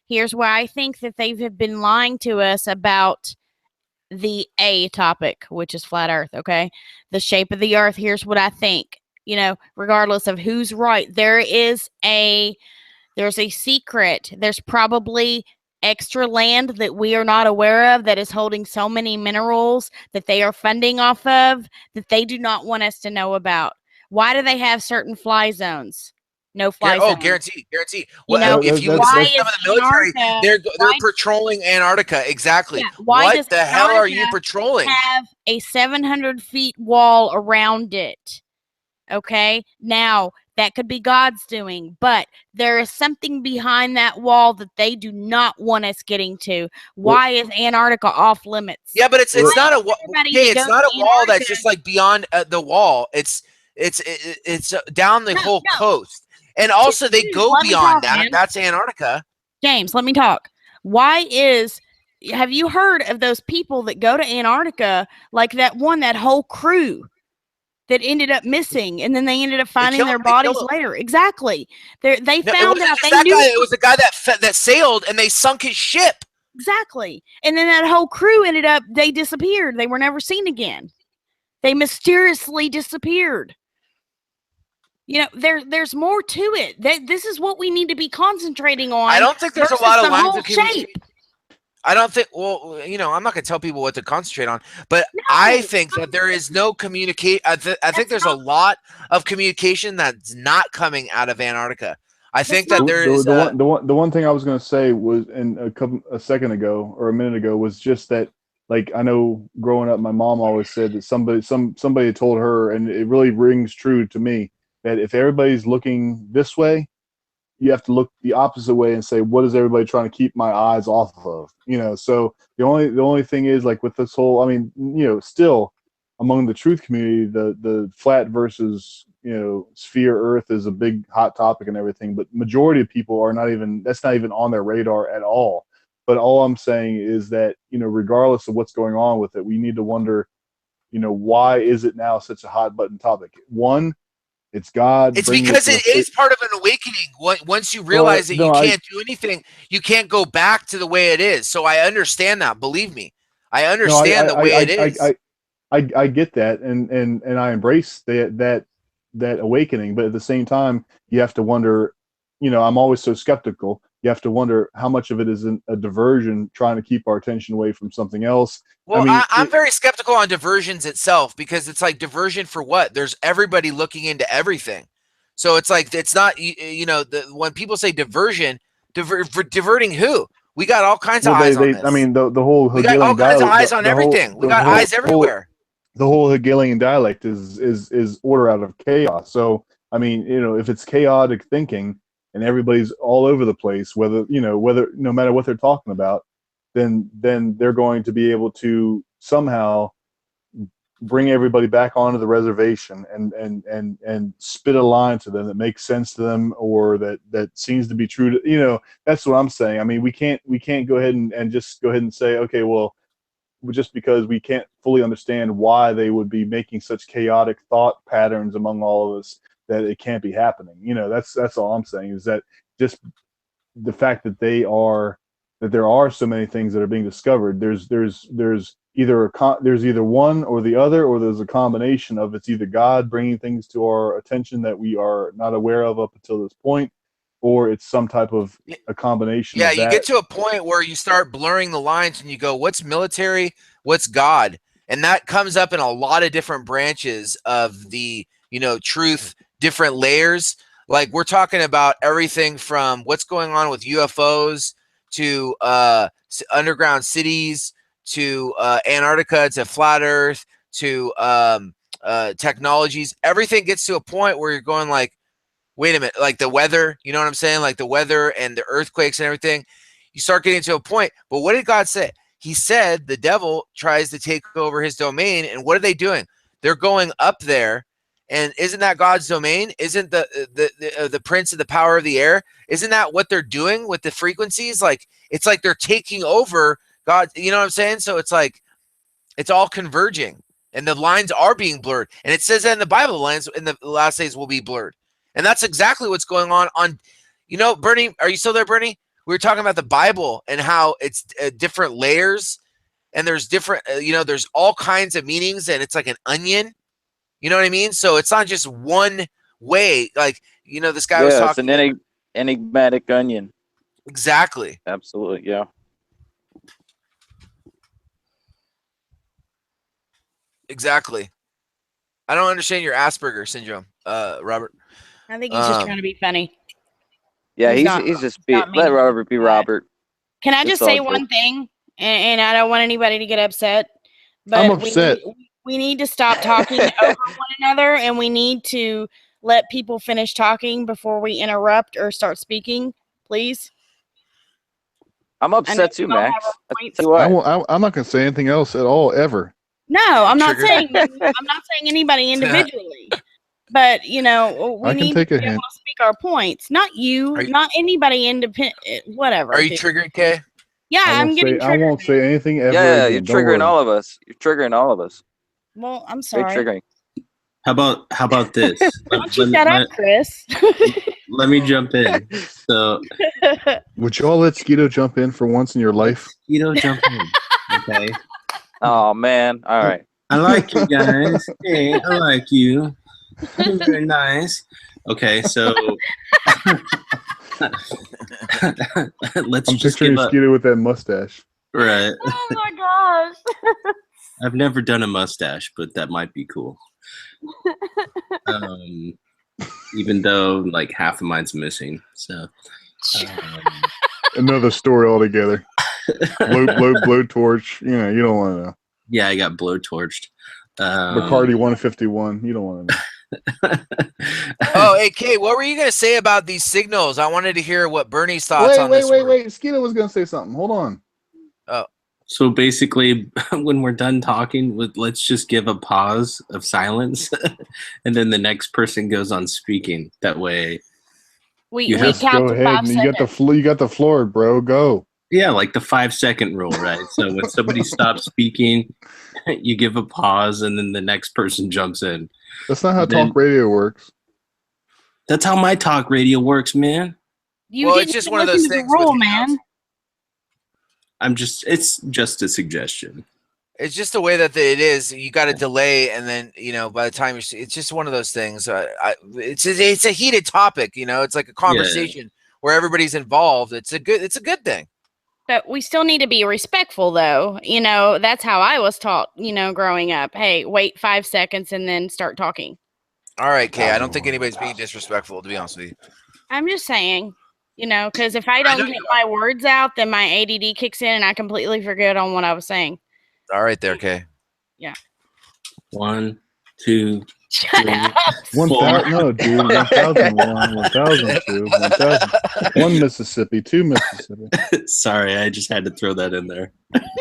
Here's where I think that they have been lying to us about the A topic, which is flat Earth. Okay, the shape of the Earth. Here's what I think. Regardless of who's right, there's a secret. There's probably extra land that we are not aware of that is holding so many minerals that they are funding off of that they do not want us to know about. Why do they have certain fly zones? No fly zones. Oh, guarantee. Well, if you listen to some of the military, they're patrolling Antarctica. Exactly. Yeah, what the hell are you patrolling? Have a 700 feet wall around it. Okay, now that could be God's doing, but there is something behind that wall that they do not want us getting to. Why is Antarctica off limits? Yeah, but it's not a wall. Okay, it's not a wall that's just like beyond the wall. It's down the whole coast, and also they go beyond that. That's Antarctica. James, let me talk. Have you heard of those people that go to Antarctica, like that whole crew that ended up missing, and then they ended up finding their bodies later? Exactly. They found out. It was the guy that sailed, and they sunk his ship. Exactly. And then that whole crew they disappeared. They were never seen again. They mysteriously disappeared. There's more to it. This is what we need to be concentrating on. I don't think there's a lot of lines of communication. I don't think, I'm not going to tell people what to concentrate on, but I think that there is no communicate. I think there's a lot of communication that's not coming out of Antarctica. I think that there is the one thing I was going to say was a second ago or a minute ago was just that, like, I know growing up, my mom always said that somebody had told her, and it really rings true to me, that if everybody's looking this way, you have to look the opposite way and say, what is everybody trying to keep my eyes off of? So the only thing is, like, with this whole, I mean, still among the truth community, the flat versus, sphere Earth is a big hot topic and everything, but majority of people are that's not even on their radar at all. But all I'm saying is that, regardless of what's going on with it, we need to wonder, why is it now such a hot button topic? One, it's God. It's because it is part of an awakening. Once you realize that you can't do anything, you can't go back to the way it is. So I understand that. Believe me, I understand the way it is. I get that, and I embrace that awakening. But at the same time, you have to wonder. I'm always so skeptical. You have to wonder how much of it is a diversion, trying to keep our attention away from something else. Well, I'm very skeptical on diversions itself, because it's like, diversion for what? There's everybody looking into everything. So it's like, it's not, when people say diversion, diverting who? We got all kinds of eyes on this. I mean, the whole we got all kinds of eyes on everything. We got eyes everywhere. The whole Hegelian dialect is order out of chaos. So, I mean, if it's chaotic thinking and everybody's all over the place, whether no matter what they're talking about, then they're going to be able to somehow bring everybody back onto the reservation and spit a line to them that makes sense to them, or that seems to be true to, that's what I'm saying. I mean, we can't go ahead and just go ahead and say, okay, well, just because we can't fully understand why they would be making such chaotic thought patterns among all of us, that it can't be happening. That's all I'm saying, is that just the fact that there are so many things that are being discovered. There's either one or the other, or there's a combination of, it's either God bringing things to our attention that we are not aware of up until this point, or it's some type of a combination. Yeah, of that. You get to a point where you start blurring the lines and you go, what's military? What's God? And that comes up in a lot of different branches of the, truth, different layers. Like, we're talking about everything from what's going on with UFOs to underground cities, to Antarctica, to flat Earth, to technologies. Everything gets to a point where you're going like, wait a minute, like the weather, you know what I'm saying? Like the weather and the earthquakes and everything. You start getting to a point. But what did God say? He said the devil tries to take over his domain. And what are they doing? They're going up there. And isn't that God's domain? Isn't the prince of the power of the air? Isn't that what they're doing with the frequencies? Like, it's like they're taking over God. You know what I'm saying? So it's like, it's all converging, and the lines are being blurred. And it says that in the Bible, the lines in the last days will be blurred. And that's exactly what's going on. Bernie, are you still there, Bernie? We were talking about the Bible and how it's different layers, and there's different, there's all kinds of meanings, and it's like an onion. You know what I mean? So it's not just one way. Like, this guy was talking. It's an enigmatic onion. Exactly. Absolutely, yeah. Exactly. I don't understand your Asperger syndrome, Robert. I think he's just trying to be funny. Yeah, he's just let Robert be Robert. Can I just say one thing? And I don't want anybody to get upset. But I'm upset. We need to stop talking over one another, and we need to let people finish talking before we interrupt or start speaking, please. I'm upset too, Max. I'm not going to say anything else at all, ever. No, I'm not saying anybody individually. But, we need to be able to speak our points. Not not anybody independent, whatever. Are you triggered, Kay? Yeah, I'm getting triggered. I won't say anything ever. Yeah, you're triggering all of us. You're triggering all of us. Well, I'm sorry. Very triggering. How about this? Don't you shut up, Chris. Let me jump in. So, would you all let Skeeto jump in for once in your life? Skeeto jump in. Okay. Oh man! All right. I like you guys. Hey, I like you. You're very nice. Okay, so I'm picturing Skeeto with that mustache. Right. Oh my gosh. I've never done a mustache, but that might be cool. Even though like half of mine's missing. So another story altogether. Blow torch. You don't want to know. Yeah, I got blow torched. Bacardi 151. You don't want to know. Oh, hey, Kate, what were you gonna say about these signals? I wanted to hear what Bernie's thoughts on this were. Wait. Skeeto was gonna say something. Hold on. Oh, So basically, when we're done talking, let's just give a pause of silence, and then the next person goes on speaking. That way, We You we have- count Go to ahead. 5 You got seconds. you got the floor, bro. Go. yeah, like the 5-second rule, right? So when somebody stops speaking, you give a pause, and then the next person jumps in. That's not how Then- talk radio works. That's how my talk radio works, man. You Well, didn't it's just even one of listen those to the things with rule, hangouts. man. It's just a suggestion. It's just the way that it is. You got to delay, and then by the time it's just one of those things. It's a heated topic. It's like a conversation where everybody's involved. It's a good thing. But we still need to be respectful, though. That's how I was taught, growing up. Hey, wait 5 seconds and then start talking. All right, Kay. I don't think anybody's being disrespectful, to be honest with you. I'm just saying, because if I don't get my words out, then my ADD kicks in and I completely forget on what I was saying. All right, there, Kay. Yeah. 1, 2, Shut 3, up. 1,000. No, dude. 1,001, 1,002, 1,000. 1 Mississippi, 2 Mississippi. Sorry, I just had to throw that in there.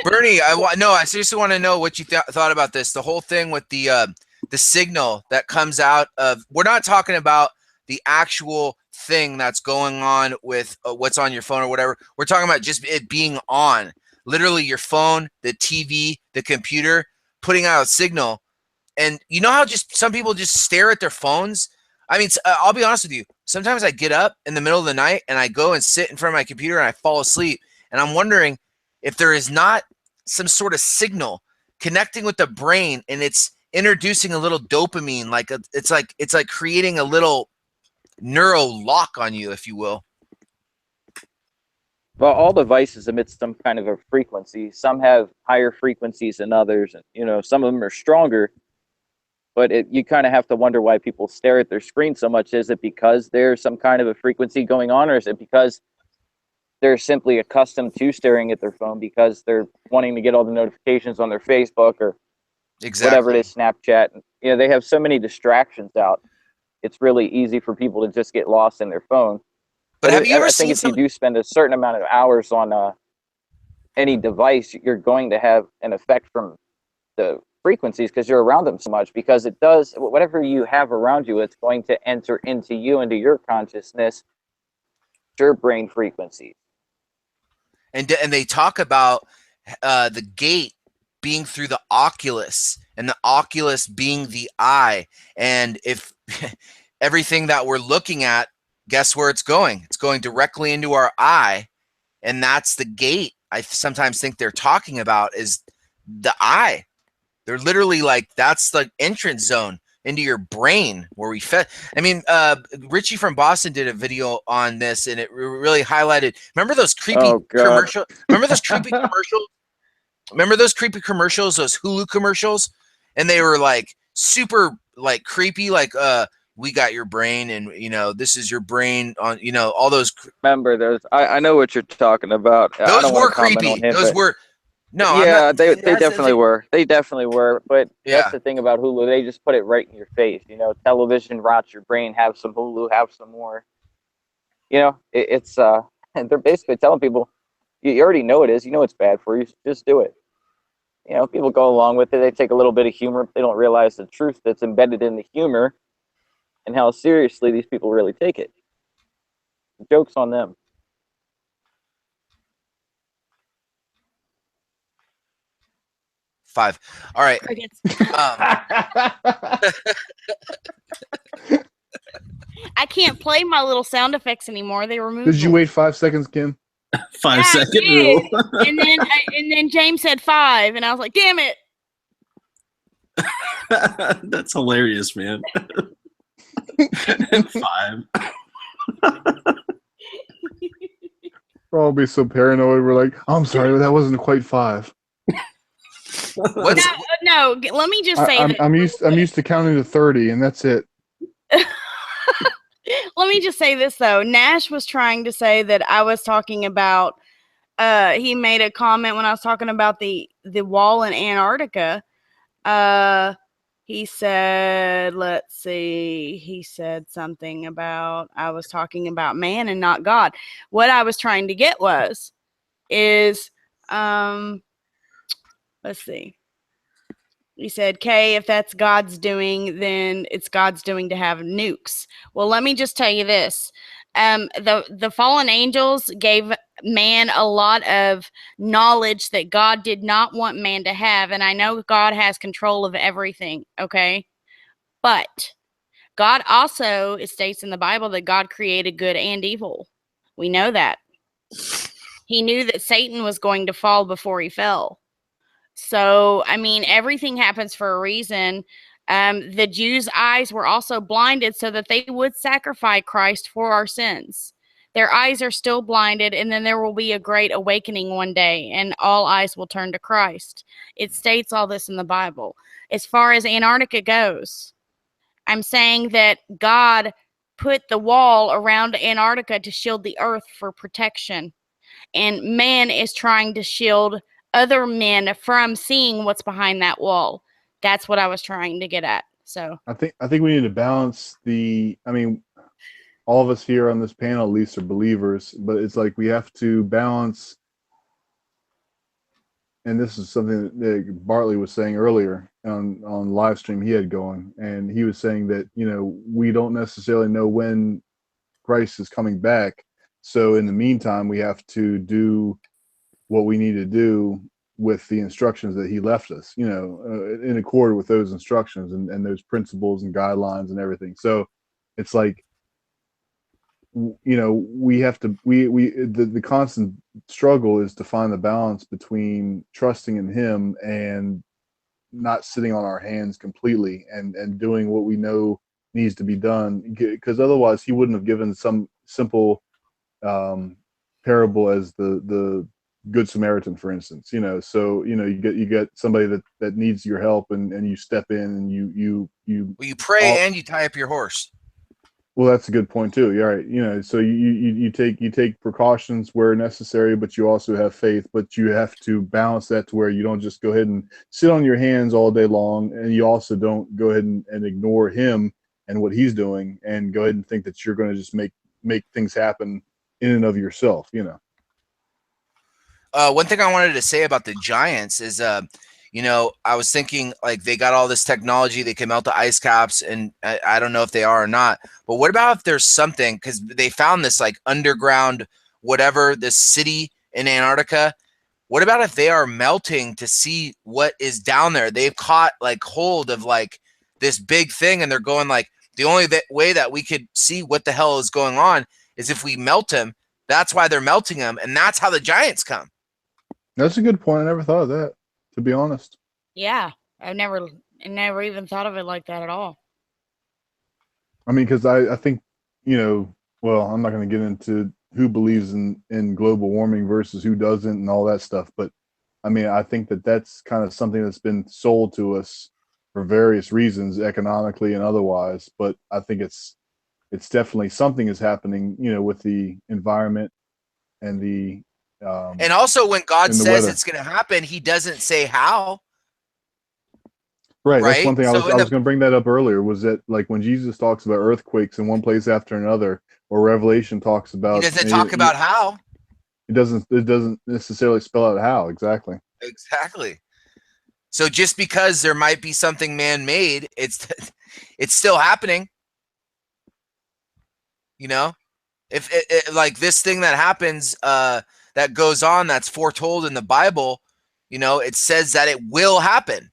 Bernie, I seriously want to know what you thought about this. The whole thing with the signal that comes out of. We're not talking about the actual thing that's going on with what's on your phone or whatever. We're talking about just it being on. Literally, your phone, the TV, the computer, putting out a signal. And you know how just some people just stare at their phones? I mean, I'll be honest with you. Sometimes I get up in the middle of the night and I go and sit in front of my computer and I fall asleep. And I'm wondering if there is not some sort of signal connecting with the brain, and it's introducing a little dopamine, it's like creating a little neuro lock on you, if you will. Well, all devices emit some kind of a frequency. Some have higher frequencies than others. Some of them are stronger. But you kind of have to wonder why people stare at their screen so much. Is it because there's some kind of a frequency going on, or is it because they're simply accustomed to staring at their phone because they're wanting to get all the notifications on their Facebook or whatever it is, Snapchat? They have so many distractions out. It's really easy for people to just get lost in their phone. But have you ever I seen think if you do spend a certain amount of hours on any device, you're going to have an effect from the frequencies because you're around them so much, because it does whatever you have around you, it's going to enter into your consciousness, your brain frequencies. And they talk about the gate being through the oculus, and the oculus being the eye. And if everything that we're looking at, guess where it's going? It's going directly into our eye, and that's the gate. I sometimes think they're talking about is the eye. They're literally like, that's the entrance zone into your brain where we fed. I mean, Richie from Boston did a video on this, and it really highlighted. Remember those creepy commercials? Remember those creepy commercials? Remember those creepy commercials? Those Hulu commercials, and they were like super like creepy, like we got your brain, and this is your brain on all those. Remember those? I know what you're talking about. Those were creepy. Those were. No, yeah, they definitely were. They definitely were. But yeah, that's the thing about Hulu. They just put it right in your face. Television rots your brain. Have some Hulu. Have some more. It's they're basically telling people, you already know it is. You know it's bad for you. Just do it. People go along with it. They take a little bit of humor. They don't realize the truth that's embedded in the humor and how seriously these people really take it. The joke's on them. Five. All right. I can't play my little sound effects anymore. They removed. Did you wait 5 seconds, Kim? 5-second rule. and then James said 5, and I was like, damn it. That's hilarious, man. 5. We're all be so paranoid. We're like, oh, I'm sorry, that wasn't quite 5. No, let me just say I'm used to counting to 30, and that's it. Let me just say this, though. Nash was trying to say that I was talking about, he made a comment when I was talking about the wall in Antarctica. He said, let's see, he said something about I was talking about man and not God. What I was trying to get is let's see. He said, Kay, if that's God's doing, then it's God's doing to have nukes. Well, let me just tell you this. The fallen angels gave man a lot of knowledge that God did not want man to have. And I know God has control of everything, okay? But God also, it states in the Bible that God created good and evil. We know that. He knew that Satan was going to fall before he fell. So, I mean, everything happens for a reason. The Jews' eyes were also blinded so that they would sacrifice Christ for our sins. Their eyes are still blinded, and then there will be a great awakening one day, and all eyes will turn to Christ. It states all this in the Bible. As far as Antarctica goes, I'm saying that God put the wall around Antarctica to shield the earth for protection. And man is trying to shield other men from seeing what's behind that wall. That's what I was trying to get at. So I think we need to balance I mean, all of us here on this panel at least are believers, but it's like we have to balance, and this is something that Bartley was saying earlier on live stream he had going, and he was saying that, you know, we don't necessarily know when Christ is coming back. So in the meantime, we have to do what we need to do with the instructions that he left us, you know, in accord with those instructions and those principles and guidelines and everything. So it's like, you know, we have to, the constant struggle is to find the balance between trusting in him and not sitting on our hands completely and doing what we know needs to be done, because otherwise he wouldn't have given some simple parable as the Good Samaritan, for instance. You know, so you know, you get somebody that needs your help, and you step in and you well, you pray and you tie up your horse. Well, that's a good point too. Yeah, right. You know, so you take precautions where necessary, but you also have faith. But you have to balance that to where you don't just go ahead and sit on your hands all day long, and you also don't go ahead and ignore him and what he's doing, and go ahead and think that you're going to just make things happen in and of yourself. You know. One thing I wanted to say about the Giants is, you know, I was thinking like they got all this technology, they can melt the ice caps, and I don't know if they are or not. But what about if there's something, because they found this like underground, whatever, this city in Antarctica. What about if they are melting to see what is down there? They've caught like hold of like this big thing, and they're going like, the only way that we could see what the hell is going on is if we melt him. That's why they're melting him, and that's how the Giants come. That's a good point. I never thought of that, to be honest. yeah, I never even thought of it like that at all. I mean, because I think, you know, well, I'm not going to get into who believes in global warming versus who doesn't and all that stuff. But I mean, I think that's kind of something that's been sold to us for various reasons, economically and otherwise. But I think it's definitely something is happening, you know, with the environment and the and also when God says weather. it's going to happen, he doesn't say how. Right. That's one thing So I was going to bring that up earlier, was that like when Jesus talks about earthquakes in one place after another, or Revelation talks about, he doesn't talk about how. It doesn't necessarily spell out how exactly. Exactly. So just because there might be something man-made, it's still happening. You know, if like this thing that happens, that goes on, that's foretold in the Bible, you know, it says that it will happen.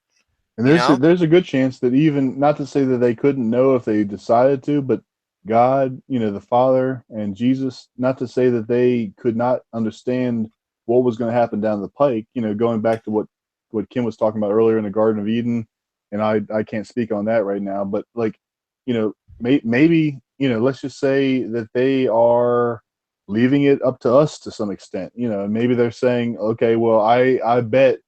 And there's a good chance that, even not to say that they couldn't know if they decided to, but God, you know, the Father and Jesus, not to say that they could not understand what was going to happen down the pike, you know, going back to what Kim was talking about earlier in the Garden of Eden. And I can't speak on that right now, but like, you know, maybe, you know, let's just say that they are leaving it up to us to some extent, you know, and maybe they're saying, okay, well, I bet,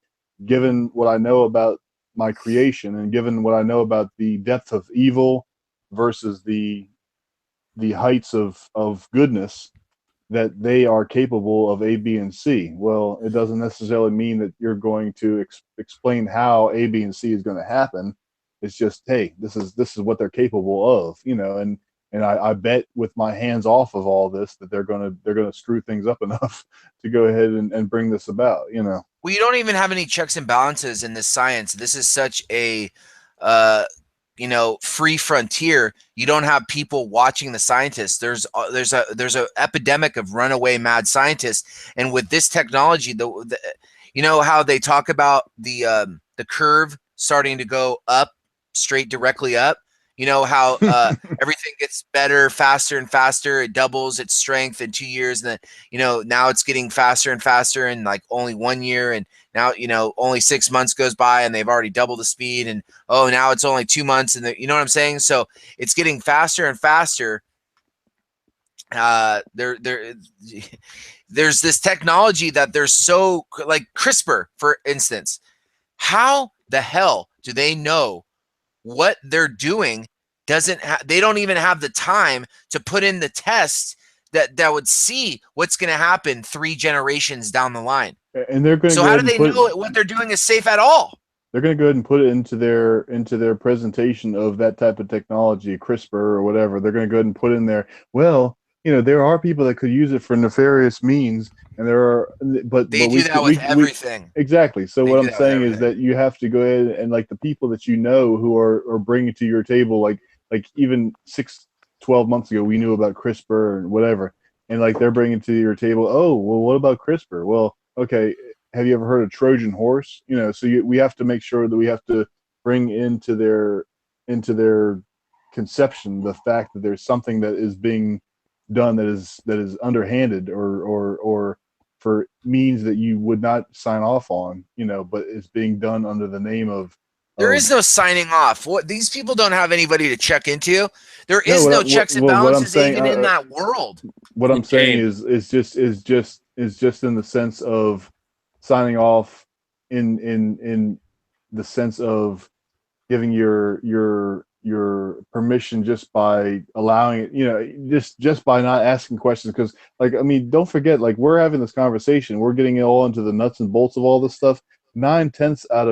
given what I know about my creation and given what I know about the depth of evil versus the heights of goodness, that they are capable of A, B, and C. Well, it doesn't necessarily mean that you're going to explain how A, B, and C is going to happen. It's just, hey, this is what they're capable of, you know. And I bet with my hands off of all this that they're gonna screw things up enough to go ahead and bring this about, you know. Well, you don't even have any checks and balances in this science. This is such a free frontier. You don't have people watching the scientists. There's a epidemic of runaway mad scientists, and with this technology, the you know how they talk about the curve starting to go up, straight directly up. You know how everything gets better, faster and faster. It doubles its strength in 2 years, and then now it's getting faster and faster in like only 1 year, and now only 6 months goes by, and they've already doubled the speed, and now it's only 2 months, and you know what I'm saying? So it's getting faster and faster. There's this technology that there's so like CRISPR, for instance. How the hell do they know what they're doing? They don't even have the time to put in the tests that would see what's going to happen 3 generations down the line. And they're going to. So how do they know what they're doing is safe at all? They're going to go ahead and put it into their presentation of that type of technology, CRISPR or whatever. They're going to go ahead and put in there. Well, there are people that could use it for nefarious means, and there are, but they do that with everything. Exactly. So what I'm saying is that you have to go ahead and, like, the people that who are bringing to your table, like even 12 months ago, we knew about CRISPR and whatever, and like they're bringing to your table. Oh, well, what about CRISPR? Well, okay. Have you ever heard of Trojan horse? So we have to make sure that we have to bring into their conception the fact that there's something that is being done that is underhanded or for means that you would not sign off on, but it's being done under the name of. There is no signing off. These people don't have anybody to check into. There is no checks and balances even in that world. What I'm saying is just in the sense of signing off in the sense of giving your permission just by allowing it, just by not asking questions. Because, like, I mean, don't forget, like, we're having this conversation, we're getting all into the nuts and bolts of all this stuff. 9/10 out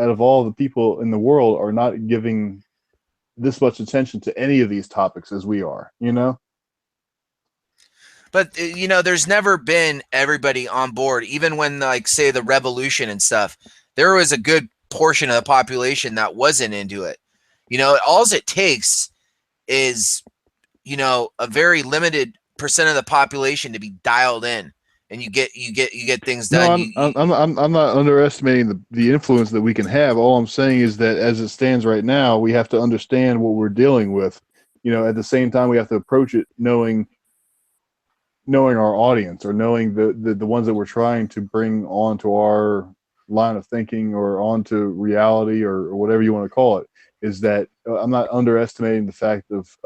of all the people in the world are not giving this much attention to any of these topics as we are, But, there's never been everybody on board. Even when, like, say, the revolution and stuff, there was a good portion of the population that wasn't into it. All it takes is, a very limited percent of the population to be dialed in, and you get things done. No, I'm not underestimating the influence that we can have. All I'm saying is that as it stands right now, we have to understand what we're dealing with. At the same time, we have to approach it knowing our audience, or knowing the ones that we're trying to bring onto our line of thinking or onto reality, or whatever you want to call it, is that I'm not underestimating the fact of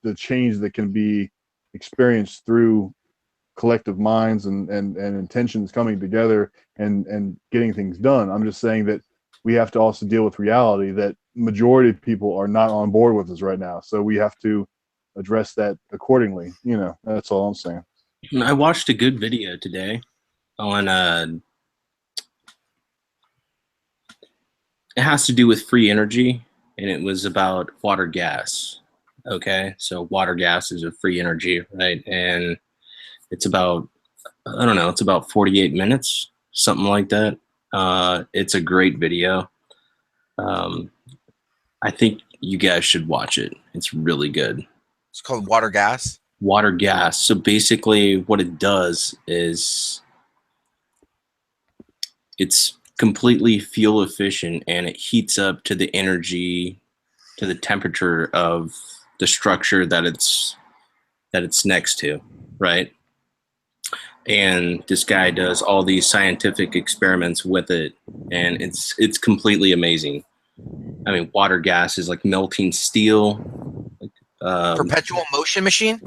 the change that can be experienced through collective minds and intentions coming together and getting things done. I'm just saying that we have to also deal with reality that majority of people are not on board with us right now. So we have to address that accordingly. That's all I'm saying. I watched a good video today on it has to do with free energy, and it was about water gas. Okay, so water gas is a free energy, right? And it's about, I don't know, it's about 48 minutes, something like that. It's a great video. I think you guys should watch it. It's really good. It's called water gas. Water gas. So basically what it does is it's completely fuel efficient, and it heats up to the energy, to the temperature of the structure that it's next to, right? And this guy does all these scientific experiments with it, and it's completely amazing. I mean, water gas is like melting steel. Perpetual motion machine?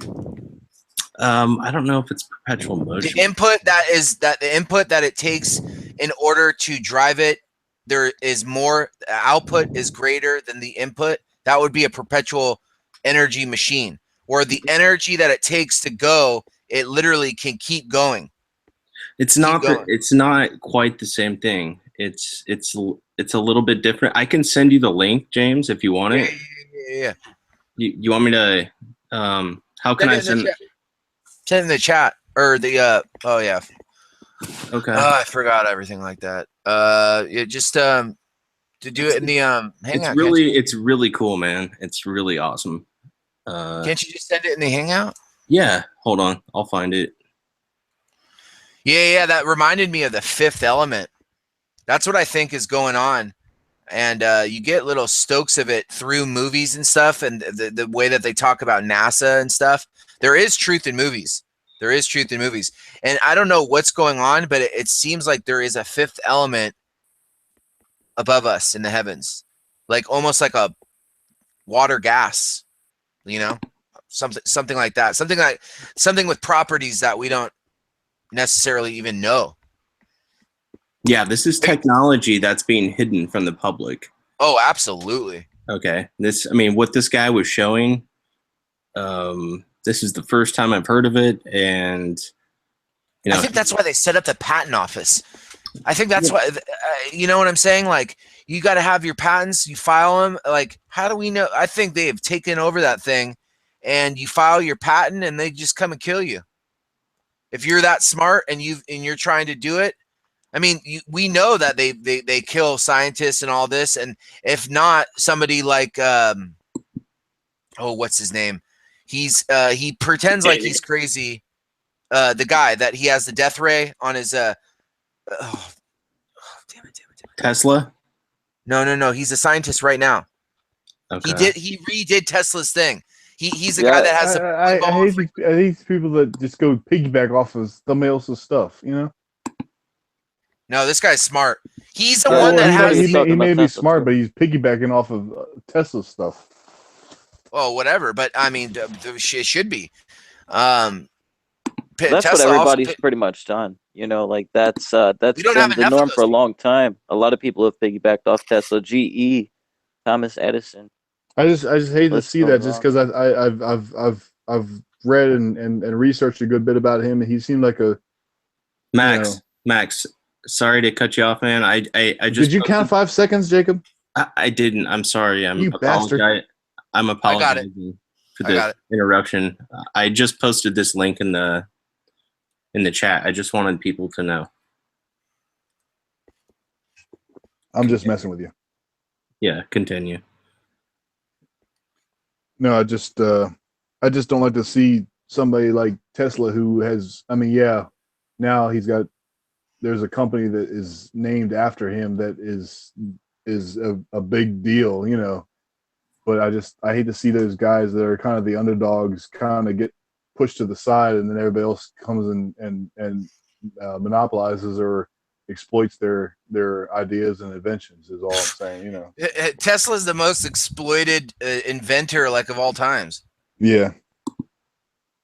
I don't know if it's perpetual motion. The input that it takes in order to drive it, there is more, output is greater than the input. That would be a perpetual energy machine, or the energy that it takes to go, it literally can keep going. It's not quite the same thing. It's it's a little bit different. I can send you the link, James, if you want it. Yeah. You want me to? How can I send? Send in the chat or the oh yeah. Okay. I forgot everything like that. Just to do it in the hangout. It's really cool, man. It's really awesome. Can't you just send it in the hangout? Yeah. Hold on, I'll find it. Yeah. That reminded me of the Fifth Element. That's what I think is going on. And you get little stokes of it through movies and stuff, and the way that they talk about NASA and stuff. There is truth in movies. There is truth in movies. And I don't know what's going on, but it seems like there is a fifth element above us in the heavens. Like almost like a water gas, you know? Something like that. Something with properties that we don't necessarily even know. Yeah, this is technology that's being hidden from the public. Oh, absolutely. Okay. What this guy was showing, this is the first time I've heard of it, and I think that's why they set up the patent office. I think that's why, you know what I'm saying? Like, you got to have your patents, you file them. Like, how do we know? I think they have taken over that thing, and you file your patent, and they just come and kill you. If you're that smart and you're trying to do it, I mean, we know that they kill scientists and all this, and if not, somebody like what's his name? He pretends like he's crazy. The guy that he has the death ray on his damn it. Tesla? No. He's a scientist right now. Okay. He redid Tesla's thing. He's the guy that has I hate these people that just go piggyback off of somebody else's stuff, you know? No, this guy's smart. He's the one that has. He may be smart, but he's piggybacking off of Tesla stuff. Oh, whatever. But I mean, it should be. That's Tesla what everybody's pretty much done. You know, like that's been the norm for a long time. A lot of people have piggybacked off Tesla, GE, Thomas Edison. I just hate to see that, just because I've read and researched a good bit about him, and he seemed like a Max. Sorry to cut you off, man. I just did you count 5 seconds, Jacob? I didn't. I'm sorry. You bastard. I'm apologizing for the interruption. I just posted this link in the chat. I just wanted people to know. I'm just messing with you. Yeah, continue. No, I just don't like to see somebody like Tesla who has. I mean, yeah, now there's a company that is named after him that is a big deal, you know. But I hate to see those guys that are kind of the underdogs kind of get pushed to the side, and then everybody else comes and monopolizes or exploits their ideas and inventions. Is all I'm saying, you know. Tesla's the most exploited inventor, like, of all times. Yeah.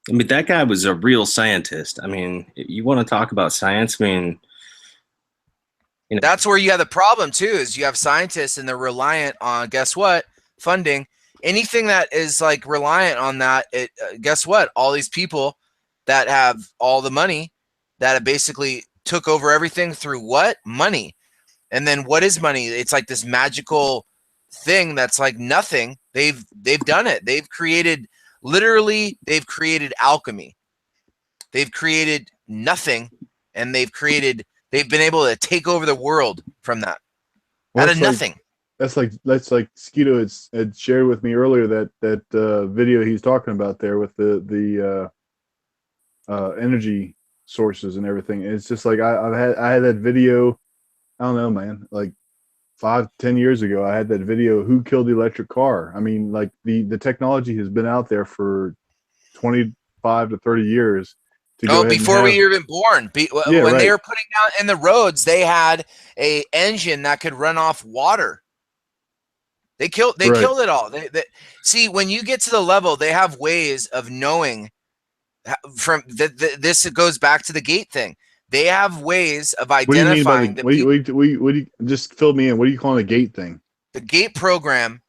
I mean, that guy was a real scientist. I mean, you want to talk about science? I mean, you know, that's where you have the problem too. Is you have scientists and they're reliant on, guess what, funding. Anything that is like reliant on that, guess what? All these people that have all the money that have basically took over everything through what? Money. And then what is money? It's like this magical thing that's like nothing. They've done it. They've created alchemy. They've created nothing, and they've been able to take over the world from that. Out of nothing. That's like Skeeto had shared with me earlier that video he's talking about there with the energy sources and everything. And it's just like I had that video. I don't know, man. Like 5-10 years ago, I had that video. Who killed the electric car? I mean, like the technology has been out there for 25 to 30 years. Before we were even born. They were putting out in the roads, they had a engine that could run off water. They killed it all. See, when you get to the level, they have ways of knowing from this. It goes back to the gate thing. They have ways of identifying. What do you just fill me in? What are you calling a gate thing? The gate program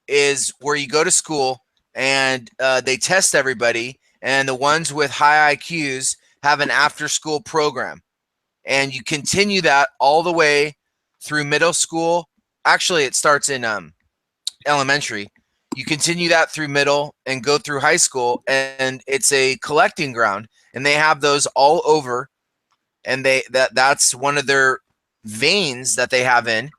is where you go to school and they test everybody, and the ones with high IQs have an after-school program, and you continue that all the way through middle school actually it starts in elementary. You continue that through middle and go through high school, and it's a collecting ground, and they have those all over, and that's one of their veins that they have in,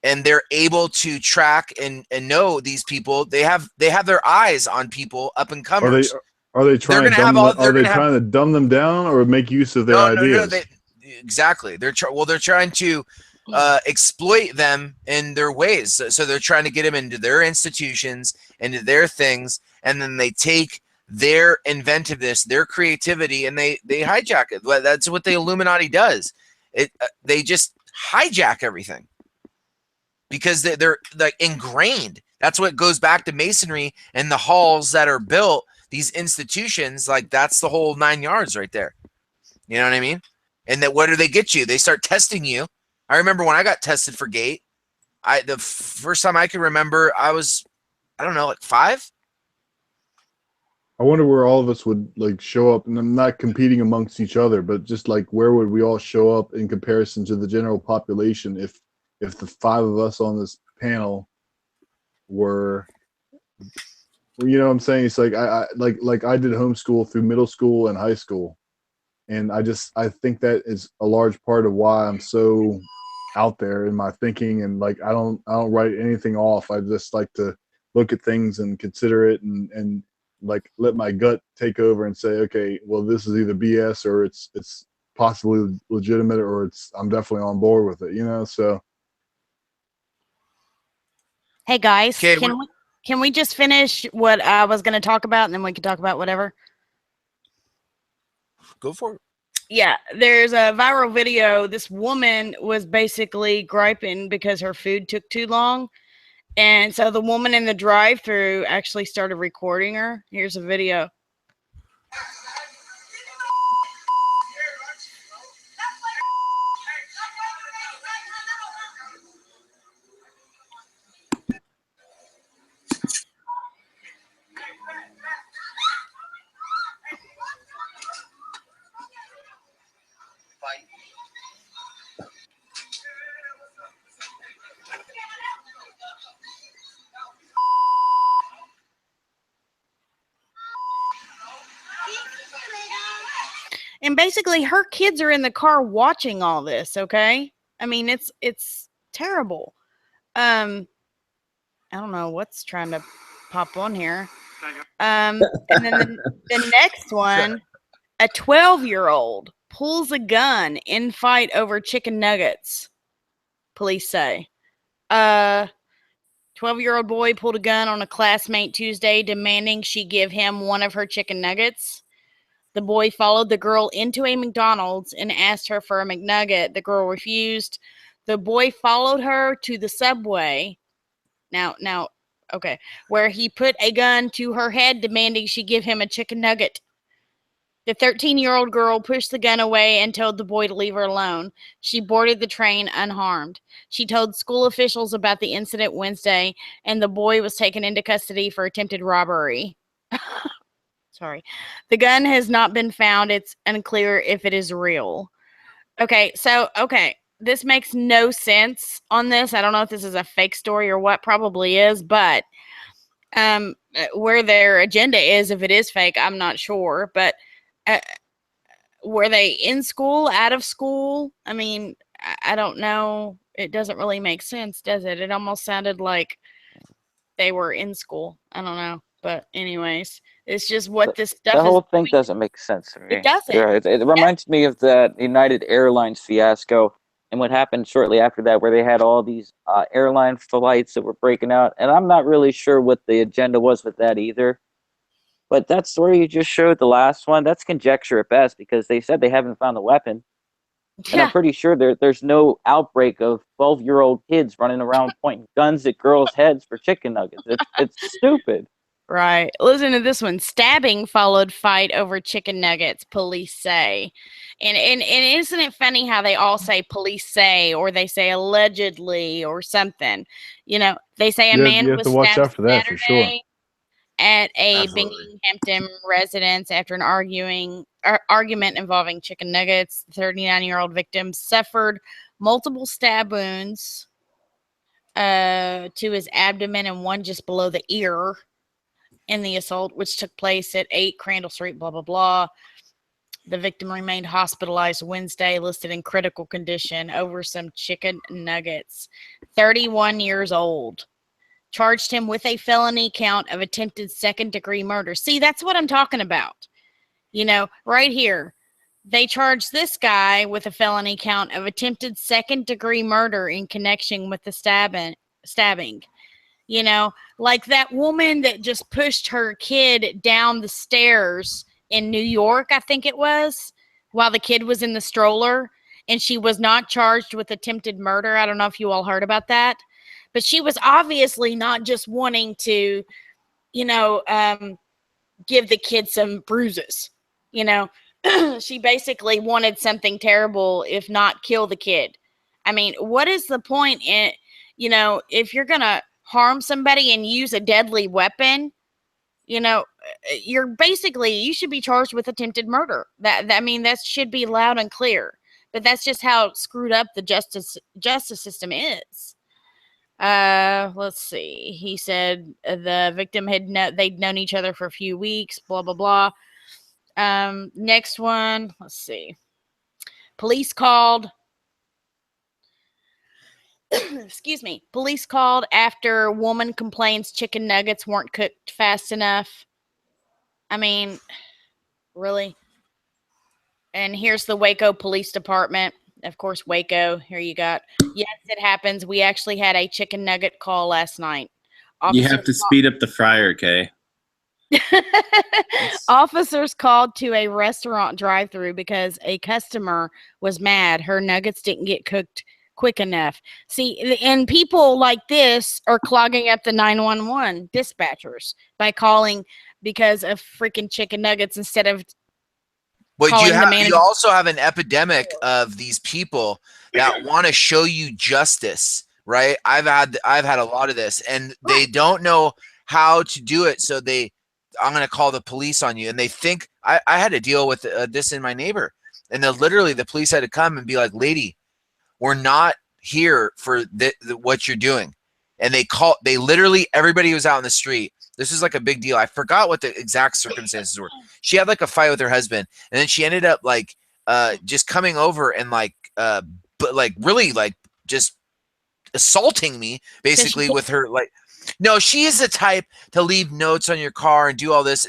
and they're able to track and know these people. They have their eyes on people, up and comers. Are they trying to dumb them, are they trying to dumb them down or make use of their ideas? No, exactly. They're trying to exploit them in their ways. So they're trying to get them into their institutions, into their things, and then they take their inventiveness, their creativity, and they hijack it. That's what the Illuminati does. They just hijack everything because they're like ingrained. That's what goes back to Masonry and the halls that are built. These institutions, like that's the whole 9 yards right there. You know what I mean? And that, what do they get you? They start testing you. I remember when I got tested for gate. The first time I can remember, I was, I don't know, like 5. I wonder where all of us would like show up, and I'm not competing amongst each other, but just like where would we all show up in comparison to the general population if the 5 of us on this panel were, you know what I'm saying? It's like I did homeschool through middle school and high school. And I think that is a large part of why I'm so out there in my thinking, and like I don't write anything off. I just like to look at things and consider it and like let my gut take over and say, okay, well this is either BS or it's possibly legitimate, or I'm definitely on board with it, you know? So hey guys, can we just finish what I was going to talk about, and then we can talk about whatever? Go for it. Yeah, there's a viral video. This woman was basically griping because her food took too long. And so the woman in the drive-thru actually started recording her. Here's a video. And basically her kids are in the car watching all this, okay? I mean, it's terrible. I don't know what's trying to pop on here. And then the next one, a 12-year-old pulls a gun in fight over chicken nuggets, police say. 12-year-old boy pulled a gun on a classmate Tuesday, demanding she give him one of her chicken nuggets. The boy followed the girl into a McDonald's and asked her for a McNugget. The girl refused. The boy followed her to the Subway. Now, okay, where he put a gun to her head, demanding she give him a chicken nugget. The 13-year-old girl pushed the gun away and told the boy to leave her alone. She boarded the train unharmed. She told school officials about the incident Wednesday, and the boy was taken into custody for attempted robbery. Sorry. The gun has not been found. It's unclear if it is real. Okay, this makes no sense on this. I don't know if this is a fake story or what, probably is, but where their agenda is, if it is fake, I'm not sure. But were they in school, out of school? I mean, I don't know. It doesn't really make sense, does it? It almost sounded like they were in school. I don't know. But anyways, it's just what this stuff is. The whole thing doesn't make sense to me. It doesn't. Yeah, it reminds me of the United Airlines fiasco and what happened shortly after that, where they had all these airline flights that were breaking out. And I'm not really sure what the agenda was with that either. But that story you just showed, the last one, that's conjecture at best, because they said they haven't found the weapon. Yeah. And I'm pretty sure there's no outbreak of 12-year-old kids running around pointing guns at girls' heads for chicken nuggets. It's stupid. Right. Listen to this one. Stabbing followed fight over chicken nuggets, police say. And isn't it funny how they all say police say, or they say allegedly or something? You know, they say a man was stabbed Saturday for sure at a Binghamton residence after an argument involving chicken nuggets. The 39-year-old victim suffered multiple stab wounds. to his abdomen and one just below the ear in the assault, which took place at 8 Crandall Street, blah, blah, blah. The victim remained hospitalized Wednesday, listed in critical condition over some chicken nuggets. 31 years old. Charged him with a felony count of attempted second-degree murder. See, that's what I'm talking about. You know, right here. They charged this guy with a felony count of attempted second-degree murder in connection with the stabbing. You know, like that woman that just pushed her kid down the stairs in New York, I think it was, while the kid was in the stroller, and she was not charged with attempted murder. I don't know if you all heard about that, but she was obviously not just wanting to, you know, give the kid some bruises. You know, she basically wanted something terrible, if not kill the kid. I mean, what is the point in, you know, if you're going to harm somebody and use a deadly weapon, you know, you're basically, you should be charged with attempted murder. I mean, that should be loud and clear. But that's just how screwed up the justice system is. Let's see. He said the victim they'd known each other for a few weeks, blah, blah, blah. Next one, let's see. Police called. Excuse me. Police called after woman complains chicken nuggets weren't cooked fast enough. I mean, really? And here's the Waco Police Department. Of course, Waco. Here you got. Yes, it happens. We actually had a chicken nugget call last night. You have to speed up the fryer, Kay. Officers called to a restaurant drive-thru because a customer was mad her nuggets didn't get cooked quick enough. See, and people like this are clogging up the 911 dispatchers by calling because of freaking chicken nuggets instead of calling the manager. You also have an epidemic of these people that want to show you justice, right? I've had a lot of this, and they don't know how to do it, so I'm going to call the police on you. And they think, I had to deal with this in my neighbor. And literally the police had to come and be like, lady, we're not here for what you're doing. And they literally, everybody was out in the street. This is like a big deal. I forgot what the exact circumstances were. She had like a fight with her husband. And then she ended up like just coming over and like, but like really like just assaulting me basically with her like, no, she is the type to leave notes on your car and do all this.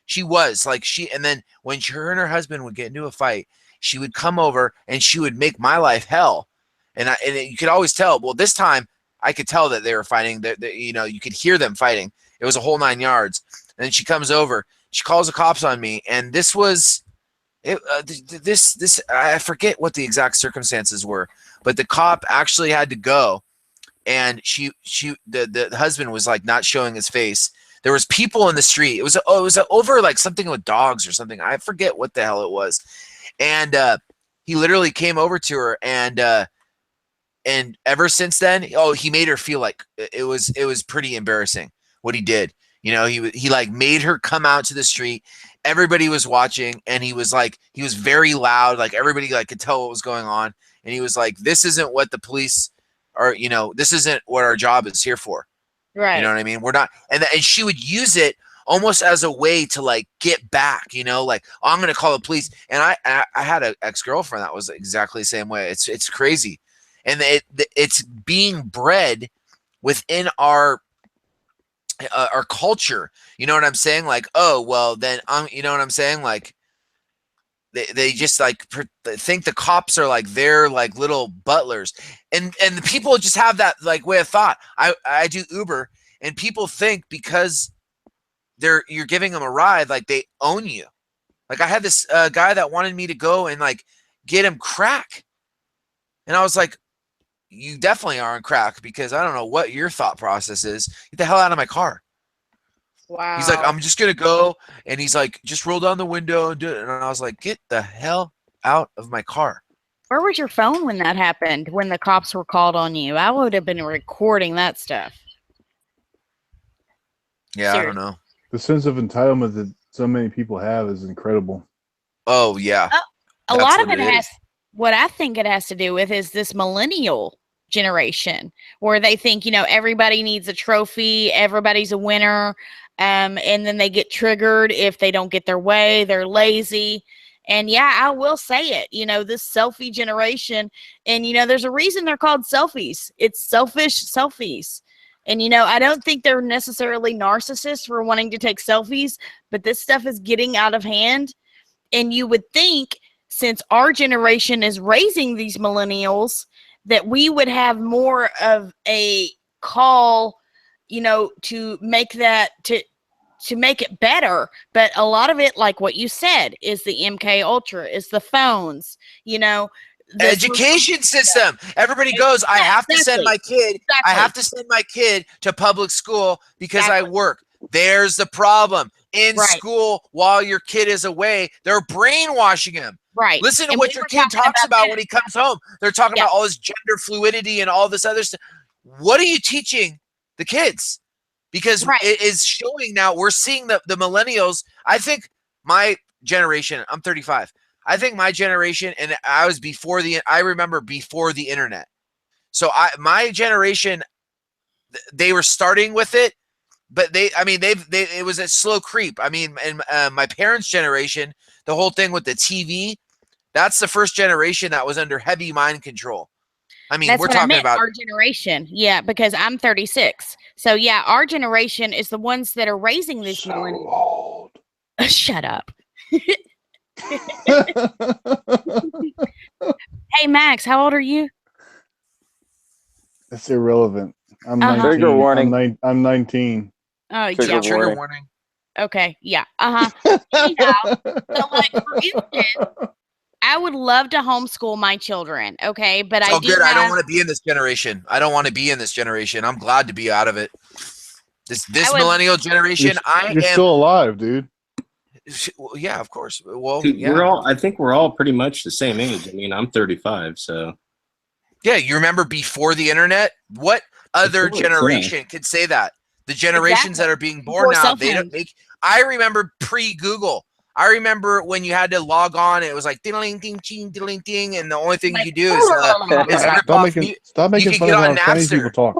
She was like and then when her and her husband would get into a fight, she would come over and she would make my life hell. And you could always tell. Well, this time I could tell that they were fighting. That you know, you could hear them fighting. It was a whole 9 yards. And then she comes over. She calls the cops on me, and this was it. This I forget what the exact circumstances were, but the cop actually had to go. And the husband was like not showing his face. There was people in the street. It was over like something with dogs or something. I forget what the hell it was. And he literally came over to her, and ever since then, he made her feel like it was pretty embarrassing what he did. You know, he like made her come out to the street. Everybody was watching, and he was very loud. Like everybody like could tell what was going on. And he was like, this isn't what the police or, you know, this isn't what our job is here for. Right. You know what I mean? We're not. And she would use it almost as a way to like get back, you know, like, oh, I'm going to call the police. And I had an ex-girlfriend that was exactly the same way. It's crazy. And it's being bred within our culture. You know what I'm saying? Like, oh, well then you know what I'm saying? Like, they just like think the cops are like they're like little butlers, and the people just have that like way of thought. I do Uber, and people think because you're giving them a ride, like they own you. Like I had this guy that wanted me to go and like get him crack, and I was like, you definitely are on crack because I don't know what your thought process is. Get the hell out of my car. Wow. He's like, I'm just going to go. And he's like, just roll down the window and do it. And I was like, get the hell out of my car. Where was your phone when that happened, when the cops were called on you? I would have been recording that stuff. Yeah, seriously. I don't know. The sense of entitlement that so many people have is incredible. Oh, yeah. A lot of it has, what I think it has to do with is this millennial generation, where they think, everybody needs a trophy, everybody's a winner, and then they get triggered if they don't get their way, they're lazy. And yeah, I will say it, this selfie generation, and there's a reason they're called selfies. It's selfish selfies. And I don't think they're necessarily narcissists for wanting to take selfies, but this stuff is getting out of hand. And you would think, since our generation is raising these millennials, that we would have more of a call, to make that to make it better. But a lot of it, like what you said, is the MK Ultra, is the phones, the education system. Everybody goes, I have to send my kid. I have to send my kid to public school because I work. There's the problem. In school, while your kid is away, they're brainwashing him. Right. Listen to what your kid talks about when he comes home. They're talking about all this gender fluidity and all this other stuff. What are you teaching the kids? Because it is showing now. We're seeing the millennials. I think my generation, I'm 35. I think my generation, and I was I remember before the internet. So my generation, they were starting with it, but it was a slow creep. I mean, and my parents' generation, the whole thing with the TV, that's the first generation that was under heavy mind control. I mean, we're talking about our generation. Yeah, because I'm 36. So yeah, our generation is the ones that are raising this millennials. Shut up. Hey Max, how old are you? That's irrelevant. I'm 19. Trigger warning. I'm 19. Oh, trigger warning. Okay, yeah. Anyhow, so like for instance, I would love to homeschool my children, okay? But I don't want to be in this generation. I don't want to be in this generation. I'm glad to be out of it. This millennial generation, you're still alive, dude. Well, yeah, of course. Well, Dude, yeah. I think we're all pretty much the same age. I mean, I'm 35, so. Yeah, you remember before the internet? What other generation could say that? The generations that are being born now, they don't make. I remember pre-Google. I remember when you had to log on, and it was like ding ding ding ding ding, and the only thing you do is stop making fun of how Chinese people talk.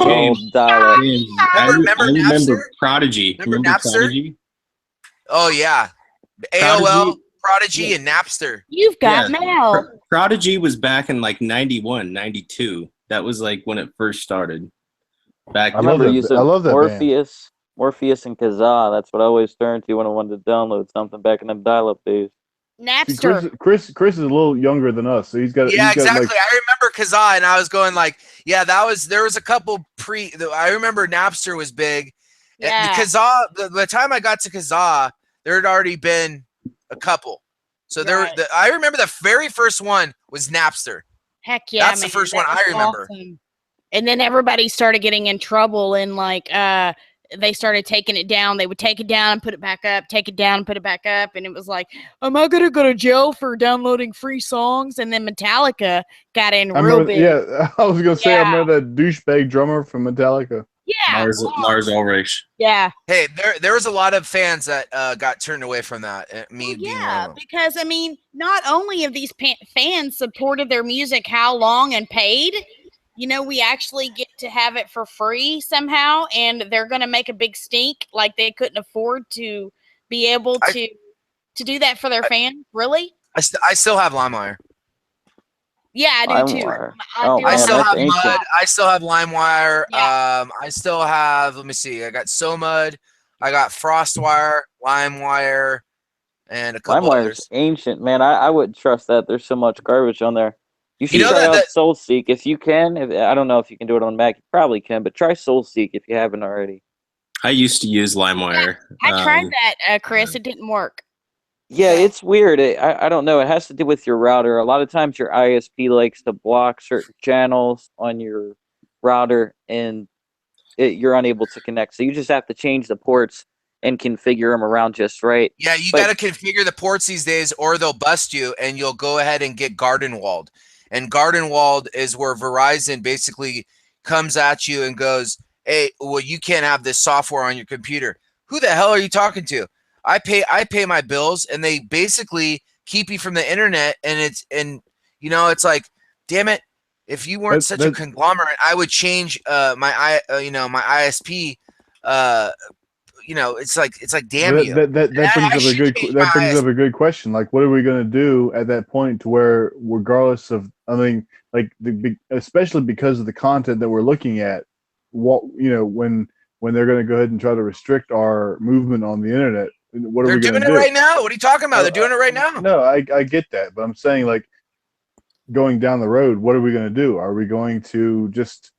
James, I remember Prodigy. Remember Napster? Oh yeah, AOL, Prodigy, and Napster. You've got mail. Prodigy was back in like 91, 92. That was like when it first started. I remember using Morpheus and Kazaa. That's what I always turned to when I wanted to download something back in them dial-up days. Napster. See, Chris is a little younger than us, so he's got. Yeah, exactly. Like, I remember Kazaa, and I was going like, yeah, there was a couple I remember Napster was big. Yeah. Kazaa, the time I got to Kazaa, there had already been a couple. So I remember the very first one was Napster. Heck yeah, that's the first one I remember. Awesome. And then everybody started getting in trouble, and like they started taking it down. They would take it down and put it back up, take it down and put it back up, and it was like, am I gonna go to jail for downloading free songs? And then Metallica got in real big. Yeah, I was gonna say I remember that douchebag drummer from Metallica. Yeah, Lars Ulrich. Yeah. Hey, there was a lot of fans that got turned away from that. Because I mean, not only have these fans supported their music how long and paid, we actually get to have it for free somehow, and they're going to make a big stink like they couldn't afford to be able to do that for their fans. Really? I still have LimeWire. Yeah, I do too. I still have Mud. I still have LimeWire. Yeah. I still have. Let me see. I got SoMud. I got FrostWire, LimeWire, and a couple others. LimeWire's ancient, man. I wouldn't trust that. There's so much garbage on there. You should try out SoulSeek if you can. I don't know if you can do it on Mac. You probably can, but try SoulSeek if you haven't already. I used to use LimeWire. I tried that, Chris. It didn't work. Yeah, it's weird. I don't know. It has to do with your router. A lot of times your ISP likes to block certain channels on your router, and you're unable to connect. So you just have to change the ports and configure them around just right. Yeah, you got to configure the ports these days, or they'll bust you, and you'll go ahead and get garden walled. And garden walled is where Verizon basically comes at you and goes, hey, well, you can't have this software on your computer. Who the hell are you talking to? I pay my bills, and they basically keep you from the internet, and it's like, damn it, If you weren't such a conglomerate, I would change my ISP. It's like damn you. That brings up a good question. Like, what are we going to do at that point to where, regardless of, I mean, like especially because of the content that we're looking at, when they're going to go ahead and try to restrict our movement on the internet, what are we going to do? They're doing it right now. What are you talking about? They're doing it right now. No, I get that, but I'm saying, like, going down the road, what are we going to do? Are we going to just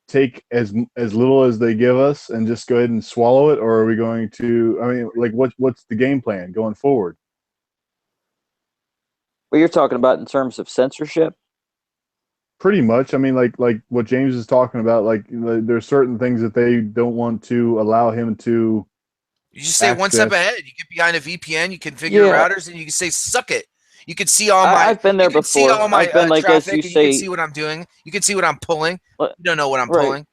take as little as they give us and just go ahead and swallow it, or are we going to? I mean, like, what's the game plan going forward? What you're talking about in terms of censorship? Pretty much. I mean, like what James is talking about. Like, there's certain things that they don't want to allow him to. You just stay one step ahead. You get behind a VPN. You configure your routers, and you can say, "Suck it." You can see all my. I've been there before. See all my I've been like, traffic, as you and say, you can see what I'm doing. You can see what I'm pulling. You don't know what I'm pulling.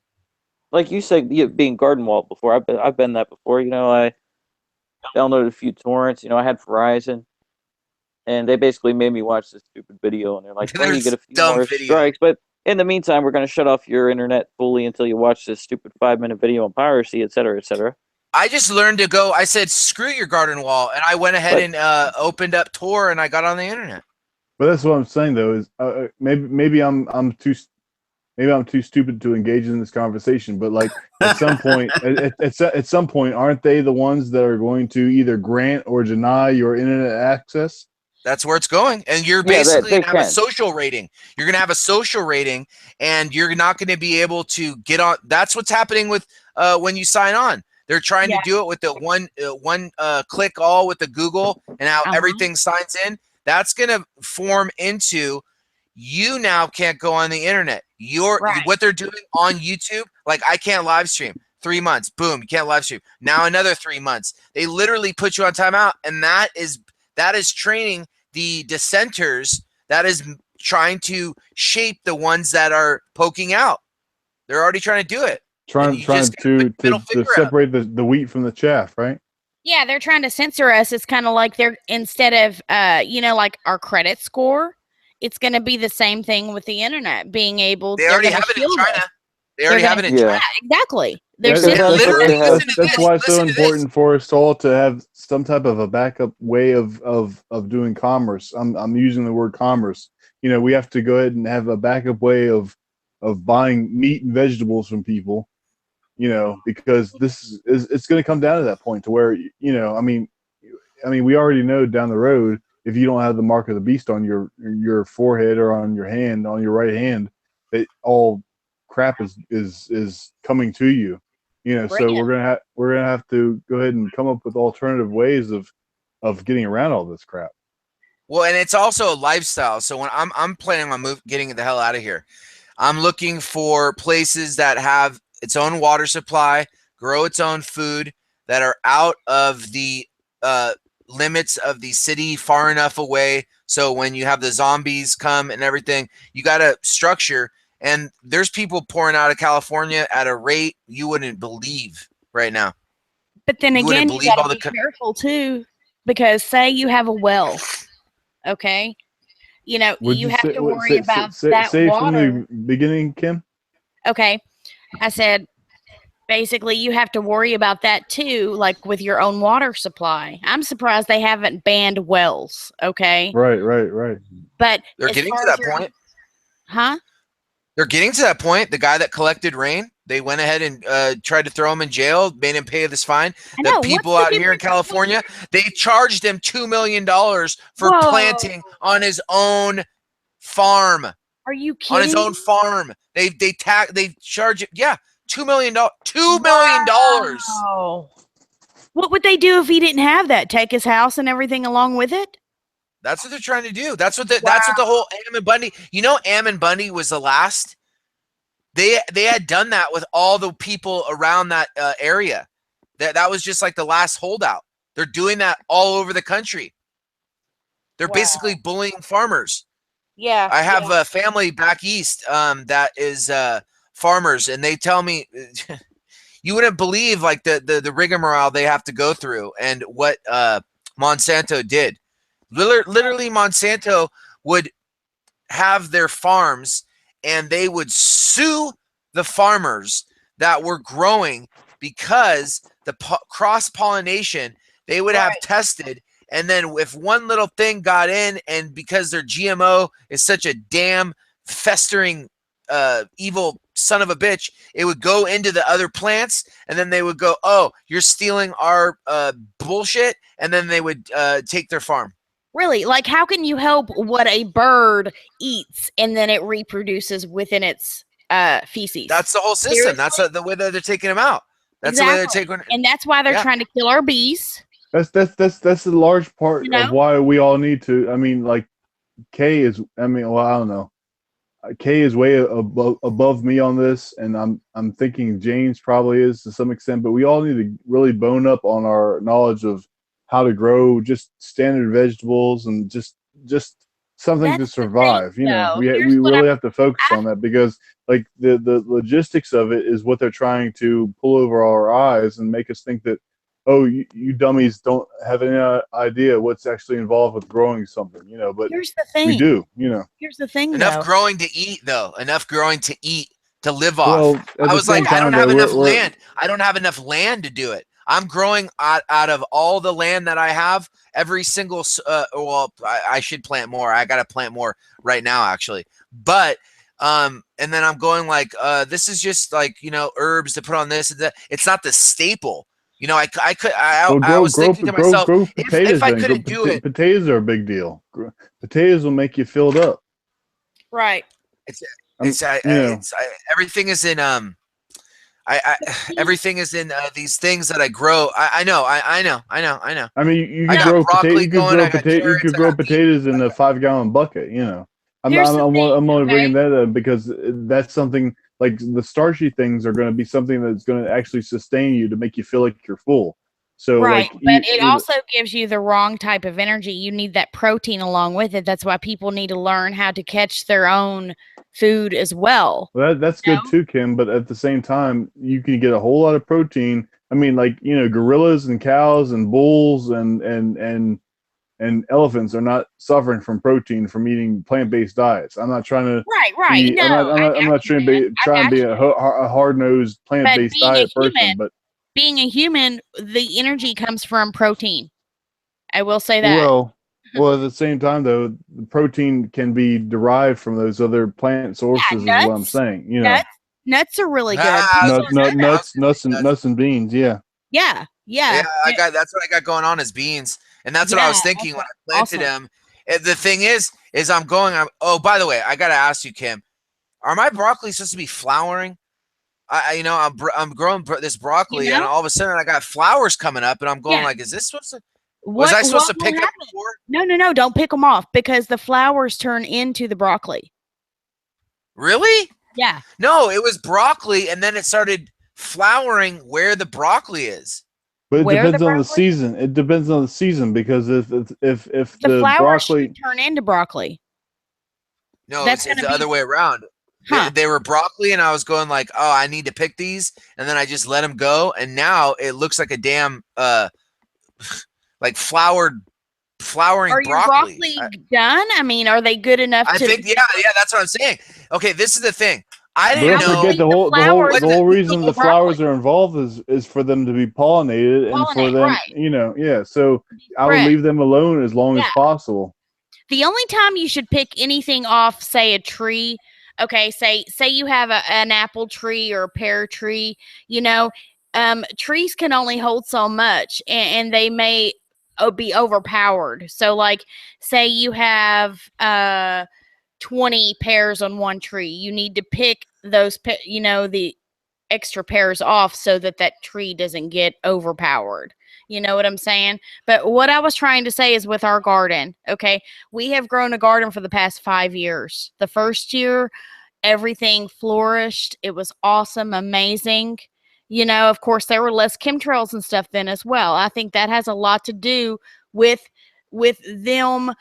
Like you said, being garden walled before. I've been that before. I downloaded a few torrents. I had Verizon, and they basically made me watch this stupid video. And they're like, "Well, you get a few more strikes, but in the meantime, we're going to shut off your internet fully until you watch this stupid 5-minute video on piracy, et cetera, et cetera." I just learned to go. I said, "Screw your garden wall," and I went ahead and opened up Tor, and I got on the internet. But that's what I'm saying, though, is maybe I'm too stupid to engage in this conversation. But, like, at some point, at some point, aren't they the ones that are going to either grant or deny your internet access? That's where it's going, and you're basically going to have a social rating. You're going to have a social rating, and you're not going to be able to get on. That's what's happening with when you sign on. They're trying to do it with the one click all with the Google and how everything signs in. That's going to form into you now can't go on the internet. What they're doing on YouTube, like, I can't live stream. 3 months, boom, you can't live stream. Now another 3 months. They literally put you on timeout, and that is training the dissenters. That is trying to shape the ones that are poking out. They're already trying to do it. Trying to separate the wheat from the chaff, right? Yeah, they're trying to censor us. It's kind of like they're, instead of like our credit score, it's going to be the same thing with the internet being able. They already have it in China. They already have it in China. Exactly. That's why it's so important for us all to have some type of a backup way of doing commerce. I'm using the word commerce. We have to go ahead and have a backup way of buying meat and vegetables from people. Because it's going to come down to that point to where, I mean, we already know down the road, if you don't have the mark of the beast on your forehead or on your hand, on your right hand, that all crap is coming to you. So we're gonna have to go ahead and come up with alternative ways of getting around all this crap. Well, and it's also a lifestyle. So when I'm planning on getting the hell out of here, I'm looking for places that have its own water supply, grow its own food, that are out of the limits of the city, far enough away. So when you have the zombies come and everything, you got to structure. And there's people pouring out of California at a rate you wouldn't believe right now. But then again, you got to be careful too, because say you have a well, okay? You have to worry about that say water. From the beginning, Kim? Okay. I said, basically, you have to worry about that too, like with your own water supply. I'm surprised they haven't banned wells, okay? Right. But they're getting to that point. Huh? They're getting to that point. The guy that collected rain, they went ahead and tried to throw him in jail, made him pay this fine. The people out here in California, they charged him $2 million for planting on his own farm. Are you kidding? On his own farm. They charge it. Yeah, $2 million. $2 million. Wow. What would they do if he didn't have that? Take his house and everything along with it? That's what they're trying to do. That's what the whole Ammon Bundy. Ammon Bundy was the last. They had done that with all the people around that area. That was just like the last holdout. They're doing that all over the country. They're basically bullying farmers. Yeah. I have a family back east that is farmers, and they tell me you wouldn't believe like the rigmarole they have to go through and what Monsanto did. Literally, Monsanto would have their farms and they would sue the farmers that were growing because the cross-pollination they would have tested, and then if one little thing got in, and because their GMO is such a damn festering evil son of a bitch, it would go into the other plants, and then they would go, oh, you're stealing our bullshit, and then they would take their farm. Really? Like, how can you help what a bird eats and then it reproduces within its feces? That's the whole system. Seriously? That's the way that they're taking them out. That's exactly. the way they're taking. And that's why they're trying to kill our bees. That's a large part of why we all need to. I mean, like Kay is. I mean, well, I don't know. Kay is way above me on this, and I'm thinking James probably is to some extent. But we all need to really bone up on our knowledge of how to grow just standard vegetables and just something to survive. Thing, you know, we really have to focus on that, because like the logistics of it is what they're trying to pull over our eyes and make us think that, oh, you dummies don't have any idea what's actually involved with growing something, you know. But here's the thing. We do, you know. Here's the thing, enough growing to eat, though. Enough growing to eat, to live off. Well, I was like, I don't have enough land. I don't have enough land to do it. I'm growing out of all the land that I have. Every single, well, I should plant more. I got to plant more right now, actually. But, and then I'm going like, this is just like, you know, herbs to put on this and that. It's not the staple. You know, I was thinking to myself, grow potatoes, if I couldn't do it. Potatoes are a big deal. Potatoes will make you filled up. Right. Everything is in, everything is in these things that I grow. I know. I mean, you could grow potatoes in a 5-gallon bucket. You know, I'm only bringing that up because that's something like the starchy things are going to be something that's going to actually sustain you to make you feel like you're full. So, right, like, but it also gives you the wrong type of energy. You need that protein along with it. That's why people need to learn how to catch their own food as well. Well, that's good too, Kim. But at the same time, you can get a whole lot of protein. I mean, like, you know, gorillas and cows and bulls and elephants are not suffering from protein from eating plant-based diets. I'm not trying to. Right. I'm not trying to be a hard-nosed plant-based diet person, but. Being a human, the energy comes from protein. I will say that. Well, at the same time, though, the protein can be derived from those other plant sources. Nuts, is what I'm saying. You know, nuts are really good. Nuts and beans. Yeah. That's what I got going on is beans, and that's what I was thinking when I planted them. And the thing is oh, by the way, I got to ask you, Kim, are my broccoli supposed to be flowering? I'm growing this broccoli, and all of a sudden I got flowers coming up, and I'm going like, is this supposed to? Was I supposed to pick them before? No, don't pick them off, because the flowers turn into the broccoli. Really? Yeah. No, it was broccoli, and then it started flowering where the broccoli is. But it depends on the season. It depends on the season, because if the flowers broccoli turn into broccoli. No, it's the other way around. Huh. They were broccoli, and I was going like, oh, I need to pick these, and then I just let them go, and now it looks like a damn like flowering broccoli. Are your broccoli done? I mean, are they good enough? I think yeah, that's what I'm saying. Okay, this is the thing. I didn't know. Forget the whole reason the flowers are involved is for them to be pollinated and for them, you know, yeah. So I would leave them alone as long as possible. The only time you should pick anything off, say a tree. Okay, say you have an apple tree or a pear tree, you know, trees can only hold so much, and they may be overpowered. So, like, say you have 20 pears on one tree, you need to pick those, you know, the extra pears off so that tree doesn't get overpowered. You know what I'm saying? But what I was trying to say is with our garden, okay, we have grown a garden for the past 5 years. The first year, everything flourished. It was awesome, amazing. You know, of course, there were less chemtrails and stuff then as well. I think that has a lot to do with them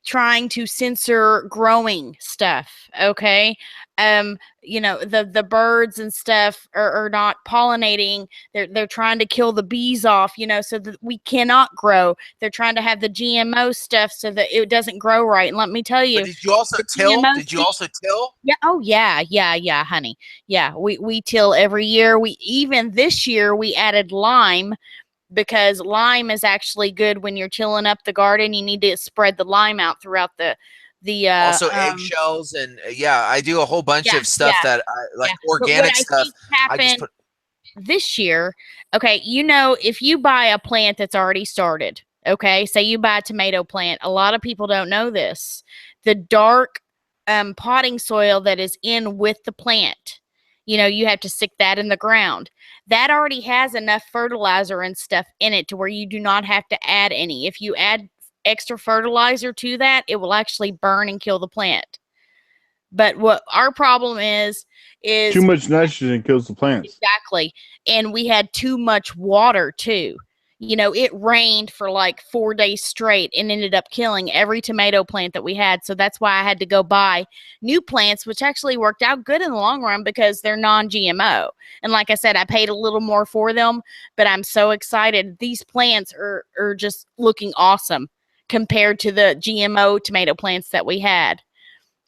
trying to censor growing stuff. Okay. You know, the birds and stuff are not pollinating. They're trying to kill the bees off, you know, so that we cannot grow. They're trying to have the GMO stuff so that it doesn't grow right. And let me tell you, But did you also till? Did you also till? yeah. Oh yeah, honey. Yeah, we till every year. We even this year we added lime because lime is actually good when you're tilling up the garden. You need to spread the lime out throughout the Also eggshells and yeah, I do a whole bunch of stuff that like organic But what I stuff. think I just happened put this year, okay, you know, if you buy a plant that's already started, okay, say you buy a tomato plant, a lot of people don't know this. The dark potting soil that is in with the plant, you know, you have to stick that in the ground. That already has enough fertilizer and stuff in it to where you do not have to add any. If you add extra fertilizer to that, it will actually burn and kill the plant. But what our problem is Too much nitrogen kills the plants. exactly, and we had too much water too. You know, it rained for like 4 days straight and ended up killing every tomato plant that we had. So that's why I had to go buy new plants, which actually worked out good in the long run because they're non-GMO. And like I said, I paid a little more for them, but I'm so excited. These plants are just looking awesome compared to the GMO tomato plants that we had.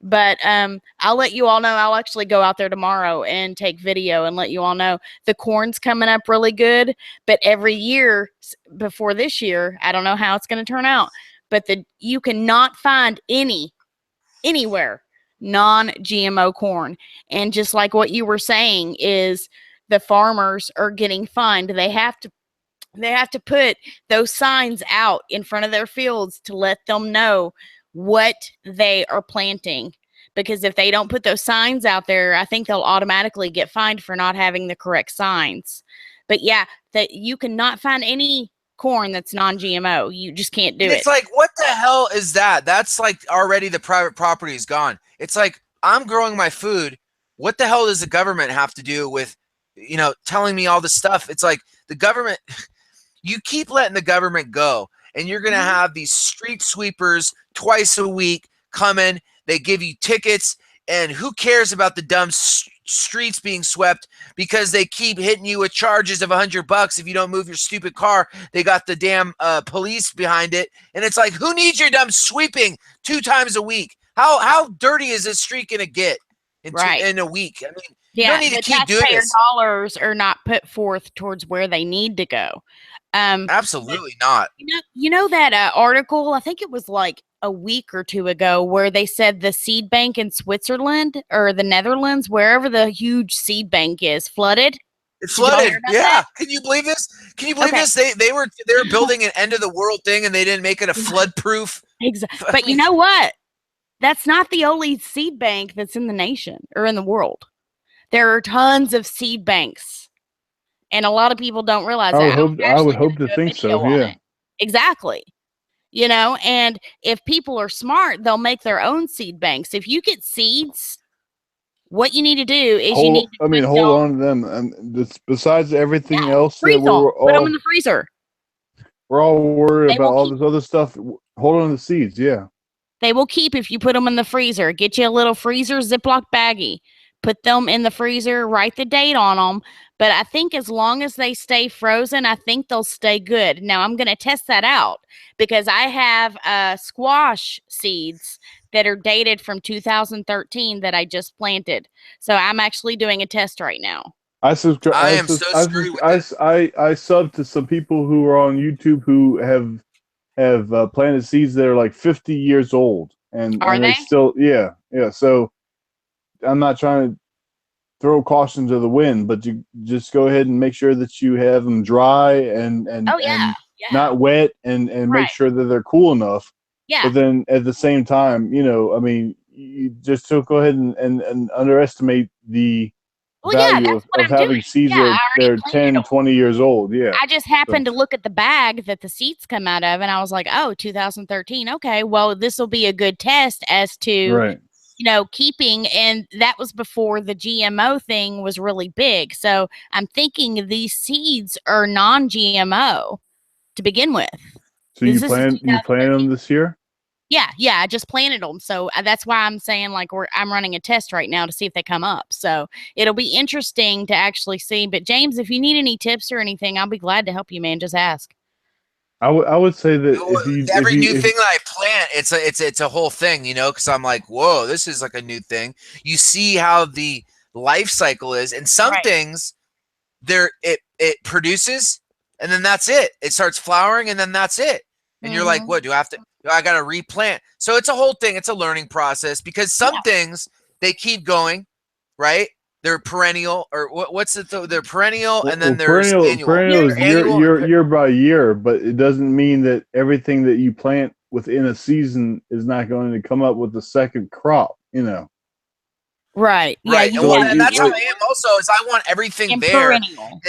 But I'll let you all know. I'll actually go out there tomorrow and take video and let you all know. The corn's coming up really good, but every year before this year, I don't know how it's going to turn out, but you cannot find anywhere non-GMO corn. And just like what you were saying is the farmers are getting fined. They have to put those signs out in front of their fields to let them know what they are planting. Because if they don't put those signs out there, I think they'll automatically get fined for not having the correct signs. But yeah, that you cannot find any corn that's non-GMO. You just can't do and it. it's like, what the hell is that? That's like already the private property is gone. It's like I'm growing my food. What the hell does the government have to do with, you know, telling me all this stuff? It's like the government. You keep letting the government go, and you're going to have these street sweepers twice a week coming. They give you tickets, and who cares about the dumb streets being swept because they keep hitting you with charges of $100 if you don't move your stupid car. They got the damn police behind it, and it's like, who needs your dumb sweeping 2 times a week? How dirty is this street going to get in a week? I mean, you don't need to keep doing this. Dollars are not put forth towards where they need to go. Absolutely not. You know that article, I think it was like a week or two ago, where they said the seed bank in Switzerland or the Netherlands, wherever the huge seed bank is, flooded. It's flooded. Yeah. That? Can you believe this? Can you believe this? They were building an end of the world thing and they didn't make it a flood proof. Exactly. But you know what? That's not the only seed bank that's in the nation or in the world. There are tons of seed banks. And a lot of people don't realize that. I would hope to think so. Yeah. Exactly. You know, and if people are smart, they'll make their own seed banks. If you get seeds, what you need to do is hold on to them. And besides everything else that put them in the freezer. We're all worried about all this other stuff. Hold on to the seeds. Yeah. They will keep if you put them in the freezer. Get you a little freezer Ziploc baggie. Put them in the freezer, write the date on them. But I think as long as they stay frozen, I think they'll stay good. Now, I'm going to test that out because I have squash seeds that are dated from 2013 that I just planted. So I'm actually doing a test right now. I sub to some people who are on YouTube who have planted seeds that are like 50 years old. And they still, yeah. So I'm not trying to throw caution to the wind, but you just go ahead and make sure that you have them dry and not wet and make sure that they're cool enough. Yeah. But then at the same time, you know, I mean, you just don't go ahead and underestimate the value of having seeds that are 10, 20 years old. Yeah. I just happened to look at the bag that the seeds come out of, and I was like, oh, 2013. Okay, well, this will be a good test as to, you know, keeping, and that was before the GMO thing was really big. So I'm thinking these seeds are non-GMO to begin with. So you plan them this year? Yeah, I just planted them. So that's why I'm saying like I'm running a test right now to see if they come up. So it'll be interesting to actually see. But James, if you need any tips or anything, I'll be glad to help you, man. Just ask. I would say that if Every new you thing that I plant, it's a whole thing, you know, because I'm like, whoa, this is like a new thing. You see how the life cycle is, and some things it produces, and then that's it. It starts flowering, and then that's it. And you're like, what do I have to? I got to replant. So it's a whole thing. It's a learning process because some things they keep going, right? They're perennial, or what's it? They're perennial, and then there's annual. perennial is Annual- year by year, but it doesn't mean that everything that you plant within a season is not going to come up with the second crop. You know. Right. Yeah. Right. You And, want and that's how I am also is I want everything there. perennial.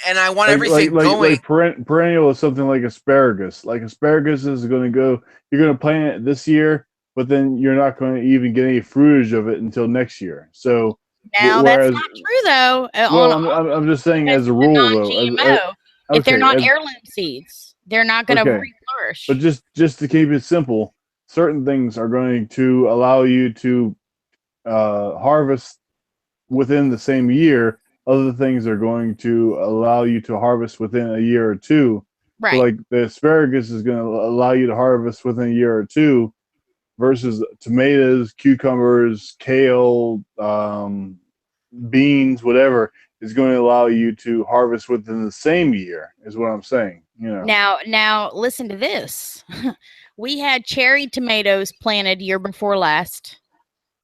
And I want everything going. Like perennial is something like asparagus. Like asparagus is going to go. You're going to plant it this year, but then you're not going to even get any fruitage of it until next year. So now that's not true though. Well, I'm just saying as a rule though. If they're not heirloom seeds, they're not going to reflourish. But just to keep it simple, certain things are going to allow you to harvest within the same year. Other things are going to allow you to harvest within a year or two. Right. So like the asparagus is going to allow you to harvest within a year or two, versus tomatoes, cucumbers, kale, beans, whatever is going to allow you to harvest within the same year. Is what I'm saying. You know. Now listen to this. We had cherry tomatoes planted year before last.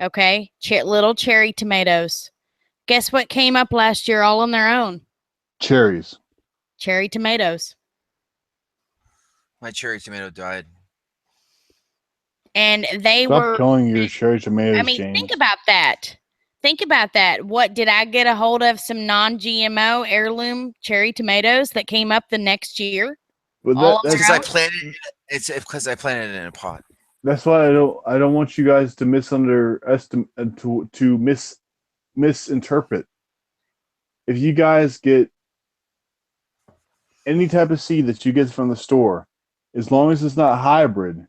Okay, little cherry tomatoes. Guess what came up last year all on their own? Cherries. Cherry tomatoes. My cherry tomato died. And they Stop calling your cherry tomatoes, I mean, James. think about that. Think about that. What did I get a hold of? Some non-GMO heirloom cherry tomatoes that came up the next year. But that's because I planted. It's because I planted it in a pot. That's why I don't want you guys to misunderestimate to misinterpret. If you guys get any type of seed that you get from the store, as long as it's not hybrid,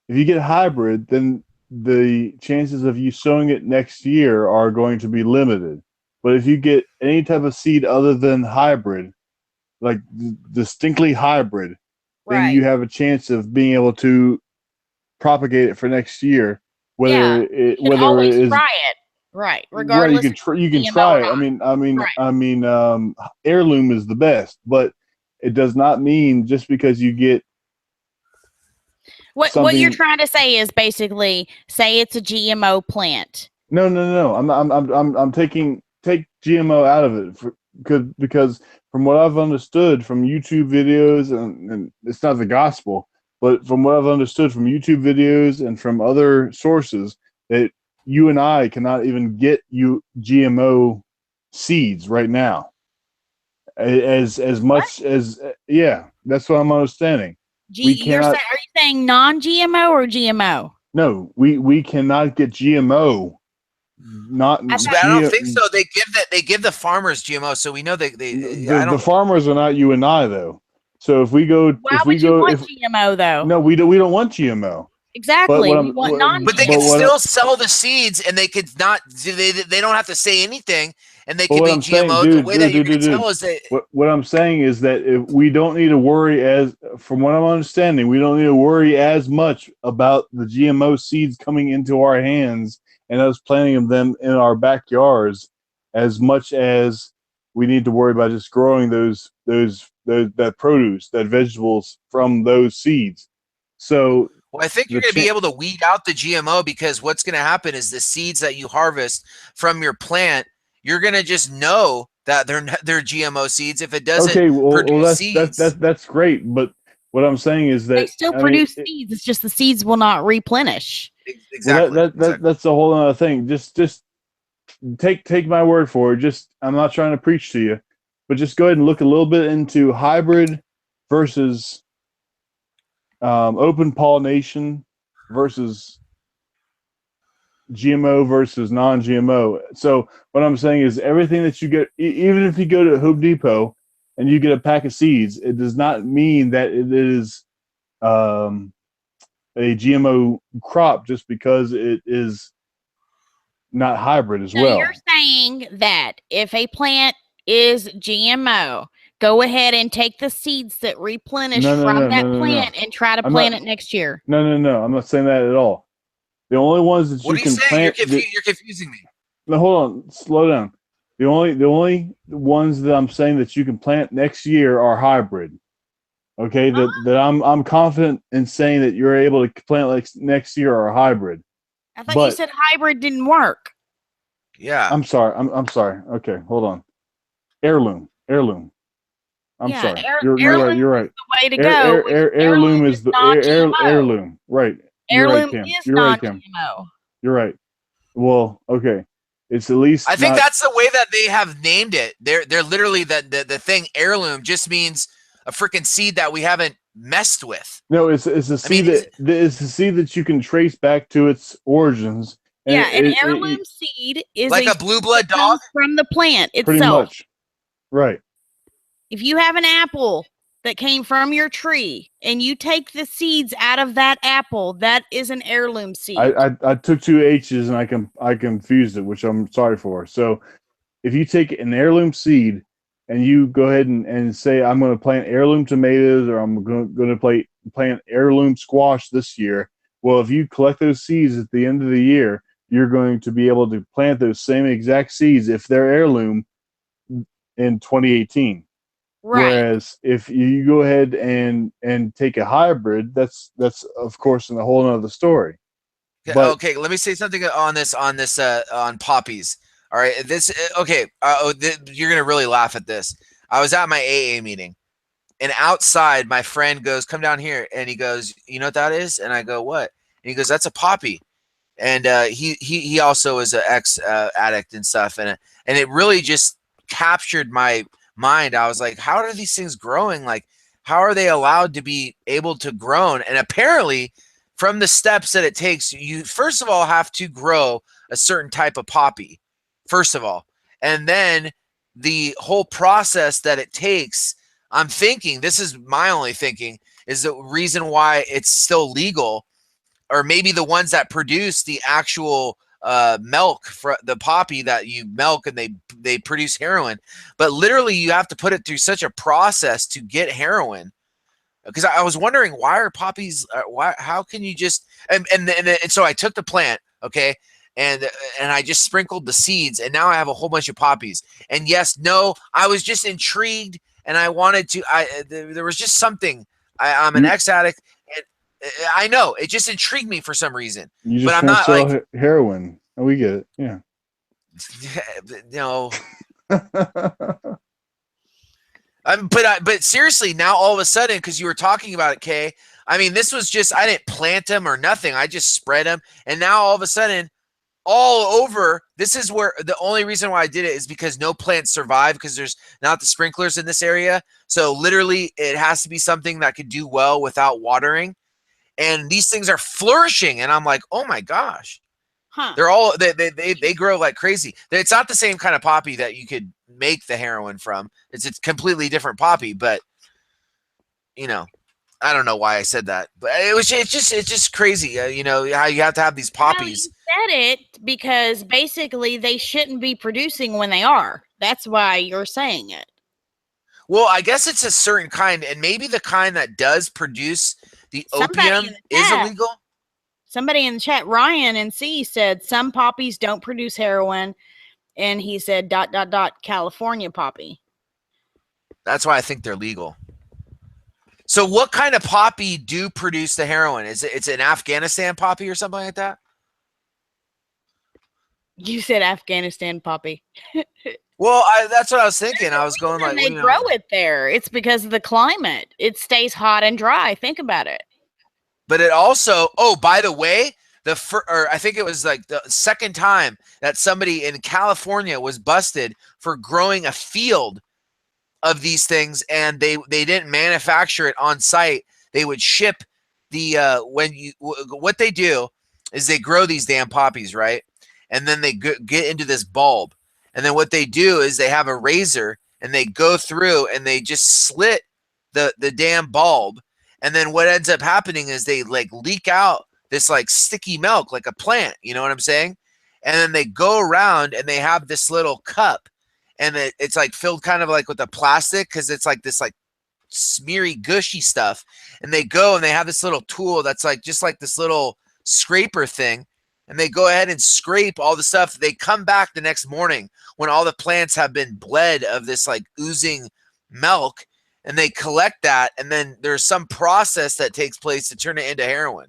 if you get hybrid, then the chances of you sowing it next year are going to be limited. But if you get any type of seed other than hybrid, like distinctly hybrid, then you have a chance of being able to propagate it for next year. Whether it is try it. Right. Regardless. Right, you can try it. I mean, heirloom is the best, but it does not mean just because you get what you're trying to say is basically say it's a GMO plant. No. I'm take GMO out of it because from what I've understood from YouTube videos, and it's not the gospel, but from what I've understood from YouTube videos and from other sources, that you and I cannot even get GMO seeds right now. As much as that's what I'm understanding. Are you saying non-GMO or GMO? No, we cannot get GMO. I don't think so. They give the farmers GMO, so we know the farmers are not you and I though. So if we go, why would you want GMO though? No, we don't want GMO. Exactly. We want non-GMO. But they can still sell the seeds, and they could not. They don't have to say anything, and they can be GMO. The way that you can tell is that. What I'm saying is that if we don't need to worry from what I'm understanding, we don't need to worry as much about the GMO seeds coming into our hands and us planting them in our backyards, as much as we need to worry about just growing that produce, that vegetables from those seeds. So. Well, I think you're going to be able to weed out the GMO, because what's going to happen is the seeds that you harvest from your plant, you're going to just know that they're GMO seeds if it doesn't produce seeds. That's great, but what I'm saying is that they still produce seeds. It's just the seeds will not replenish. Exactly. That's a whole other thing. Just take my word for it. I'm not trying to preach to you, but just go ahead and look a little bit into hybrid versus open pollination versus GMO versus non-GMO. So what I'm saying is everything that you get, even if you go to Home Depot and you get a pack of seeds, it does not mean that it is a GMO crop just because it is not hybrid as So well. you're saying that if a plant is GMO, go ahead and take the seeds that replenish from that plant and try to plant it next year. No. I'm not saying that at all. The only ones that What you are can you saying? plant. You're confusing me. No, hold on. Slow down. The only ones that I'm saying that you can plant next year are hybrid. Okay, that I'm confident in saying that you're able to plant like next year are hybrid. I thought you said hybrid didn't work. Yeah. I'm sorry. I'm sorry. Okay, hold on. Heirloom. I'm sorry. You're right. You're right. The way to go. Heirloom is the heirloom. Right. You're right, Heirloom Kim. is You're right, Kim. non-GMO. You're right. Well, okay. It's at least. I think that's the way that they have named it. They're literally the thing. Heirloom just means a freaking seed that we haven't messed with. No, it's a seed it's a seed that you can trace back to its origins. And an heirloom seed is like a blue blood dog from the plant itself. Pretty much. Right. If you have an apple that came from your tree and you take the seeds out of that apple, that is an heirloom seed. I took two H's and I confused it, which I'm sorry for. So if you take an heirloom seed and you go ahead and say, I'm going to plant heirloom tomatoes or I'm going to plant heirloom squash this year. Well, if you collect those seeds at the end of the year, you're going to be able to plant those same exact seeds if they're heirloom in 2018. Right. Whereas if you go ahead and take a hybrid, that's of course in a whole other story. But, okay, let me say something on poppies. All right, you're gonna really laugh at this. I was at my AA meeting, and outside my friend goes, "Come down here," and he goes, "You know what that is?" And I go, "What?" And he goes, "That's a poppy." And he also is an ex addict and stuff, and it really just captured my mind. I was like, how are these things growing? Like, how are they allowed to be able to grow? And apparently, from the steps that it takes, you first of all have to grow a certain type of poppy, first of all, and then the whole process that it takes. I'm thinking, this is my only thinking, is the reason why it's still legal, or maybe the ones that produce the actual milk for the poppy that you milk and they produce heroin, but literally you have to put it through such a process to get heroin. Because I was wondering, why are poppies? How can you just and so I took the plant, okay, and I just sprinkled the seeds, and now I have a whole bunch of poppies. And yes, no, I was just intrigued, and I wanted to. There was just something. I'm an ex-addict, and I know it just intrigued me for some reason. You just but I'm want not to sell like heroin. Oh, we get it. Yeah. No. But seriously, now all of a sudden, because you were talking about it, Kay, I mean, this was just, I didn't plant them or nothing. I just spread them. And now all of a sudden, all over, this is where the only reason why I did it is because no plants survive because there's not the sprinklers in this area. So literally, it has to be something that could do well without watering. And these things are flourishing. And I'm like, oh my gosh. Huh. They're all they grow like crazy. It's not the same kind of poppy that you could make the heroin from. It's a completely different poppy, but you know, I don't know why I said that, but it's just crazy. You know how you have to have these poppies. No, you said it because basically they shouldn't be producing when they are. That's why you're saying it. Well, I guess it's a certain kind, and maybe the kind that does produce the opium is illegal. Somebody in the chat, Ryan and C, said some poppies don't produce heroin, and he said ... California poppy. That's why I think they're legal. So what kind of poppy do produce the heroin? It's an Afghanistan poppy or something like that? You said Afghanistan poppy. Well, that's what I was thinking. I was going like, they grow it there. It's because of the climate. It stays hot and dry. Think about it. But it also, oh, by the way, I think it was like the second time that somebody in California was busted for growing a field of these things, and they didn't manufacture it on site. They would ship the what they do is they grow these damn poppies, right? And then they get into this bulb, and then what they do is they have a razor and they go through and they just slit the damn bulb. And then what ends up happening is they like leak out this like sticky milk, like a plant. You know what I'm saying? And then they go around and they have this little cup, and it's like filled kind of like with a plastic because it's like this like smeary gushy stuff. And they go and they have this little tool that's like just like this little scraper thing, and they go ahead and scrape all the stuff. They come back the next morning when all the plants have been bled of this like oozing milk, and they collect that, and then there's some process that takes place to turn it into heroin.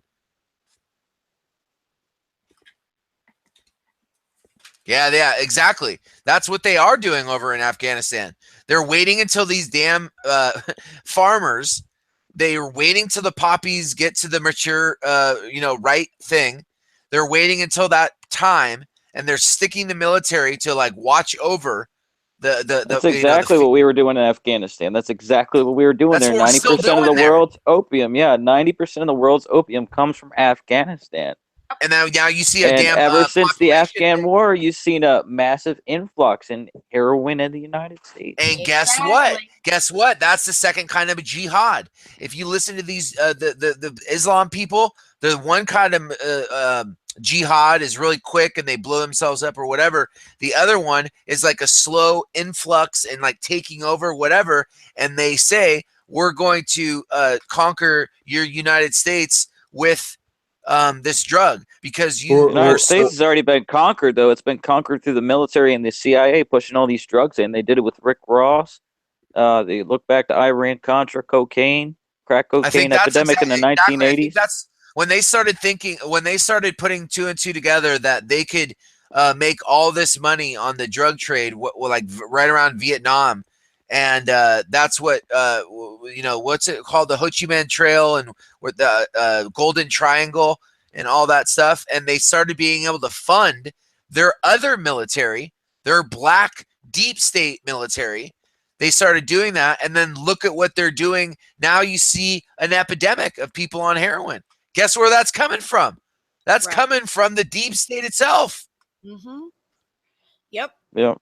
Yeah, exactly. That's what they are doing over in Afghanistan. They're waiting until these damn farmers, they are waiting till the poppies get to the mature, right thing. They're waiting until that time, and they're sticking the military to like watch over That's exactly what we were doing in Afghanistan. That's exactly what we were doing there. 90% of the world's opium, 90% of the world's opium comes from Afghanistan. And now you see and ever since the Afghan war, you've seen a massive influx in heroin in the United States. And guess what? Guess what? That's the second kind of a jihad. If you listen to these the Islam people, the one kind of jihad is really quick and they blow themselves up or whatever. The other one is like a slow influx and like taking over whatever. And they say, we're going to conquer your United States with this drug because the United States has already been conquered, though. It's been conquered through the military and the CIA pushing all these drugs in. They did it with Rick Ross. They look back to Iran Contra, cocaine, crack cocaine epidemic in the 1980s. That's when they started putting two and two together that they could make all this money on the drug trade, like right around Vietnam. And that's what what's it called, the Ho Chi Minh Trail and with the Golden Triangle and all that stuff. And they started being able to fund their other military, their black deep state military. They started doing that, and then look at what they're doing now. You see an epidemic of people on heroin. Guess where that's coming from? That's coming from the deep state itself. Mm-hmm. Yep. Yeah.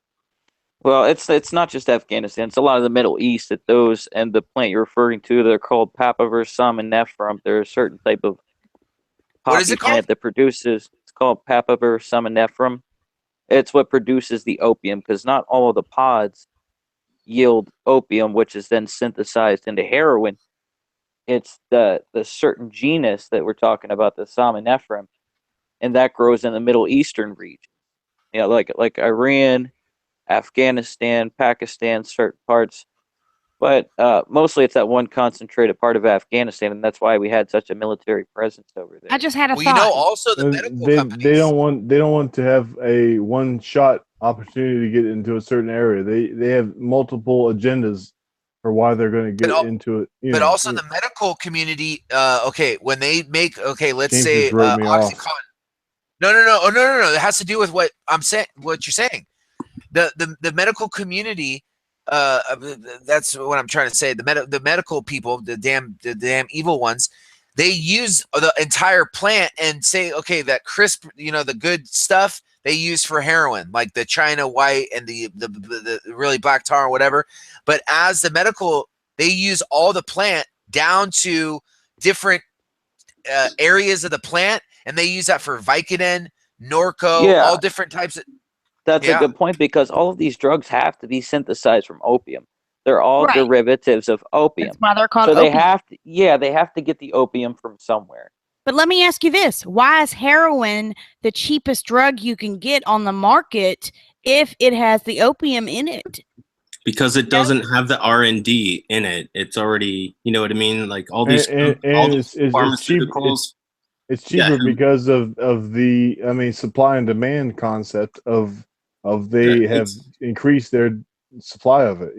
Well, it's not just Afghanistan. It's a lot of the Middle East that those, and the plant you're referring to, they're called papaver somniferum. They're a certain type of poppy plant that produces. It's called papaver somniferum. It's what produces the opium, because not all of the pods yield opium, which is then synthesized into heroin. It's the certain genus that we're talking about, the somniferum, and that grows in the Middle Eastern region. Like Iran, Afghanistan, Pakistan, certain parts, but mostly it's that one concentrated part of Afghanistan, and that's why we had such a military presence over there. I just had a thought. Also the medical companies. They don't want to have a one-shot opportunity to get into a certain area. They have multiple agendas for why they're going to get into it. But also the medical community. When they make let's say OxyContin. No. It has to do with what I'm saying. What you're saying. The medical community, that's what I'm trying to say. The medical people, the damn evil ones, they use the entire plant and say, okay, that crisp, the good stuff they use for heroin, like the China white and the really black tar or whatever. But as the medical, they use all the plant down to different areas of the plant, and they use that for Vicodin, Norco, all different types of. That's a good point, because all of these drugs have to be synthesized from opium. They're all derivatives of opium. That's why they're called opium. They have to get the opium from somewhere. But let me ask you this. Why is heroin the cheapest drug you can get on the market if it has the opium in it? Because it doesn't have the R&D in it. It's already, you know what I mean? Like all these pharmaceuticals. It's cheaper because of the supply and demand concept of they have increased their supply of it.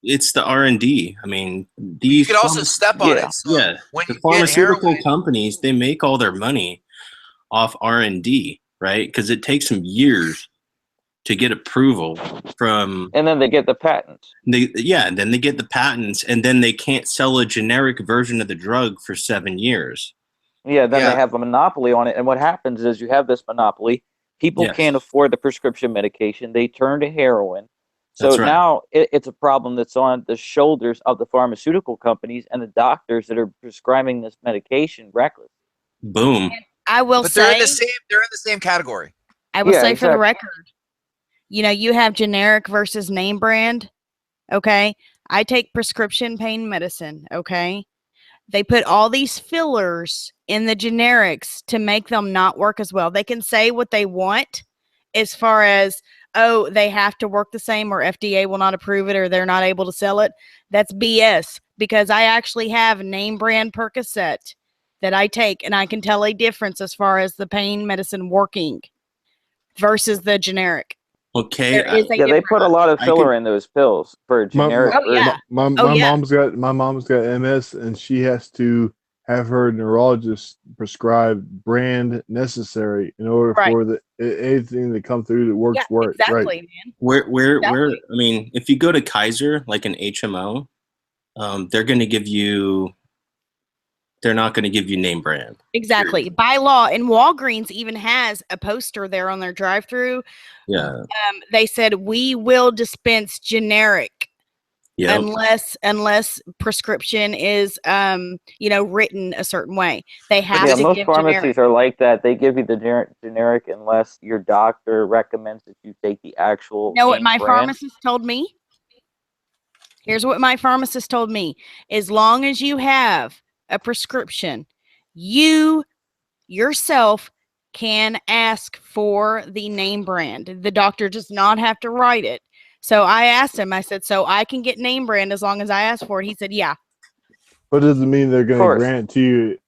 It's the R&D. I mean, these. You could also step on it. So the pharmaceutical companies, they make all their money off R&D, right? Because it takes them years to get approval from. And then they get the patents. And then they get the patents, and then they can't sell a generic version of the drug for 7 years. Yeah, then they have a monopoly on it. And what happens is you have this monopoly. People can't afford the prescription medication. They turn to heroin. So That's right. now it's a problem that's on the shoulders of the pharmaceutical companies and the doctors that are prescribing this medication reckless. Boom. I will But they're in the say, same category. I will Yeah, say for the exactly. record, you know, you have generic versus name brand. Okay. I take prescription pain medicine. Okay. They put all these fillers in the generics to make them not work as well. They can say what they want as far as, oh, they have to work the same or FDA will not approve it or they're not able to sell it. That's BS because I actually have name brand Percocet that I take and I can tell a difference as far as the pain medicine working versus the generic. Okay. There is a Yeah, they put a lot of I filler could- in those pills for a generic Oh, version. yeah. My Oh, yeah. mom's got MS, and she has to have her neurologist prescribe brand necessary in order Right. for the anything that come through that works Yeah, right. exactly, man. Where Exactly. I mean, if you go to Kaiser, like an HMO, they're going to give you. They're not going to give you name brand. Exactly. By law, and Walgreens even has a poster there on their drive-through. Yeah. They said we will dispense generic Yep. unless prescription is written a certain way. They have Yeah, to most give pharmacies generic. are like that. They give you the generic unless your doctor recommends that you take the actual You know what name my brand. pharmacist told me? Here's what my pharmacist told me. As long as you have a prescription, you yourself can ask for the name brand. The doctor does not have to write it. So I asked him, I said, so I can get name brand as long as I ask for it. He said, yeah. But it doesn't mean they're Of going to course. grant it to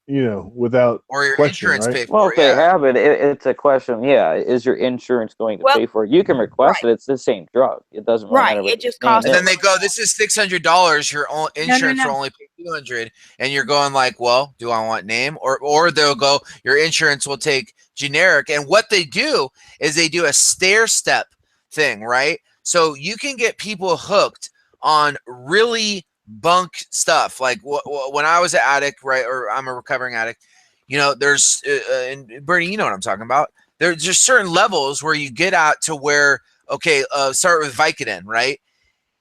you, without Or your question, insurance right? pay for Well, it. if they Yeah. have it, it's a question. Yeah, is your insurance going to Well, pay for it? You can request right. it. It's the same drug. It doesn't really Right. matter what It just the name costs And is. then they go, this is $600. Your insurance no. will only pay $200, and you're going like, well, do I want name? Or they'll go, your insurance will take generic. And what they do is they do a stair step thing, right? So you can get people hooked on really bunk stuff. Like when I was an addict, right, or I'm a recovering addict, there's and Bernie, you know what I'm talking about. There's just certain levels where you get out to where, okay, start with Vicodin, right?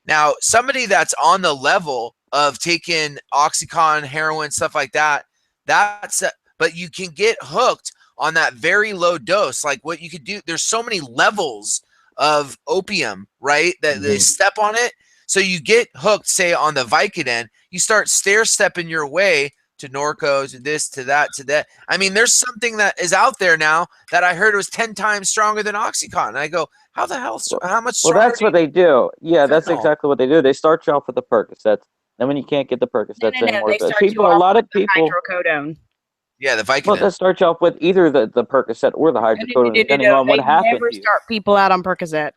Now, somebody that's on the level of taking Oxycontin, heroin, stuff like that, but you can get hooked on that very low dose. Like what you could do, there's so many levels of opium, right? That they step on it. So you get hooked, say, on the Vicodin, you start stair-stepping your way to Norco, to this, to that, to that. I mean, there's something that is out there now that I heard was 10 times stronger than Oxycontin. And I go, how the hell, how much Well, stronger? that's what they do. Yeah, that's Fentanyl. exactly what they do. They start you off with the Percocets. Then when you can't get the Percocets No. anymore, They but start you a off lot with of the people, hydrocodone. Yeah, the Vicodin. well, they start you off with either the Percocet or the hydrocodone, depending on what They happened never to you. start people out on Percocet.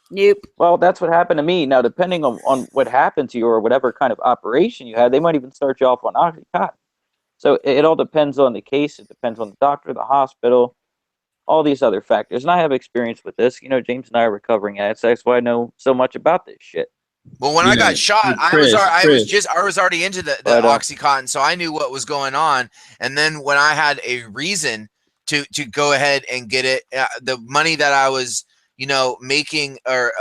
Nope. Well, that's what happened to me. Now, depending on what happened to you or whatever kind of operation you had, they might even start you off on Oxycontin. So it all depends on the case. It depends on the doctor, the hospital, all these other factors. And I have experience with this. James and I are recovering addicts. That's why I know so much about this shit. Well, when I got shot, I was already into the Oxycontin, so I knew what was going on. And then when I had a reason to go ahead and get it, the money that I was making or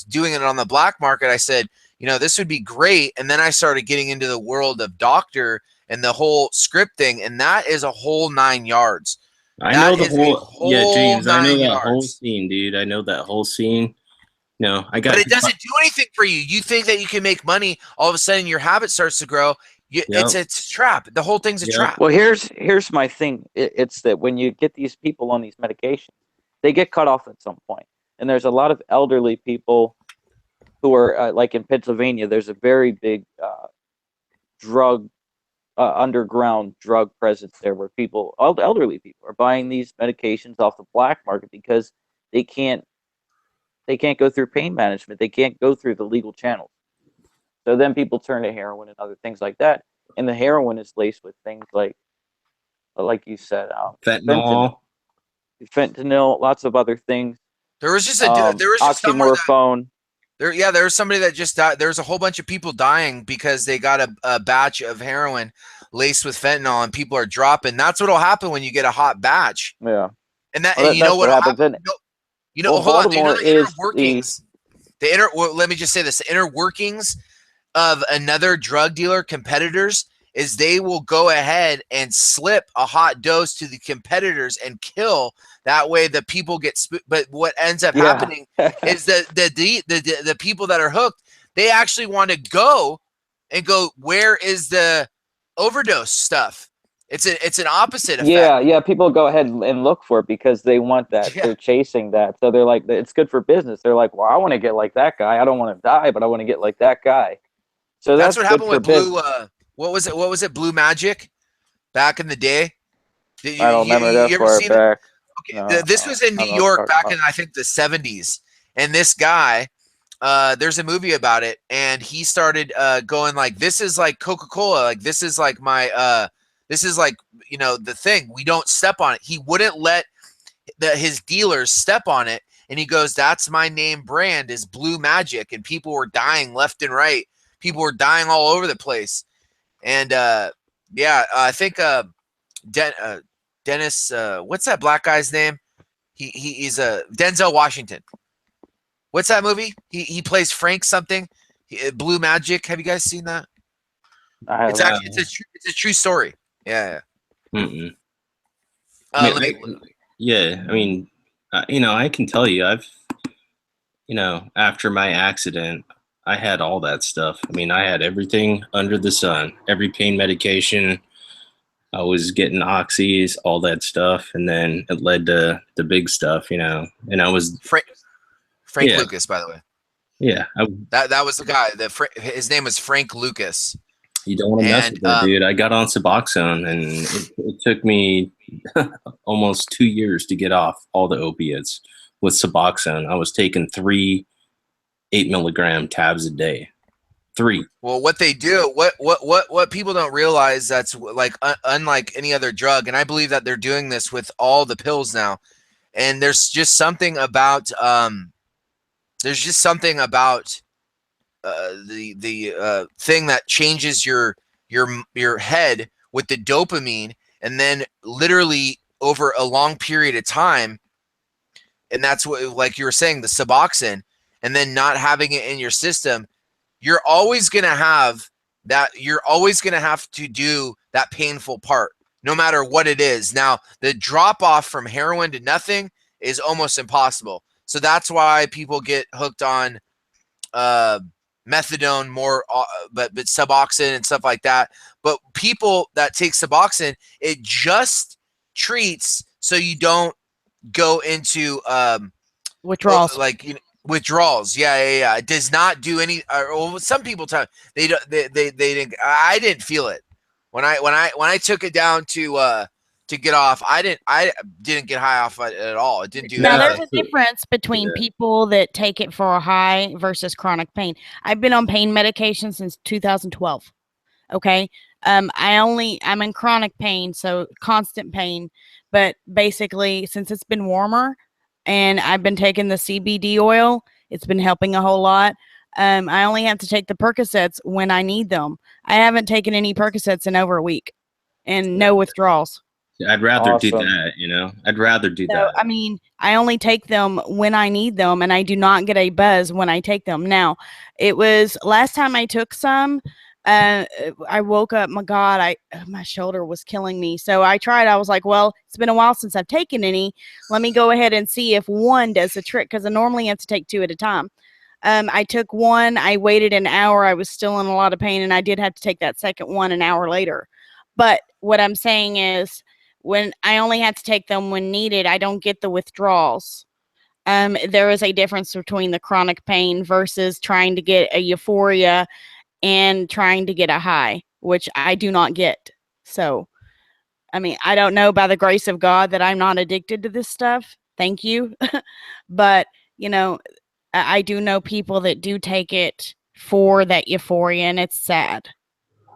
doing it on the black market, I said, this would be great. And then I started getting into the world of doctor and the whole script thing, and that is a whole 9 yards. I know the whole yeah, James. I know that whole scene, dude. I know that whole scene. No, I got. But it doesn't do anything for you. You think that you can make money. All of a sudden, your habit starts to grow. It's a trap. The whole thing's a trap. Well, here's my thing. It's that when you get these people on these medications, they get cut off at some point. And there's a lot of elderly people who are like in Pennsylvania. There's a very big underground drug presence there, where elderly people are buying these medications off the black market because they can't go through pain management. They can't go through the legal channels. So then people turn to heroin and other things like that. And the heroin is laced with things like you said, fentanyl, lots of other things. There was just oxymorphone. There was somebody that just died. There's a whole bunch of people dying because they got a batch of heroin laced with fentanyl, and people are dropping. That's what'll happen when you get a hot batch. Yeah. And you know what happens? Baltimore hold on, do you know the inner workings? well, let me just say this: the inner workings of another drug dealer competitors is they will go ahead and slip a hot dose to the competitors and kill. That way, the people get. But what ends up happening is the people that are hooked, they actually want to go and go. Where is the overdose stuff? It's an opposite effect. Yeah. People go ahead and look for it because they want that. Yeah. They're chasing that. So they're like, it's good for business. They're like, well, I want to get like that guy. I don't want to die, but I want to get like that guy. So That's that's what good happened for with Blue. business. What was it? Blue Magic, back in the day. Did I don't remember that you ever far seen it? back. Okay, No, this was in I New don't know what you're York talking back about. in I think the 70s, and this guy, there's a movie about it, and he started going like, "This is like Coca-Cola, like this is like this is like the thing. We don't step on it." He wouldn't let his dealers step on it, and he goes, "That's my name brand is Blue Magic," and people were dying left and right. People were dying all over the place, and I think Dennis, what's that black guy's name? He's Denzel Washington. What's that movie? He plays Frank something. Blue Magic. Have you guys seen that? It's actually it's a true story. Yeah. Mm-mm. Let me. I mean, I can tell you, after my accident, I had all that stuff. I mean, I had everything under the sun, every pain medication. I was getting oxys, all that stuff, and then it led to the big stuff, and I was Frank Lucas, by the way. Yeah, that was the guy. His name was Frank Lucas. You don't want to mess with that, dude. I got on Suboxone, and it took me almost 2 years to get off all the opiates with Suboxone. I was taking 3 8-milligram tabs a day. 3. Well, what they do, what people don't realize, that's like unlike any other drug, and I believe that they're doing this with all the pills now. And there's just something about the thing that changes your head with the dopamine, and then literally over a long period of time, and that's what, like you were saying, the Suboxone, and then not having it in your system, you're always going to have that. You're always going to have to do that painful part, no matter what it is. Now, the drop off from heroin to nothing is almost impossible. So that's why people get hooked on methadone more, but Suboxone and stuff like that. But people that take Suboxone, it just treats so you don't go into withdrawals. Withdrawals. Yeah. It does not do any. Or some people tell they don't. They didn't. I didn't feel it when I took it down to get off. I didn't get high off it at all. It didn't do now anything. there's a difference between people that take it for a high versus chronic pain. I've been on pain medication since 2012. Okay. I'm in chronic pain, so constant pain, but basically since it's been warmer and I've been taking the CBD oil, it's been helping a whole lot. I only have to take the Percocets when I need them. I haven't taken any Percocets in over a week and no withdrawals. I'd rather do that, I'd rather do that. I mean, I only take them when I need them, and I do not get a buzz when I take them. Now, it was last time I took some, I woke up, my God, my shoulder was killing me. So I tried, I was like, well, it's been a while since I've taken any. Let me go ahead and see if one does the trick, because I normally have to take 2 at a time. I took one, I waited an hour, I was still in a lot of pain, and I did have to take that second one an hour later. But what I'm saying is, when I only have to take them when needed, I don't get the withdrawals. There is a difference between the chronic pain versus trying to get a euphoria and trying to get a high, which I do not get. So, I mean, I don't know, by the grace of God, that I'm not addicted to this stuff. Thank you. But, I do know people that do take it for that euphoria, and it's sad.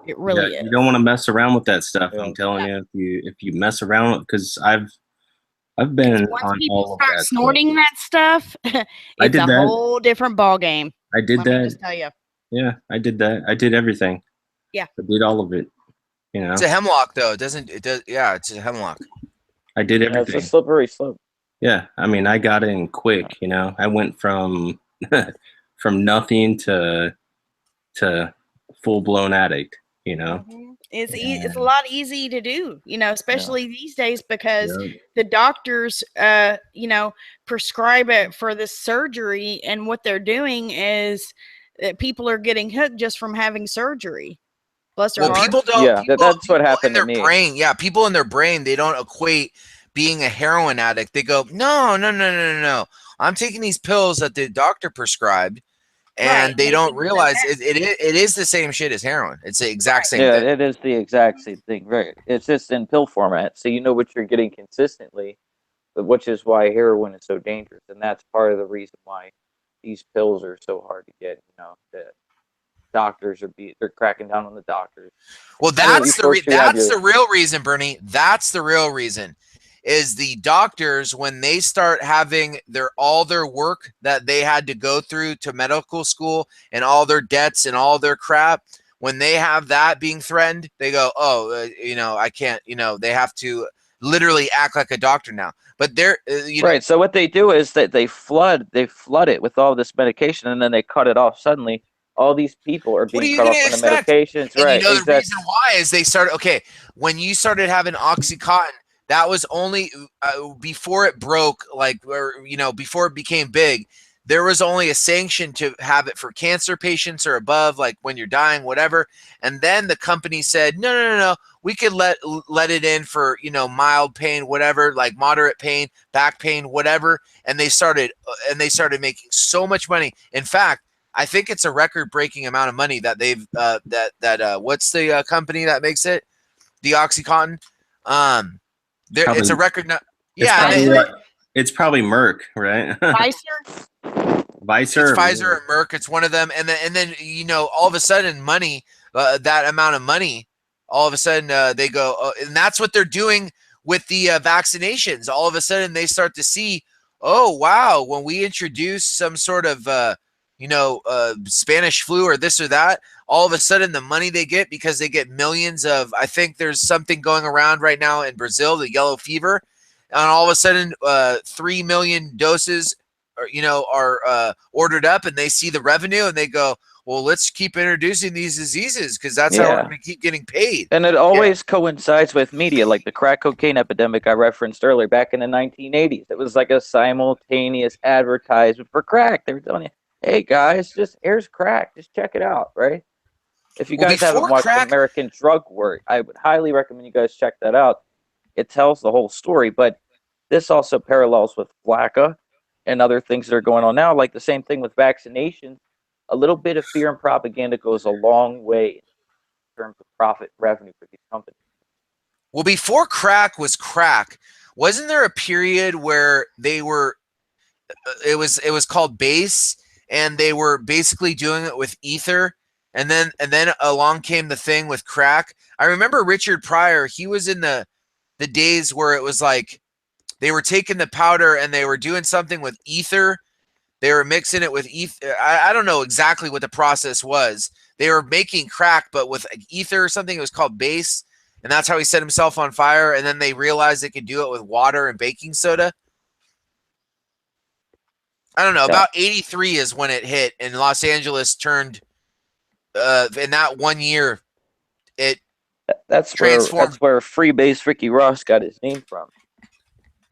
It really is. You don't want to mess around with that stuff. I'm telling you, if you mess around, because I've been once on people all of start that snorting that stuff, it's a whole different ball game. I did Let that. me just tell you. Yeah, I did that. I did everything. Yeah, I did all of it. It's a hemlock, though. It does. Yeah, it's a hemlock. I did everything. It's a slippery slope. Yeah, I mean, I got in quick. I went from from nothing to full blown addict. You know, it's a lot easy to do, especially these days because Yeah. the doctors, prescribe it for this surgery, and what they're doing is that people are getting hooked just from having surgery. Bless their Well, heart. people don't. Yeah, that's what people in happened to their me. brain. Yeah, people in their brain, they don't equate being a heroin addict. They go, no, no, no, no, no, no. I'm taking these pills that the doctor prescribed, and Right. they don't realize it is the same shit as heroin. It's the exact same Yeah, thing. it is the exact same thing. Right. It's just in pill format, so you know what you're getting consistently, but which is why heroin is so dangerous, and that's part of the reason why these pills are so hard to get. The doctors they're cracking down on the doctors. Well, that's the real reason, Bernie. That's the real reason. Is the doctors, when they start having all their work that they had to go through to medical school and all their debts and all their crap, when they have that being threatened, they go, oh, I can't, they have to literally act like a doctor now. But they're, Right. So what they do is that they flood it with all this medication, and then they cut it off suddenly. All these people are what are being you cut going off to from the expect? medications. And Right. the Exactly. reason why is they started, when you started having Oxycontin, that was only before it broke, before it became big, there was only a sanction to have it for cancer patients or above, like when you're dying, whatever. And then the company said, no, no, no, no, we could let it in for, mild pain, whatever, like moderate pain, back pain, whatever. And they started making so much money. In fact, I think it's a record-breaking amount of money that they've what's the company that makes it? The OxyContin. It's a record. It's probably Merck, right? Pfizer. Pfizer. It's Pfizer or Merck. It's one of them. And then all of a sudden, money, that amount of money, all of a sudden they go, and that's what they're doing with the vaccinations. All of a sudden, they start to see, oh wow, when we introduce some sort of Spanish flu or this or that, all of a sudden the money they get, because they get millions of, I think there's something going around right now in Brazil, the yellow fever, and all of a sudden 3 million doses are ordered up, and they see the revenue and they go, well, let's keep introducing these diseases because that's how we're going to keep getting paid. And it always coincides with media, like the crack cocaine epidemic I referenced earlier back in the 1980s. It was like a simultaneous advertisement for crack. They were telling you, hey guys, here's crack. Just check it out, right? If you guys haven't watched American Drug War, I would highly recommend you guys check that out. It tells the whole story, but this also parallels with flakka and other things that are going on now, like the same thing with vaccinations. A little bit of fear and propaganda goes a long way in terms of profit revenue for these companies. Well, before crack was crack, wasn't there a period where they were it was called base, and they were basically doing it with ether, and then along came the thing with crack? I remember Richard Pryor, he was in the days where it was like they were taking the powder and they were doing something with ether. They were mixing it with ether. I don't know exactly what the process was. They were making crack, but with ether or something. It was called base, and that's how he set himself on fire. And then they realized they could do it with water and baking soda. I don't know. About 83 is when it hit, and Los Angeles turned. In that 1 year, it transformed. That's where Freebase Ricky Ross got his name from.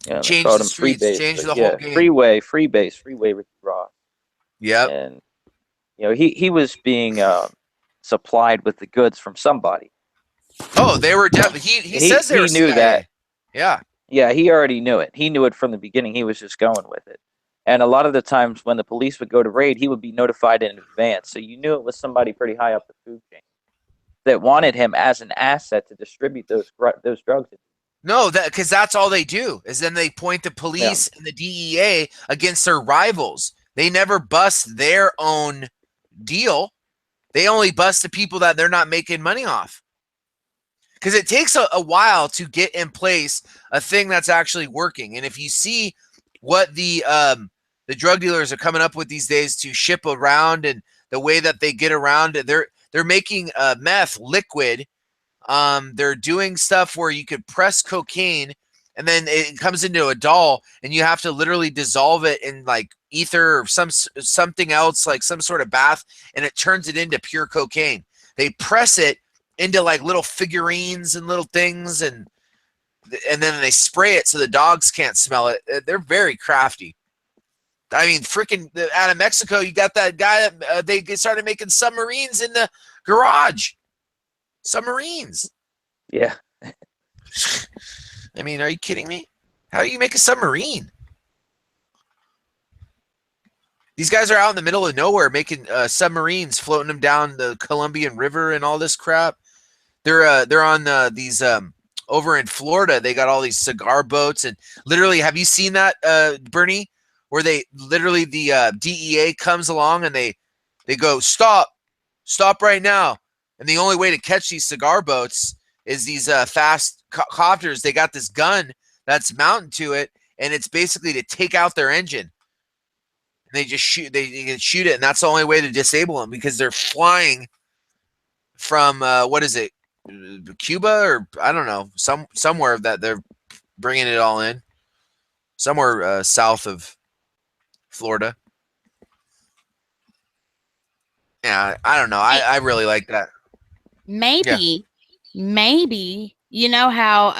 Yeah, changed the streets, changed the whole game. Freebase Ricky Ross. Yep. And he was being supplied with the goods from somebody. Oh, they were definitely. He says they were knew CIA. that. Yeah. Yeah, he already knew it. He knew it from the beginning. He was just going with it. And a lot of the times when the police would go to raid, he would be notified in advance. So you knew it was somebody pretty high up the food chain that wanted him as an asset to distribute those drugs. No, because that's all they do is then they point the police and the DEA against their rivals. They never bust their own deal. They only bust the people that they're not making money off. Because it takes a while to get in place a thing that's actually working. And if you see what the drug dealers are coming up with these days to ship around and the way that they get around, they're making meth liquid. They're doing stuff where you could press cocaine and then it comes into a doll, and you have to literally dissolve it in like ether or something else, like some sort of bath, and it turns it into pure cocaine. They press it into like little figurines and little things, and then they spray it so the dogs can't smell it. They're very crafty. I mean, freaking out of Mexico, you got that guy that they started making submarines in the garage. Submarines. Yeah. I mean, are you kidding me? How do you make a submarine? These guys are out in the middle of nowhere making submarines, floating them down the Columbian River and all this crap. They're on these over in Florida. They got all these cigar boats, and literally, have you seen that, Bernie? Where they literally the DEA comes along and they go, stop right now, and the only way to catch these cigar boats is these fast copters. They got this gun that's mounted to it, and it's basically to take out their engine. And they just shoot. They can shoot it, and that's the only way to disable them because they're flying from what is it, Cuba or I don't know, somewhere that they're bringing it all in, somewhere south of Florida. Yeah, I don't know. I really like that. Maybe you know how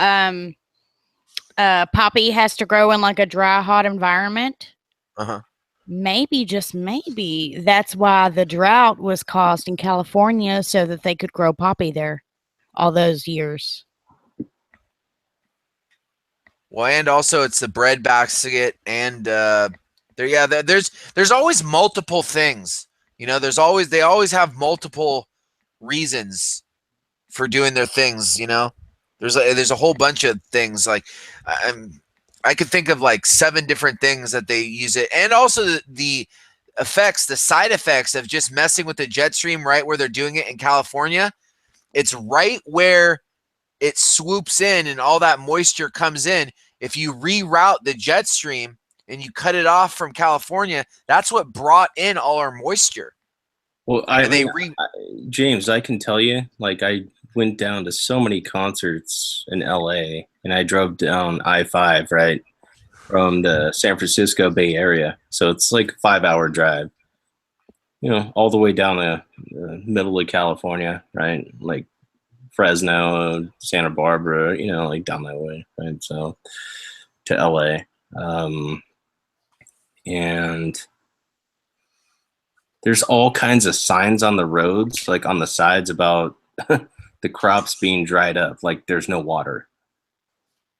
poppy has to grow in like a dry, hot environment. Maybe, just maybe, that's why the drought was caused in California, so that they could grow poppy there all those years. Well, and also it's the bread basket, and there's always multiple things. You know, they always have multiple reasons for doing their things. You know, there's a whole bunch of things. Like I could think of like 7 different things that they use it, and also the effects, the side effects of just messing with the jet stream right where they're doing it in California. It's right where it swoops in and all that moisture comes in. If you reroute the jet stream and you cut it off from California, that's what brought in all our moisture. Well, James, I can tell you, like, I went down to so many concerts in LA, and I drove down I-5, right, from the San Francisco Bay Area. So it's like a 5-hour drive, you know, all the way down the middle of California, right? Like Fresno, Santa Barbara, you know, like down that way, right? So to LA. And there's all kinds of signs on the roads, like on the sides about the crops being dried up, like there's no water.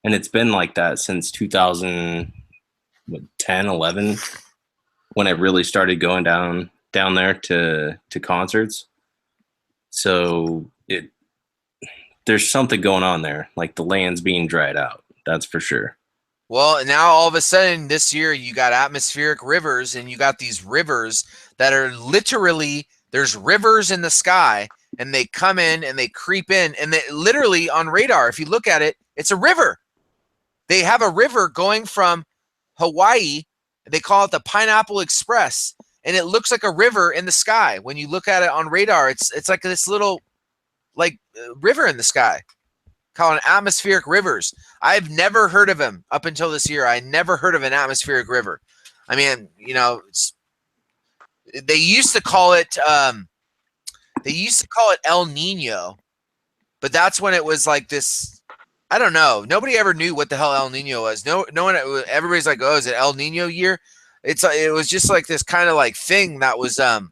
And it's been like that since 2010, 11, when I really started going down there to concerts. So there's something going on there, like the land's being dried out. That's for sure. Well, now all of a sudden this year you got atmospheric rivers, and you got these rivers that are literally, there's rivers in the sky, and they come in and they creep in, and they literally on radar, if you look at it, it's a river. They have a river going from Hawaii. They call it the Pineapple Express, and it looks like a river in the sky. When you look at it on radar, it's like this little like river in the sky. Called atmospheric rivers. I've never heard of them up until this year. I never heard of an atmospheric river. I mean, you know, they used to call it El Nino, but that's when it was like this. I don't know. Nobody ever knew what the hell El Nino was. No one. Everybody's like, oh, is it El Nino year? It was just like this kind of like thing that was kind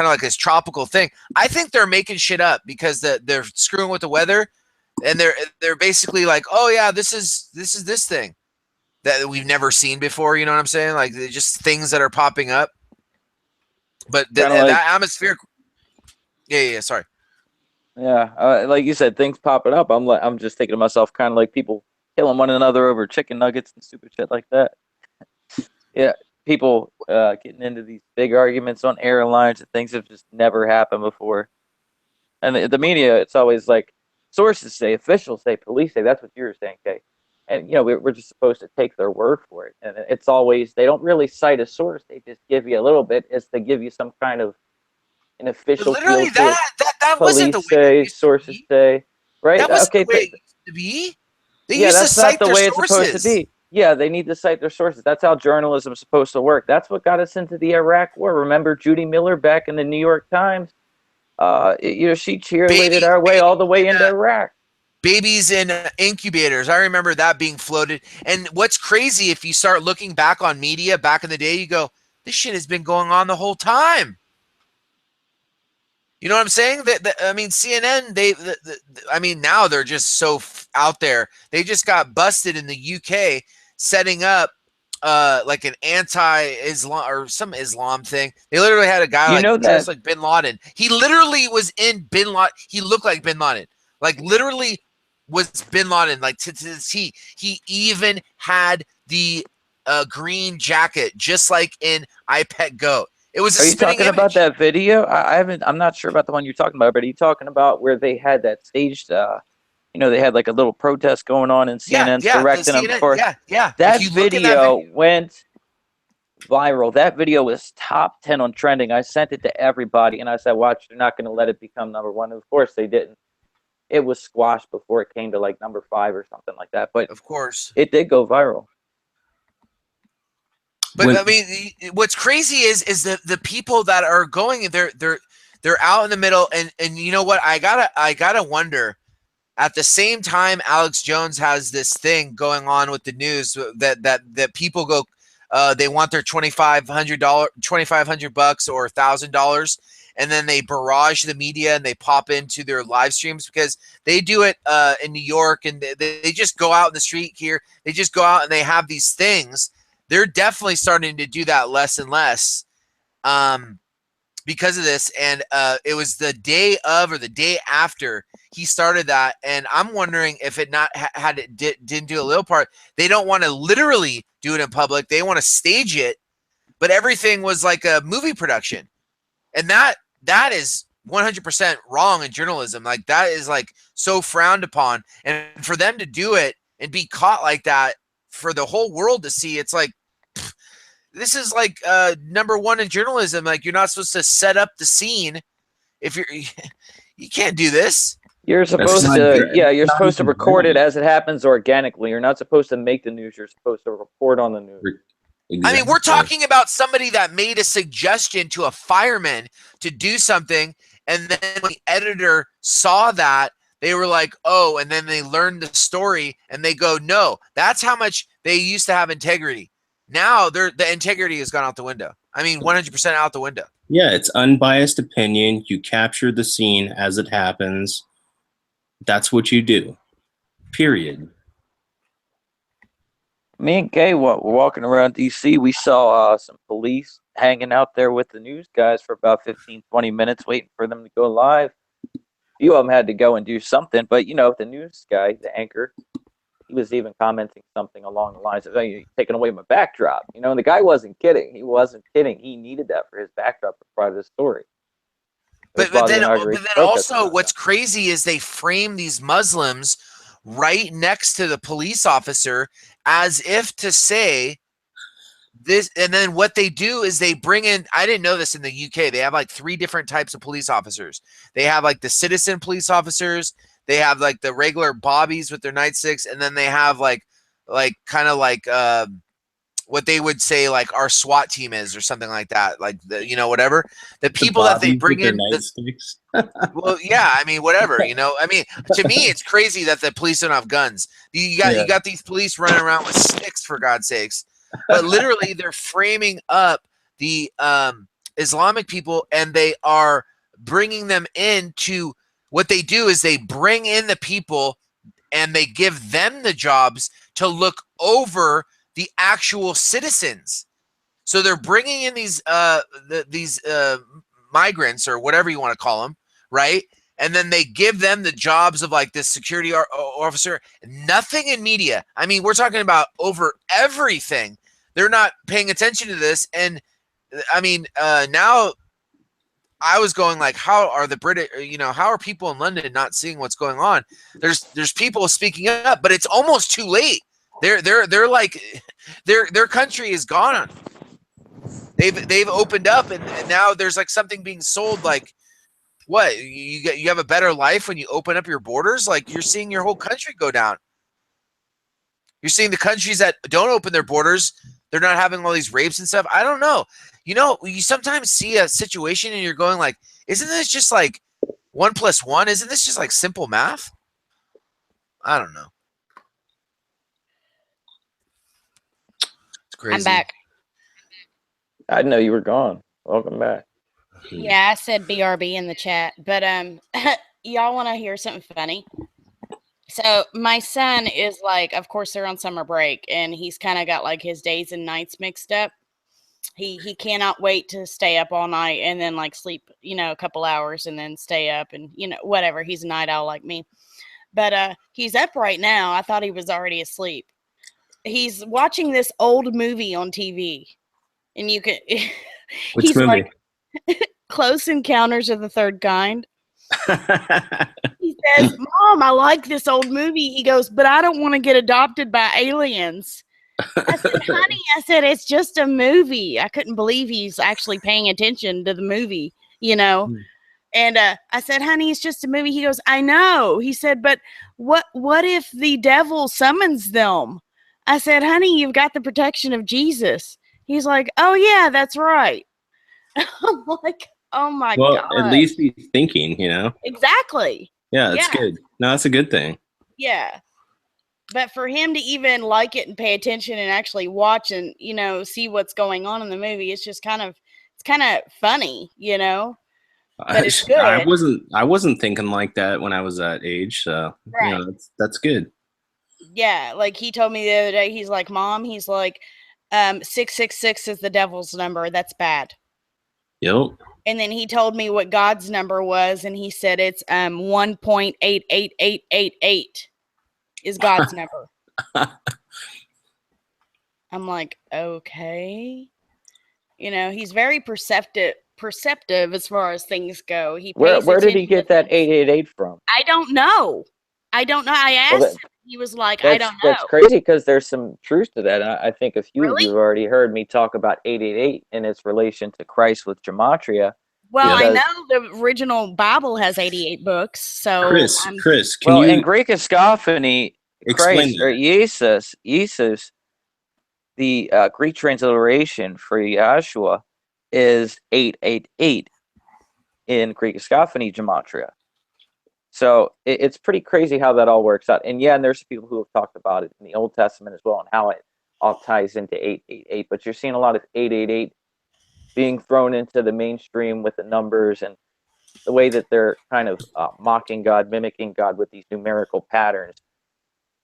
of like this tropical thing. I think they're making shit up because they're screwing with the weather, and they're basically like, oh yeah, this is this thing that we've never seen before. You know what I'm saying? Like just things that are popping up. But that atmospheric, yeah. Sorry. Yeah, like you said, things popping up. I'm just thinking to myself, kind of like people killing one another over chicken nuggets and stupid shit like that. Yeah. People getting into these big arguments on airlines and things that just never happened before. And the media, it's always like sources say, officials say, police say. That's what you were saying, Kay. And, you know, we're just supposed to take their word for it. And it's always, they don't really cite a source. They just give you a little bit as to give you some kind of an official literally feel to that police wasn't the way say, sources say. Right? That wasn't okay, the way it used to be. They Yeah, used to that's not cite the their way it's supposed to sources. be. Yeah, they need to cite their sources. That's how journalism is supposed to work. That's what got us into the Iraq War. Remember Judy Miller back in the New York Times? She cheerleaded our way all the way into Iraq. Babies in incubators. I remember that being floated. And what's crazy, if you start looking back on media back in the day, you go, this shit has been going on the whole time. You know what I'm saying? I mean, CNN, I mean, now they're just so out there. They just got busted in the UK setting up like an anti-Islam or some Islam thing. They literally had a guy dressed like Bin Laden. He literally was in Bin Laden. He looked like Bin Laden. Like literally was Bin Laden. Like to the T. He even had the green jacket, just like in I Pet Goat. It was a Are you spitting talking image. about that video? I haven't. I'm not sure about the one you're talking about, but are you talking about where they had that staged? They had like a little protest going on, and CNN's directing them for. Yeah. That video went viral. That video was top 10 on trending. I sent it to everybody, and I said, "Watch, they're not going to let it become number one." And of course, they didn't. It was squashed before it came to like number 5 or something like that. But of course, it did go viral. But I mean, what's crazy is the people that are going, they're out in the middle, and you know what? I gotta wonder. At the same time, Alex Jones has this thing going on with the news that people go, they want their $2,500 $2,500 or $1,000, and then they barrage the media and they pop into their live streams because they do it in New York, and they just go out in the street here. They just go out and they have these things. They're definitely starting to do that less and less because of this. And it was the day of or the day after he started that. And I'm wondering if it not had it didn't do a little part. They don't want to literally do it in public. They want to stage it, but everything was like a movie production. And that is 100% wrong in journalism. Like that is like so frowned upon. And for them to do it and be caught like that for the whole world to see, it's like, this is like number one in journalism. Like you're not supposed to set up the scene if you can't do this. You're supposed you're supposed to record it as it happens organically. You're not supposed to make the news. You're supposed to report on the news. Exactly. I mean, we're talking about somebody that made a suggestion to a fireman to do something, and then when the editor saw that, they were like, oh, and then they learned the story, and they go, no, that's how much they used to have integrity. Now the integrity has gone out the window. I mean, 100% out the window. Yeah, it's unbiased opinion. You capture the scene as it happens. That's what you do. Period. Me and Kay were walking around D.C. We saw some police hanging out there with the news guys for about 15, 20 minutes waiting for them to go live. A few of them had to go and do something, but, the news guy, the anchor, he was even commenting something along the lines of, "Oh, you're taking away my backdrop." And the guy wasn't kidding. He wasn't kidding. He needed that for his backdrop to part of the story. But then also what's crazy is they frame these Muslims right next to the police officer as if to say this. And then what they do is they bring in, I didn't know this in the UK, they have like 3 different types of police officers. They have like the citizen police officers. They have like the regular bobbies with their nightsticks, and then they have like kind of like what they would say like our SWAT team is or something like that. Like whatever. The people that they bring in well, yeah, I mean, whatever, I mean, to me, it's crazy that the police don't have guns. You got these police running around with sticks, for God's sakes. But literally they're framing up the Islamic people, and they are bringing them into. What they do is they bring in the people and they give them the jobs to look over the actual citizens. So they're bringing in these migrants or whatever you want to call them, right? And then they give them the jobs of like this security officer. Nothing in media. I mean, we're talking about over everything. They're not paying attention to this. And I mean, now I was going like, how are the British, how are people in London not seeing what's going on? There's people speaking up, but it's almost too late. They're like, their country is gone. They've opened up, and now there's like something being sold. Like, what, you have a better life when you open up your borders? Like, you're seeing your whole country go down. You're seeing the countries that don't open their borders, they're not having all these rapes and stuff. I don't know. You know, you sometimes see a situation and you're going like, isn't this just like 1 + 1? Isn't this just like simple math? I don't know. It's crazy. I'm back. I know you were gone. Welcome back. Yeah, I said BRB in the chat, but y'all want to hear something funny? So my son is like, of course they're on summer break, and he's kind of got like his days and nights mixed up. He cannot wait to stay up all night and then like sleep, you know, a couple hours and then stay up and, you know, whatever. He's a night owl like me. But he's up right now. I thought he was already asleep. He's watching this old movie on TV, and you can Which he's movie? like Close Encounters of the Third Kind. He says, "Mom, I like this old movie." He goes, "But I don't want to get adopted by aliens." I said, "Honey," I said, "it's just a movie." I couldn't believe he's actually paying attention to the movie, you know. And I said, "Honey, it's just a movie." He goes, "I know." He said, "But what if the devil summons them?" I said, "Honey, you've got the protection of Jesus." He's like, "Oh yeah, that's right." I'm like, "Oh my Well, God." at least he's thinking, you know? Exactly. Yeah, that's Yeah. good. No, that's a good thing. Yeah. But for him to even like it and pay attention and actually watch and, you know, see what's going on in the movie, it's just kind of funny, you know. But it's good. I wasn't thinking like that when I was that age, so Right. you know, that's good. Yeah, like he told me the other day, he's like, "Mom," he's like, 666 is the devil's number. That's bad. Yep. And then he told me what God's number was, and he said it's 1.88888 is God's number. I'm like, okay. You know, he's very perceptive as far as things go. He pays Where did he attention get to that things. 888 from? I don't know. I asked Well, him. He was like, I don't know. That's crazy because there's some truth to that. I think a few of Really? you have already heard me talk about 888 in its relation to Christ with gematria. Well, I because- know the original Bible has 88 books, so Chris, can well, you in Greek Skeetopunk, explain Christ or Jesus, the Greek transliteration for Yahshua is 888 in Greek Skeetopunk gematria. So it's pretty crazy how that all works out. And yeah, and there's people who have talked about it in the Old Testament as well and how it all ties into 888. But you're seeing a lot of 888 being thrown into the mainstream with the numbers and the way that they're kind of mocking God, mimicking God with these numerical patterns.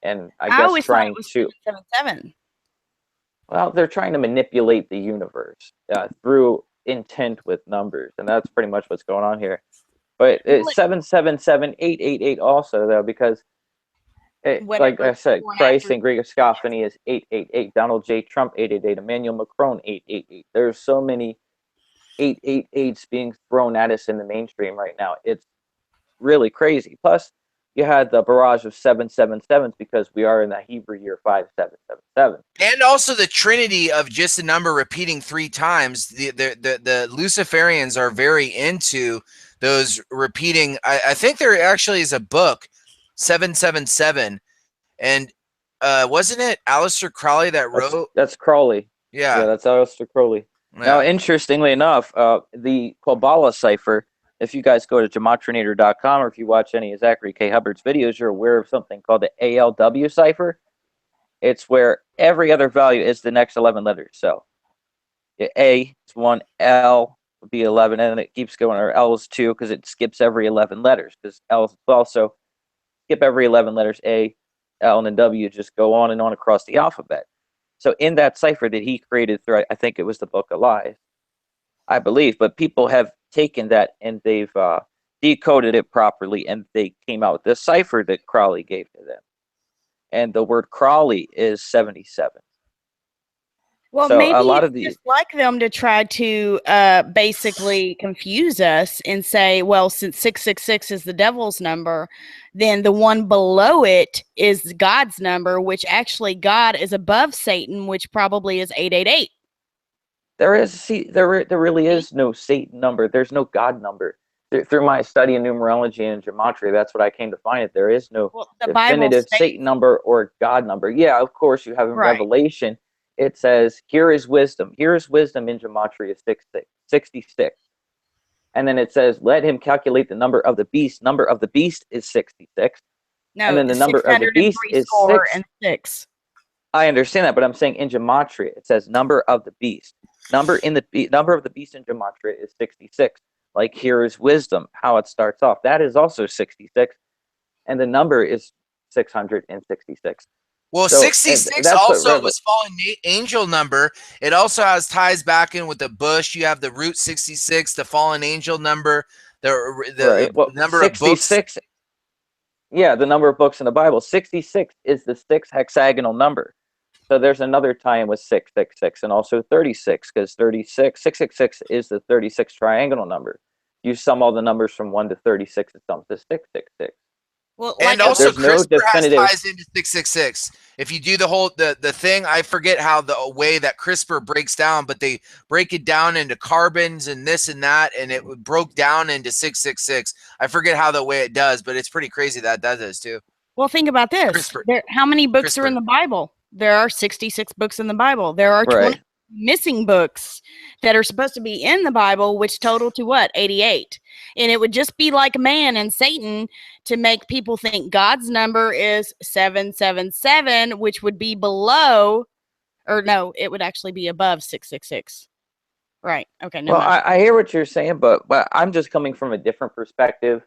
And I guess always thought trying it was to 777. well, they're trying to manipulate the universe through intent with numbers, and that's pretty much what's going on here. But it's 777-888 also though, because like I said, Christ in Greek Skeetopunk is 888. Donald J. Trump 888. Emmanuel Macron 888. There's so many 888s being thrown at us in the mainstream right now. It's really crazy. Plus, you had the barrage of 777s because we are in the Hebrew year 5777. And also the trinity of just a number repeating 3 times. The Luciferians are very into those repeating. I think there actually is a book, 777, and wasn't it Aleister Crowley that wrote? That's Crowley. Yeah, that's Aleister Crowley. Yeah. Now, interestingly enough, the Kabbalah cipher, if you guys go to gematrinator.com or if you watch any of Zachary K. Hubbard's videos, you're aware of something called the ALW cipher. It's where every other value is the next 11 letters. So A is 1, L would be 11, and then it keeps going, or L is 2 because it skips every 11 letters, because L also skip every 11 letters, A, L, and then W just go on and on across the alphabet. So in that cipher that he created through, I think it was the Book of Lies, I believe, but people have taken that and they've decoded it properly, and they came out with this cipher that Crowley gave to them. And the word Crowley is 77. Well, so maybe a lot it's of the just like them to try to basically confuse us and say, well, since 666 is the devil's number, then the one below it is God's number, which actually God is above Satan, which probably is 888. there really is no Satan number. There's no God number. through my study in numerology and gematria, that's what I came to find. That there is no Well, the Bible definitive states, Satan number or God number. Yeah, of course, you have in Right. Revelation. It says, "Here is wisdom. Here is wisdom in gematria 66." And then it says, "Let him calculate the number of the beast. Number of the beast is 66." And no, then the number of the beast 603 is score 6. and 6. I understand that, but I'm saying in gematria, it says number of the beast. Number of the beast in gematria is 66. Like here is wisdom, how it starts off. That is also 66, and the number is 666. Well, So 66 that's what also was fallen angel number. It also has ties back in with the bush. You have the root 66, the fallen angel number, the right. Well, number of books. 66. Yeah, the number of books in the Bible. 66 is the 6 hexagonal number. So there's another tie-in with 666 and also 36, because 666 is the 36 triangle number. You sum all the numbers from 1 to 36, it comes to 666. Well, And like also there's no CRISPR has definitive. ties into 666. If you do the whole the thing, I forget how the way that CRISPR breaks down, but they break it down into carbons and this and that, and it broke down into 666. I forget how the way it does, but it's pretty crazy that does too. Well, think about this. CRISPR. How many books are CRISPR. in the Bible? There are 66 books in the Bible. There are 20 Right. missing books that are supposed to be in the Bible, which total to what? 88. And it would just be like man and Satan to make people think God's number is 777, which would be below, or no, it would actually be above 666. Right. Okay. No. Well, I hear what you're saying, but I'm just coming from a different perspective.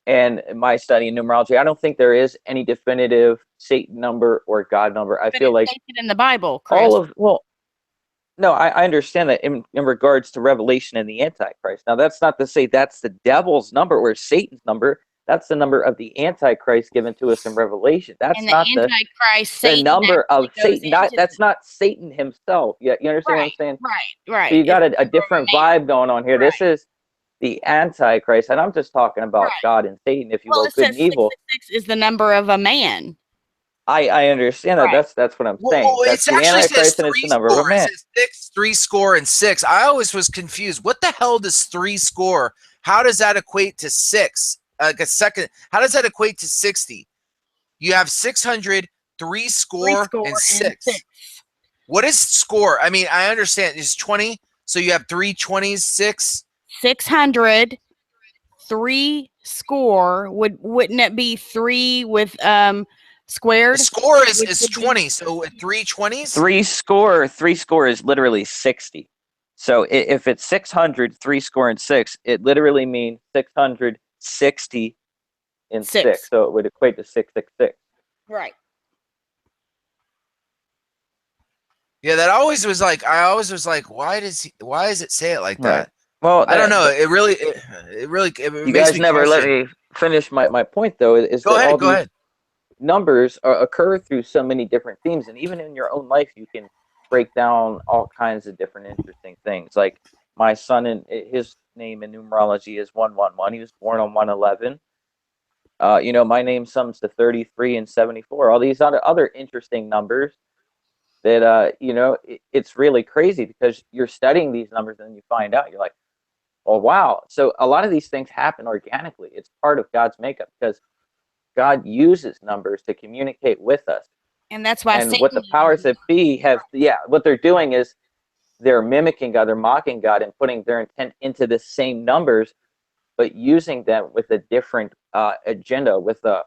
And my study in numerology, I don't think there is any definitive Satan number or God number. I But feel it's like stated in the Bible, Chris. no, I understand that in regards to Revelation and the Antichrist. Now, that's not to say that's the devil's number or Satan's number. That's the number of the Antichrist given to us in Revelation. That's and the not Antichrist, the Satan number of actually goes Satan. into That's not Satan himself. Yeah, you understand what I'm saying? Right. So you got It's a different vibe going on here. Right. This is the Antichrist, and I'm just talking about Right. God and Satan, if you Well, will, it good says and evil. 666 is the number of a man. I understand that. Right. That's what I'm Well, saying. That's it the actually says Antichrist, and it's the number of a threescore. It man. says 6, 3score, and 6. I always was confused. What the hell does 3score? How does that equate to 6? Like a second. How does that equate to 60? You have 600, 3score, and 6. What is score? I mean, I understand it's 20, so you have 3 20s, 6. 600, 3 score. Wouldn't it be 3 with squared? The score is Which would be 20, so 3 20s. 3 score is literally 60. So if it's 600, 3 score and 6, it literally means 660 in 6. So it would equate to 666. Right. Yeah, that always was like why does it say it like that? Right. Well, I don't know. It really you makes guys me never let question. me finish my point, though, is Go that ahead, all go these ahead. numbers occur through so many different themes, and even in your own life, you can break down all kinds of different interesting things. Like my son, and his name in numerology is 111. He was born on 111. My name sums to 33 and 74. All these other interesting numbers that it's really crazy because you're studying these numbers and you find out you're like, oh wow. So a lot of these things happen organically. It's part of God's makeup because God uses numbers to communicate with us. And that's why And Satan what the powers that be have, what they're doing is they're mimicking God, they're mocking God, and putting their intent into the same numbers, but using them with a different agenda, with an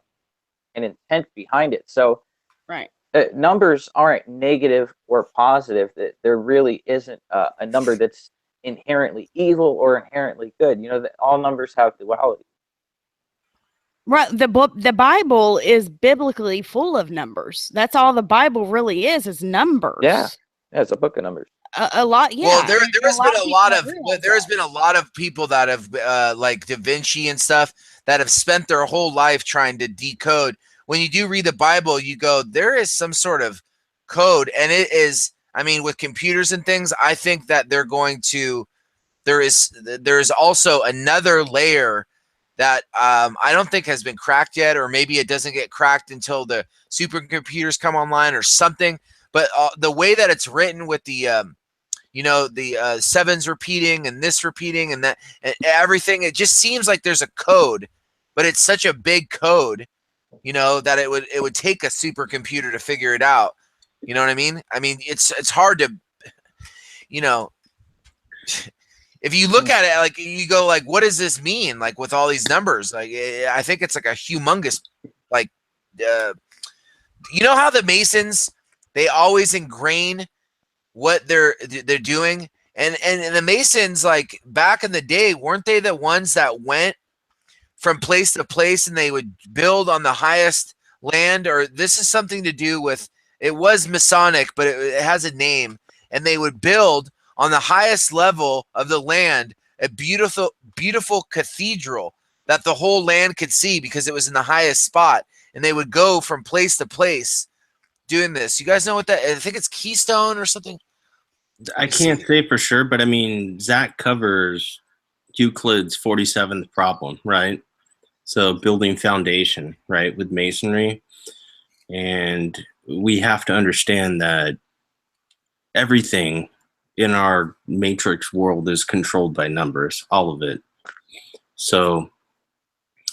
intent behind it. So right. Numbers aren't negative or positive. That there really isn't a number that's inherently evil or inherently good. That all numbers have duality. Right. The Bible is biblically full of numbers. That's all the Bible really is numbers. Yeah, it's a book of numbers. A lot, yeah. Well, there has been a lot of people that have like Da Vinci and stuff that have spent their whole life trying to decode. When you do read the Bible, you go, there is some sort of code, and it is. I mean, with computers and things, I think that they're going to. There is also another layer that I don't think has been cracked yet, or maybe it doesn't get cracked until the supercomputers come online or something. But the way that it's written with the you know, the sevens repeating and this repeating and that and everything. It just seems like there's a code, but it's such a big code, you know, that it would take a supercomputer to figure it out. You know what I mean? I mean, it's hard to, you know, if you look at it, like you go like, what does this mean? Like with all these numbers, like I think it's like a humongous, like, you know how the Masons, they always ingrain what they're doing, and the Masons, like back in the day, weren't they the ones that went from place to place and they would build on the highest land? Or this is something to do with, it was Masonic, but it has a name, and they would build on the highest level of the land a beautiful cathedral that the whole land could see because it was in the highest spot, and they would go from place to place doing this. You guys know what that, I think it's Keystone or something. I can't say for sure, but I mean, Zach covers Euclid's 47th problem, right? So building foundation, right, with masonry. And we have to understand that everything in our matrix world is controlled by numbers, all of it. So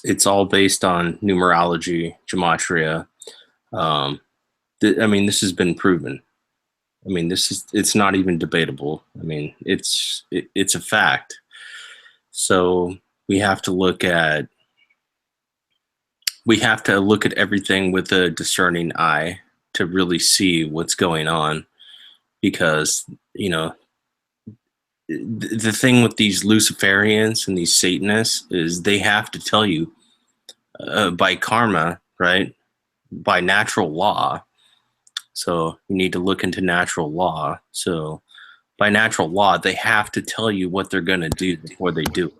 it's all based on numerology, gematria. I mean, this has been proven. I mean, it's not even debatable. I mean, it's a fact. So we have to look at everything with a discerning eye to really see what's going on, because, you know, the thing with these Luciferians and these Satanists is they have to tell you by karma, right? By natural law. So you need to look into natural law. So by natural law, they have to tell you what they're going to do before they do it.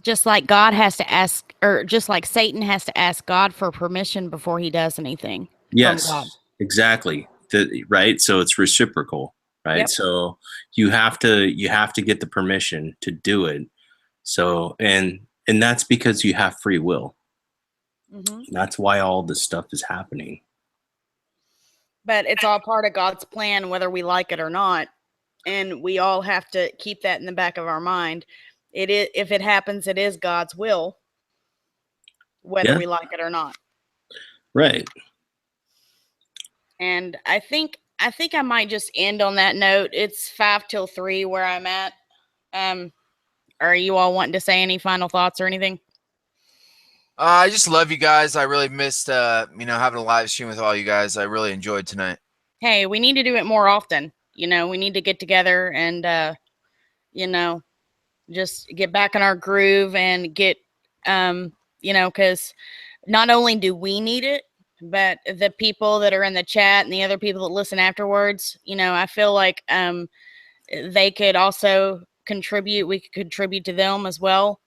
Just like God has to ask, or just like Satan has to ask God for permission before he does anything. Yes, from God. exactly. Right. So it's reciprocal, right? Yep. So you have to get the permission to do it. So, and that's because you have free will. Mm-hmm. That's why all this stuff is happening. But it's all part of God's plan, whether we like it or not. And we all have to keep that in the back of our mind. It is, if it happens, it is God's will, whether we like it or not. Right. And I think I might just end on that note. It's 5 till 3 where I'm at. Are you all wanting to say any final thoughts or anything? I just love you guys. I really missed, you know, having a live stream with all you guys. I really enjoyed tonight. Hey, we need to do it more often. You know, we need to get together and, you know, just get back in our groove and get, you know, because not only do we need it, but the people that are in the chat and the other people that listen afterwards, you know, I feel like they could also contribute. We could contribute to them as well.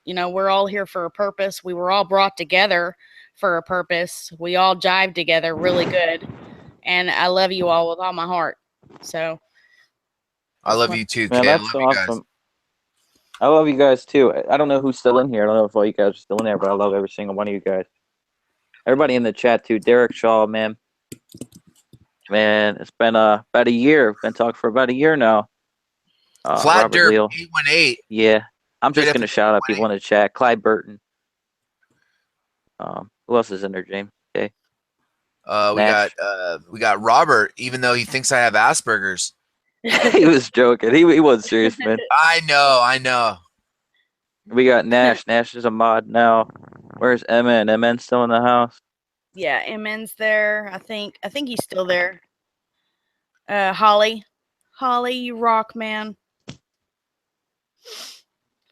You know, we're all here for a purpose. We were all brought together for a purpose. We all jive together really good. And I love you all with all my heart. So I love you too, man, Kay. I that's love you guys. awesome. I love you guys too. I don't know who's still in here. I don't know if all you guys are still in there, but I love every single one of you guys. Everybody in the chat too. Derek Shaw, man. Man, it's been about a year. Been talking for about a year now. Flat Robert Dirt Leal. 818. Yeah. I'm Straight just up gonna shout out people in the chat. Clyde Burton. Who else is in there, James? Okay. We got Robert, even though he thinks I have Asperger's. He was joking. He wasn't serious, man. I know. We got Nash. Nash is a mod now. Where's MN? MN still in the house? yeah, MN's there. I think he's still there. Holly, you rock, man.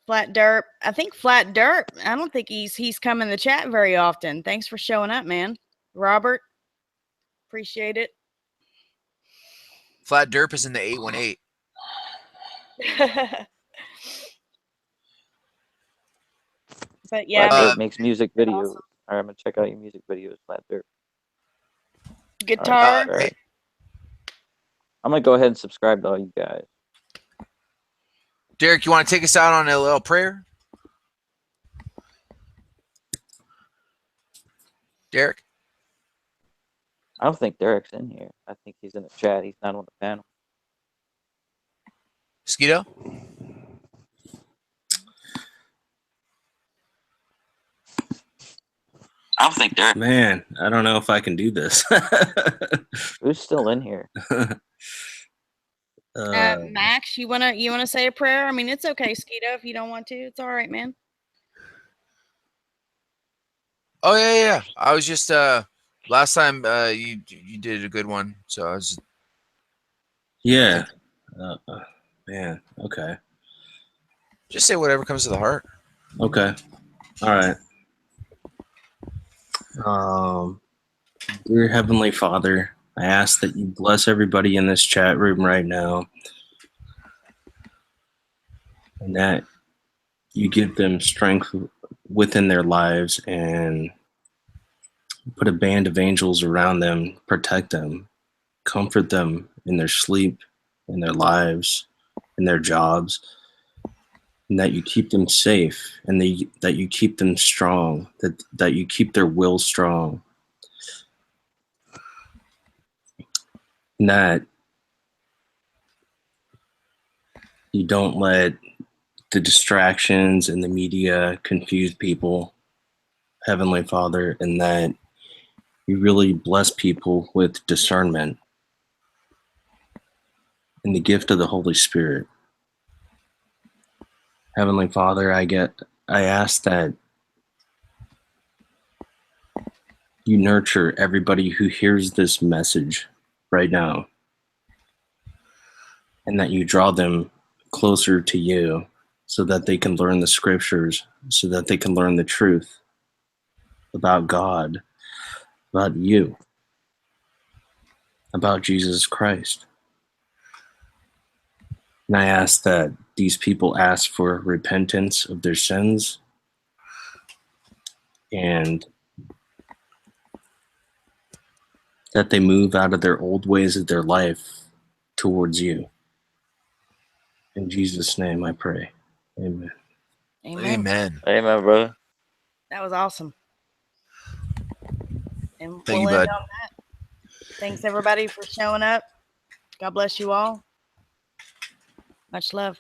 Flat Derp. I think Flat Derp. I don't think he's come in the chat very often. Thanks for showing up, man. Robert, appreciate it. Flat Derp is in the 818. But yeah, Flat Dirt makes music videos. Awesome. All right, I'm gonna check out your music videos, Flat Dirt. Guitar. All right. I'm gonna go ahead and subscribe to all you guys. Derek, you want to take us out on a little prayer? Derek? I don't think Derek's in here. I think he's in the chat. He's not on the panel. Skeeto? I don't think they're. Man, I don't know if I can do this. Who's still in here? Max, you wanna say a prayer? I mean, it's okay, Skeeto, if you don't want to. It's all right, man. Oh yeah. I was just last time you did a good one, so I was. Yeah. Man. Okay. Just say whatever comes to the heart. Okay. All right. Dear Heavenly Father, I ask that you bless everybody in this chat room right now, and that you give them strength within their lives and put a band of angels around them, protect them, comfort them in their sleep, in their lives, in their jobs, and that you keep them safe, and that you keep them strong, that you keep their will strong, and that you don't let the distractions and the media confuse people, Heavenly Father, and that you really bless people with discernment and the gift of the Holy Spirit. Heavenly Father, I ask that you nurture everybody who hears this message right now, and that you draw them closer to you so that they can learn the scriptures, so that they can learn the truth about God, about you, about Jesus Christ. And I ask that these people ask for repentance of their sins and that they move out of their old ways of their life towards you. In Jesus' name I pray. Amen. Amen. Amen, brother. That was awesome. And Thank you, we'll end bud. on that. Thanks everybody for showing up. God bless you all. Much love.